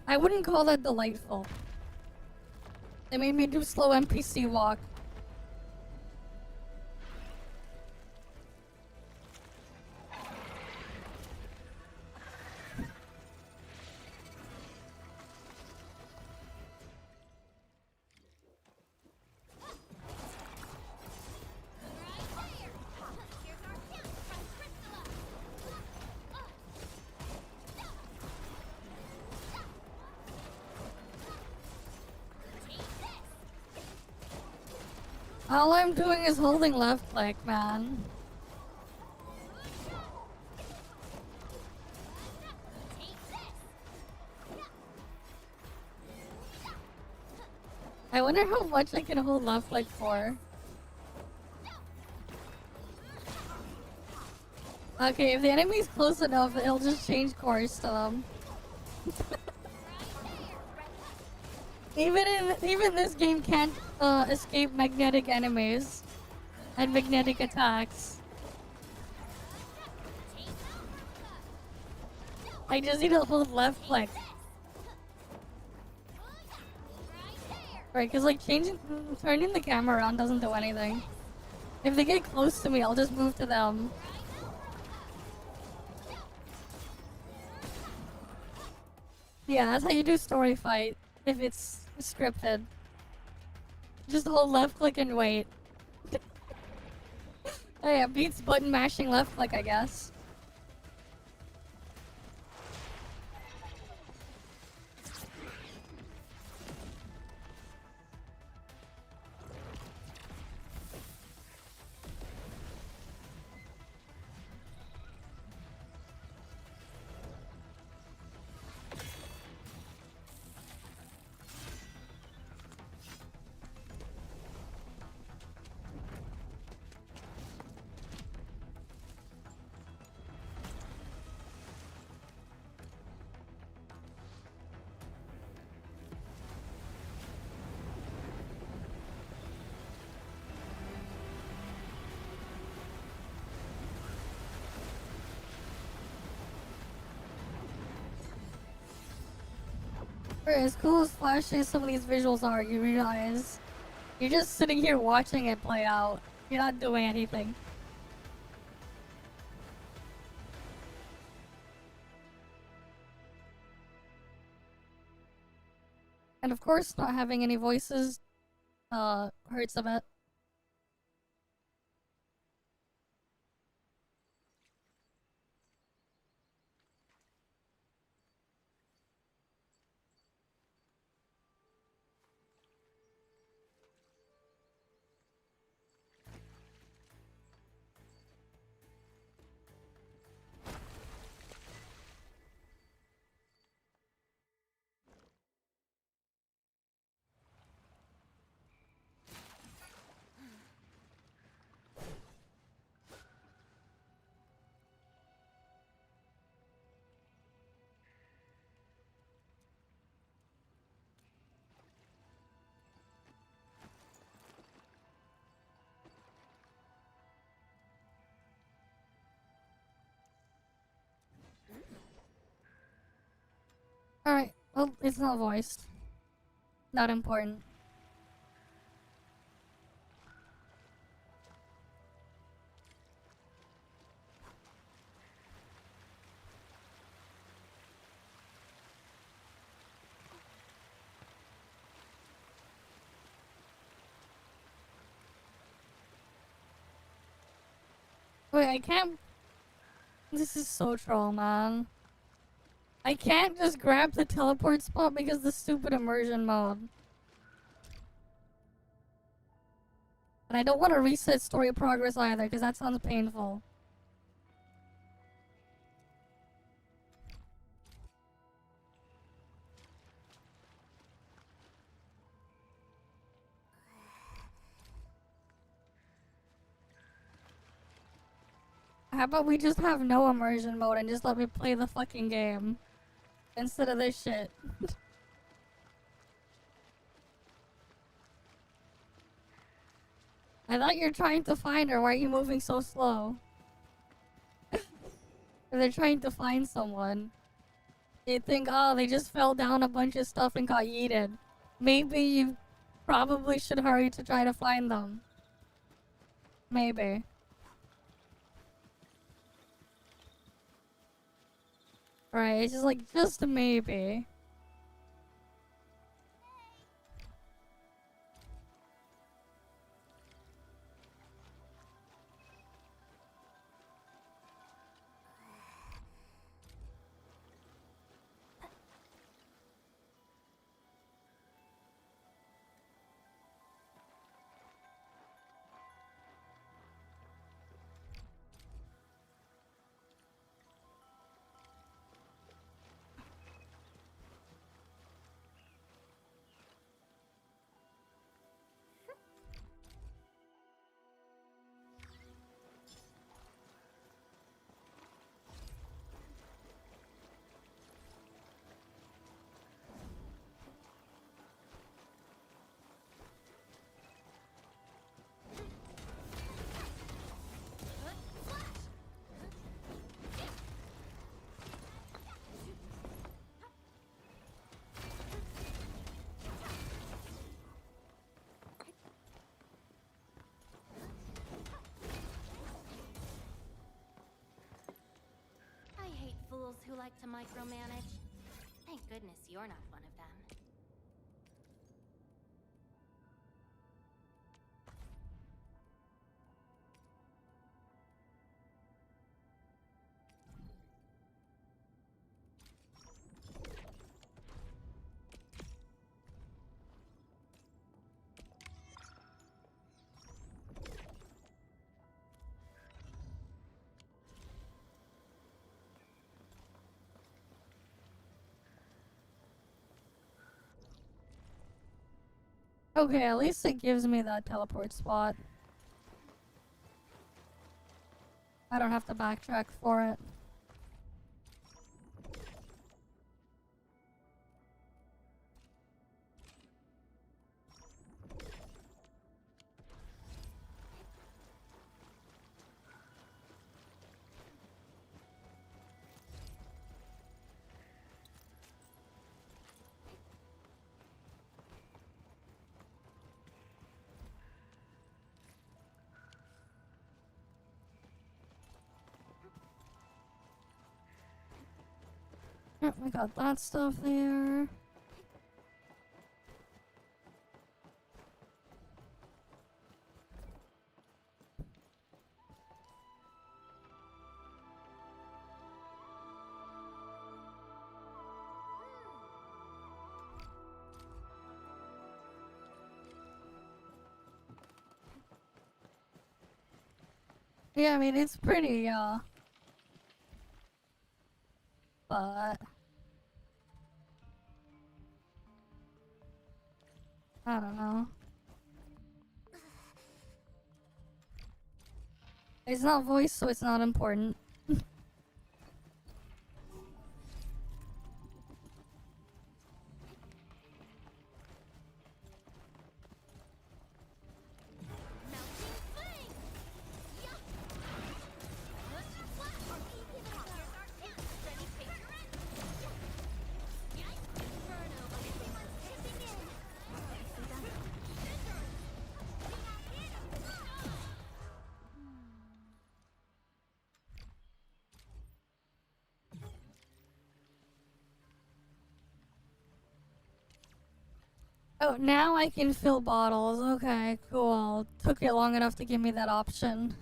I wouldn't call that delightful. They made me do slow NPC walk. All I'm doing is holding left click, man. I wonder how much I can hold left click for. Okay, if the enemy's close enough, it'll just change course to them. Even this game can't escape magnetic enemies and magnetic attacks. I just need to hold left click. Right, cause like turning the camera around doesn't do anything. If they get close to me, I'll just move to them. Yeah, that's how you do story fight if it's scripted. Just hold left click and wait. Oh yeah, beats button mashing left click, I guess. For as cool as flashy some of these visuals are, you realize you're just sitting here watching it play out. You're not doing anything. And of course, not having any voices hurts a bit. Alright, well, it's not voiced. Not important. Wait, I can't... This is so troll, man. I can't just grab the teleport spot because the stupid immersion mode. And I don't want to reset story progress either, because that sounds painful. How about we just have no immersion mode and just let me play the fucking game? Instead of this shit. I thought you're trying to find her. Why are you moving so slow? They're trying to find someone. You think, oh, they just fell down a bunch of stuff and got yeeted. Maybe you probably should hurry to try to find them. Maybe. Right, it's just like, just maybe. Fools who like to micromanage. Thank goodness you're not one of them. Okay, at least it gives me that teleport spot. I don't have to backtrack for it. Yep, we got that stuff there. Yeah, I mean, it's pretty, but I don't know. It's not voice, so it's not important. Oh, now I can fill bottles. Okay, cool. Took it long enough to give me that option.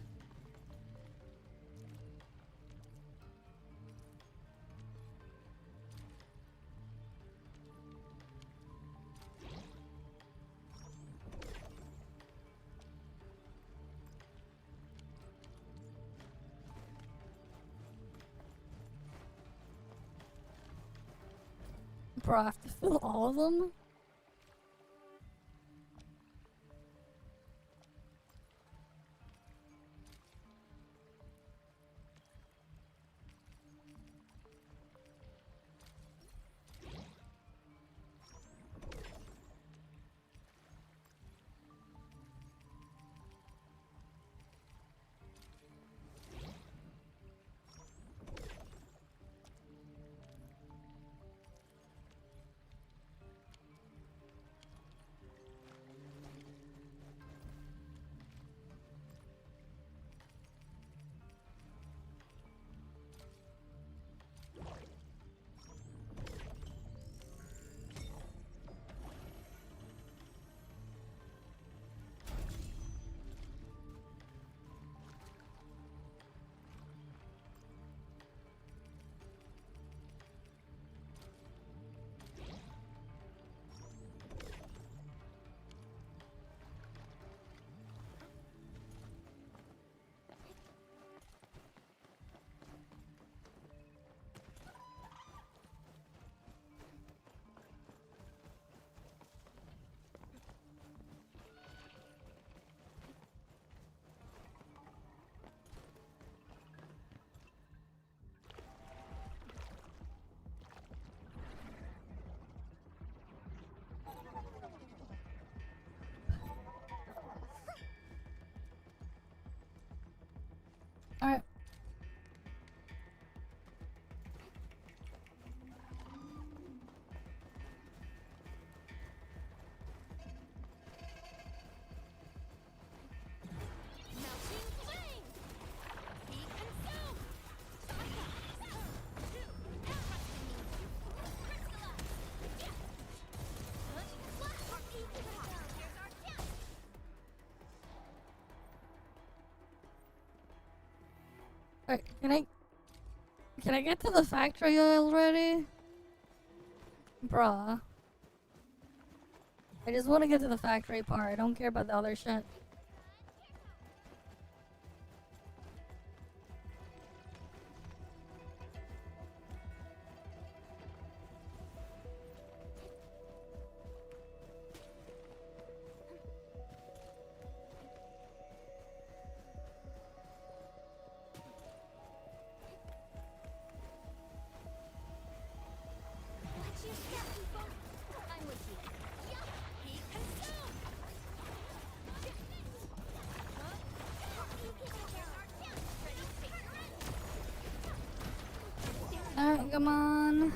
Bro, I have to fill all of them? Alright. Alright, can I get to the factory already? Bruh. I just want to get to the factory part. I don't care about the other shit. Alright, come on.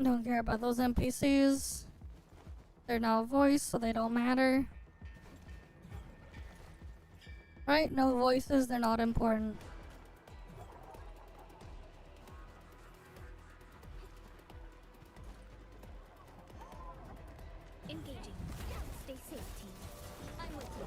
Don't care about those NPCs. They're now voiced, so they don't matter. Right? No voices, they're not important. Engaging. Stay safe, team. I'm with you.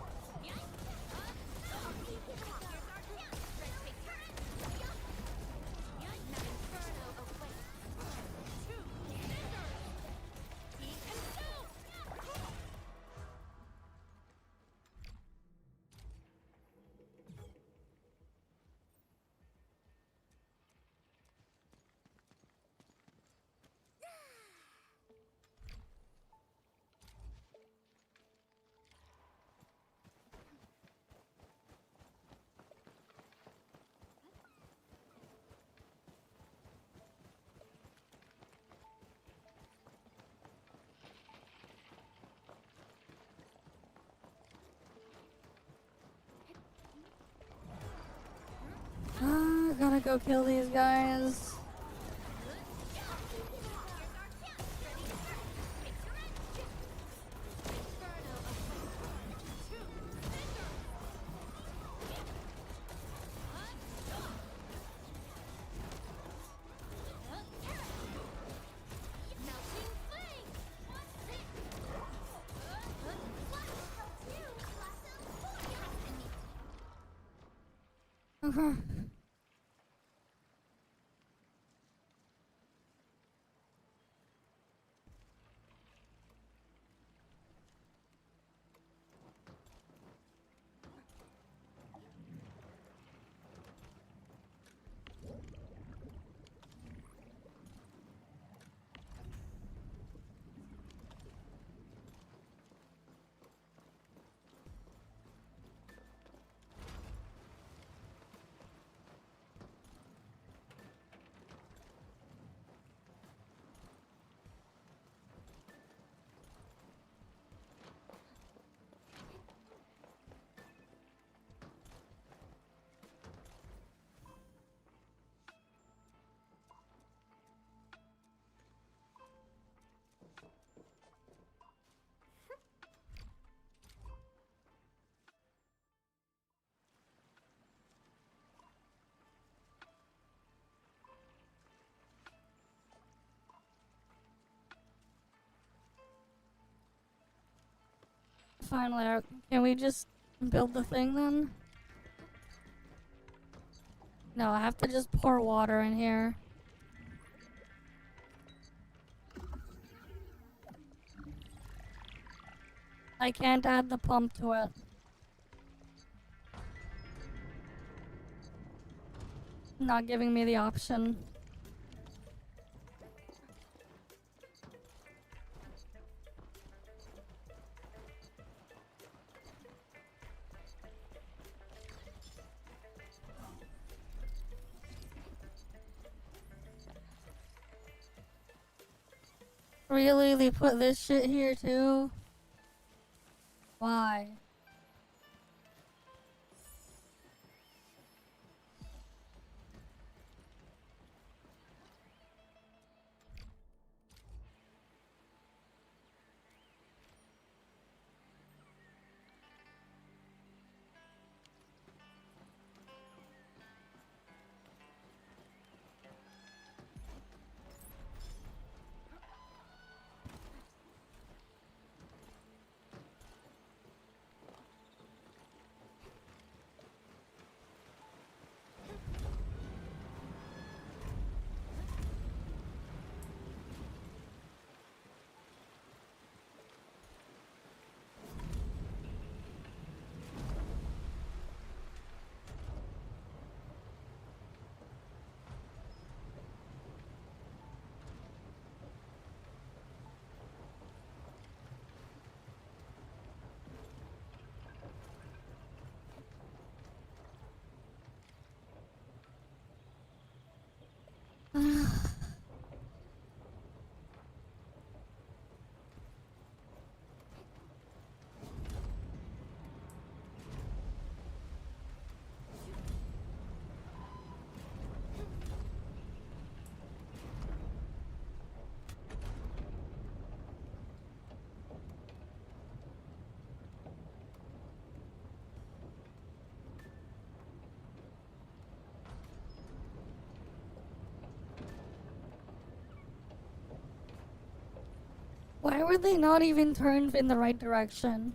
Gotta go kill these guys. Okay. Finally, can we just build the thing then? No, I have to just pour water in here. I can't add the pump to it. Not giving me the option. Really? They put this shit here too? Why? Why were they not even turned in the right direction?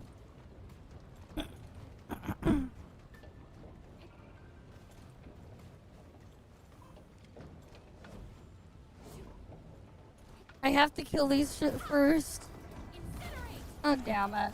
I have to kill these shit first. Oh, damn it.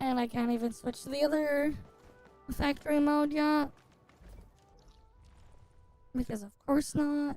And I can't even switch to the other factory mode yet. Because of course not.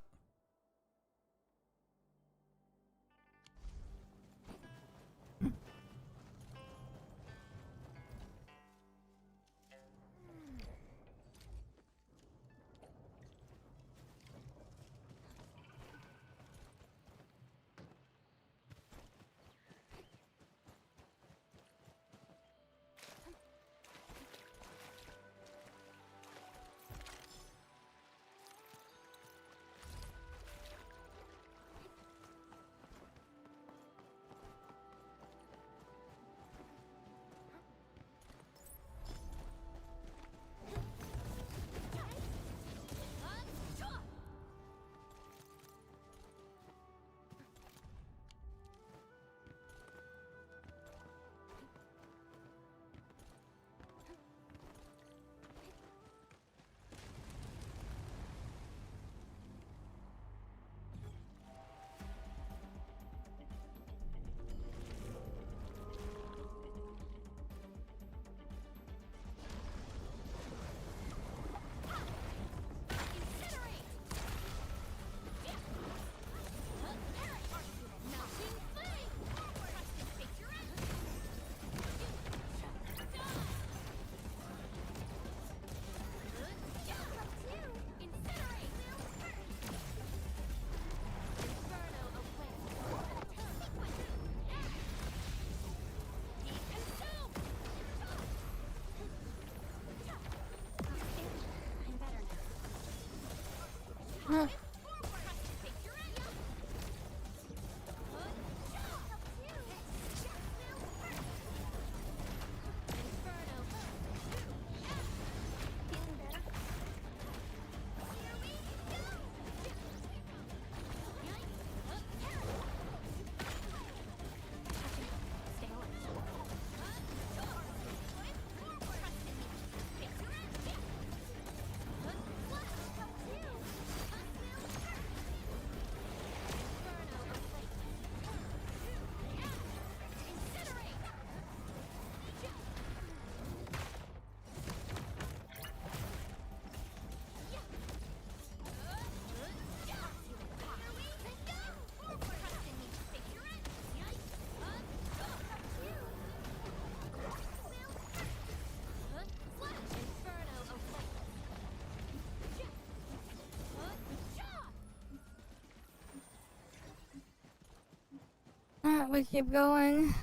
Alright, we keep going.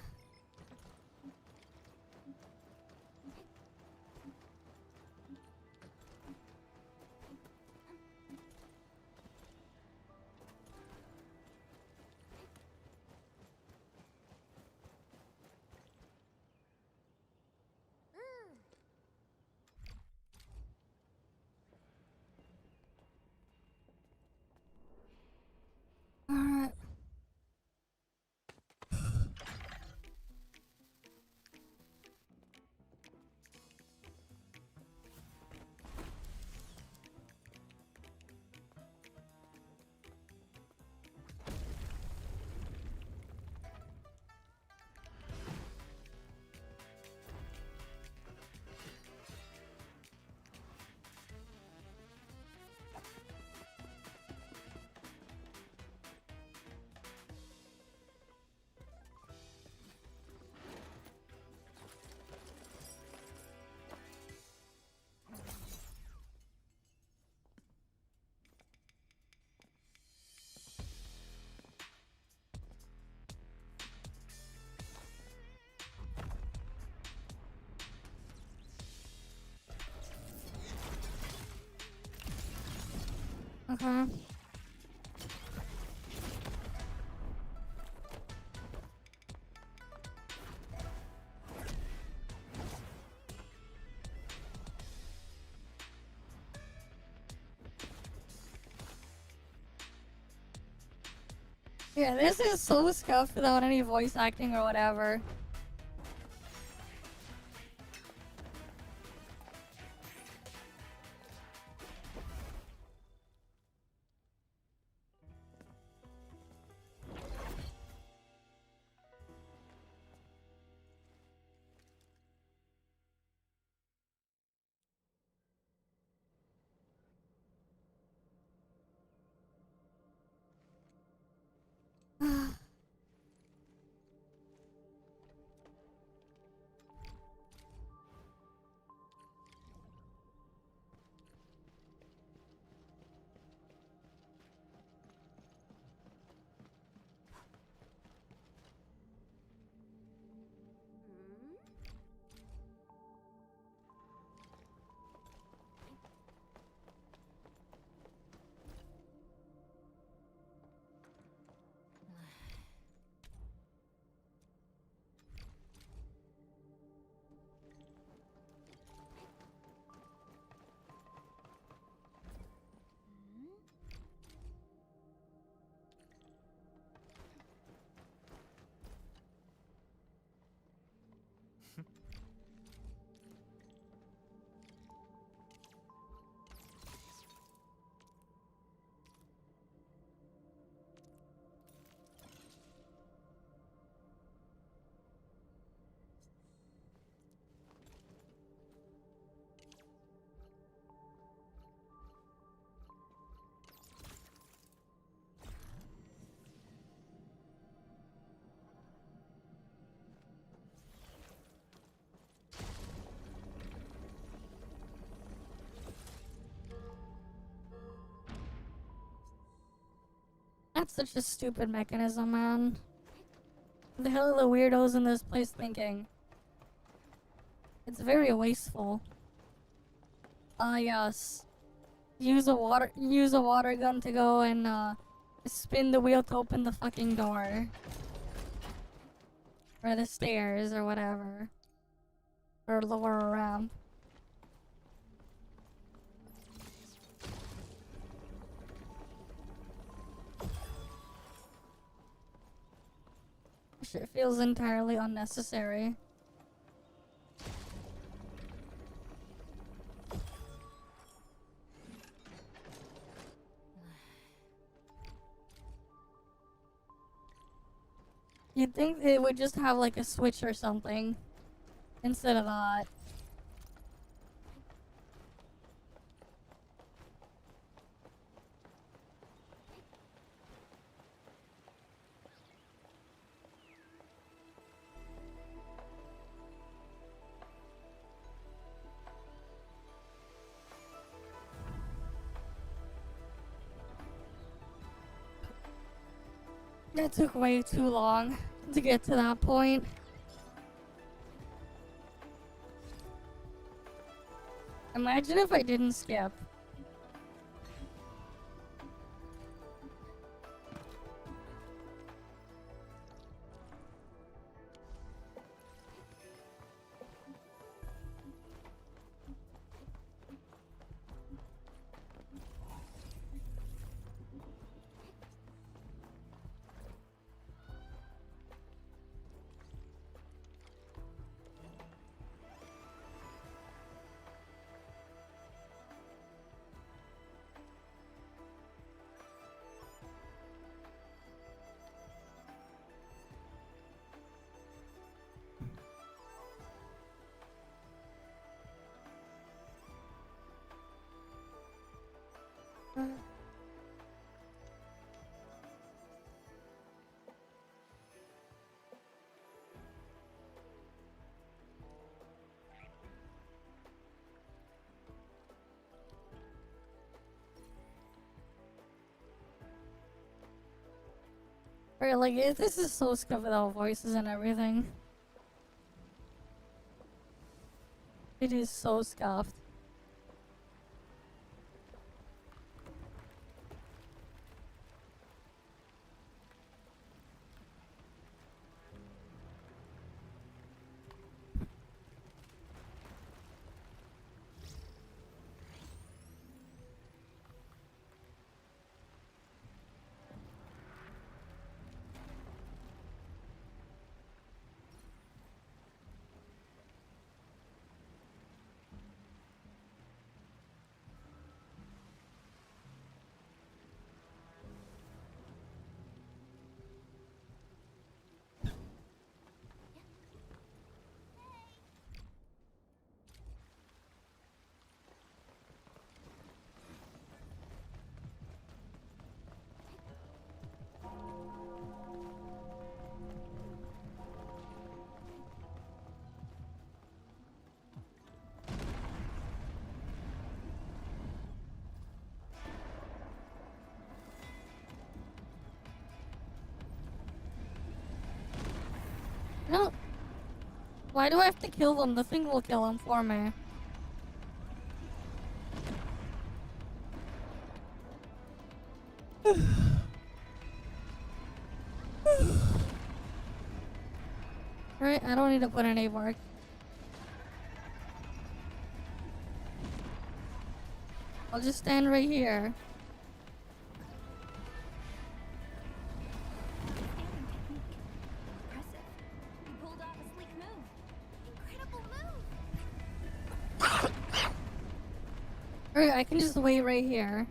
Alright. Okay. Yeah, this is so scuffed without any voice acting or whatever. That's such a stupid mechanism, man. What the hell are the weirdos in this place thinking? It's very wasteful. Ah, yes. Use a water gun to go and spin the wheel to open the fucking door. Or the stairs or whatever. Or lower a ramp. Shit feels entirely unnecessary. You'd think it would just have like a switch or something instead of that. That took way too long to get to that point. Imagine if I didn't skip. Right, like, this is so scuffed without voices and everything. It is so scuffed. No. Why do I have to kill them? The thing will kill them for me. Right, I don't need to put any work. I'll just stand right here. You pulled off a sleek move. Incredible move. Alright, I can just wait right here.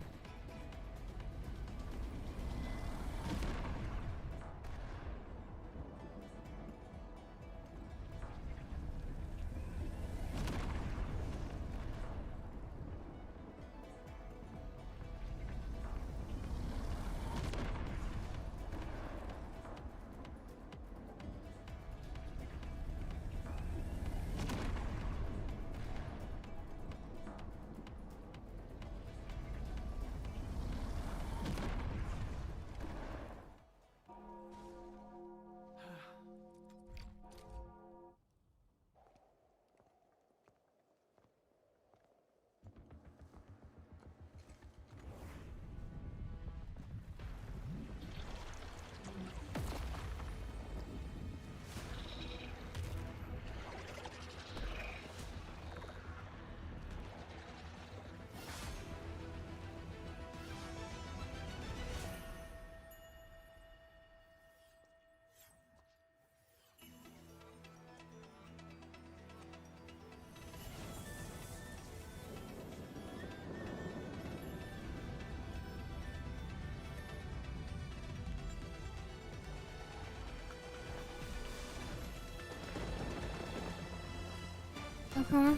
Uh-huh.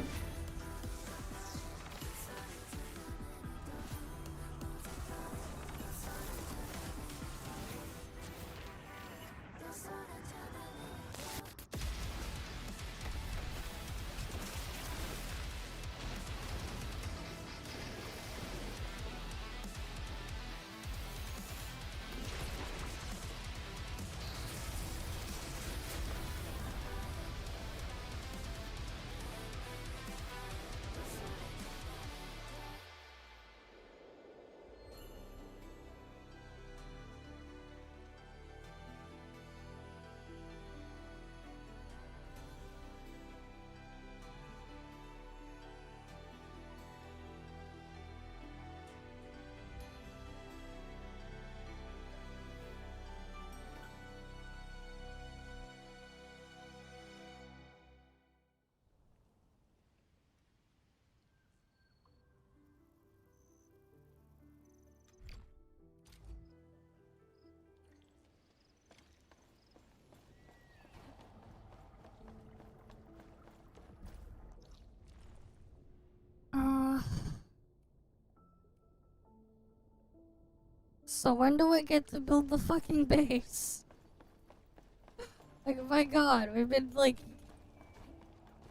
So when do I get to build the fucking base? Like, my god, we've been, like...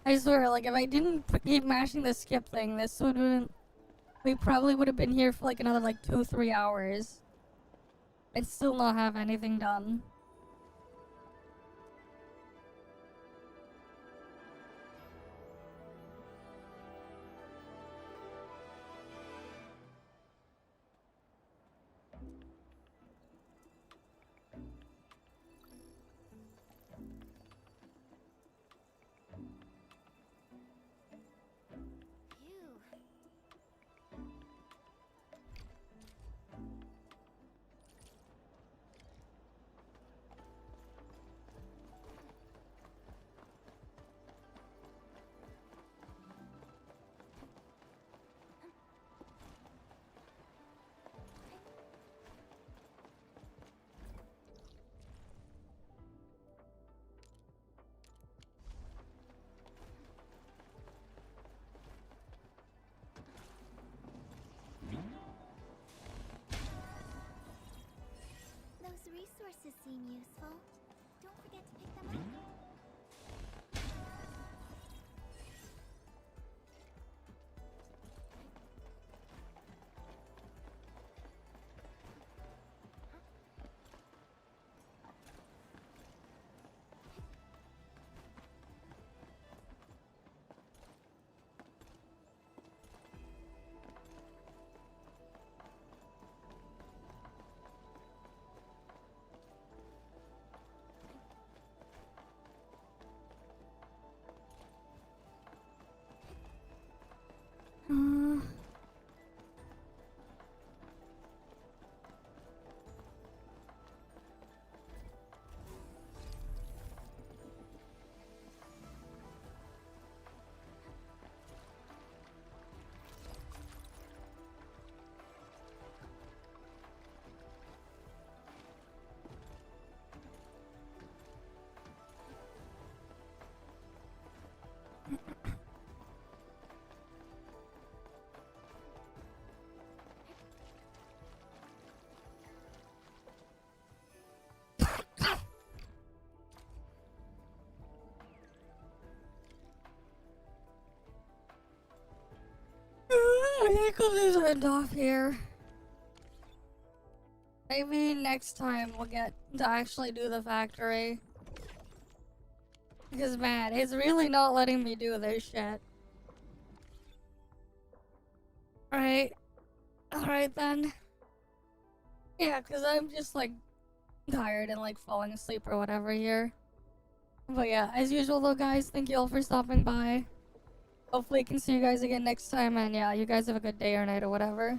I swear, like, if I didn't keep mashing the skip thing, this would have been... We probably would have been here for, like, another, like, 2-3 hours. I'd still not have anything done. Those resources seem useful. Don't forget to pick them up. I think we'll just end off here. Maybe next time we'll get to actually do the factory. Because man, it's really not letting me do this shit. Alright. Alright then. Yeah, because I'm just like tired and like falling asleep or whatever here. But yeah, as usual though guys, thank you all for stopping by. Hopefully I can see you guys again next time, and yeah, you guys have a good day or night or whatever.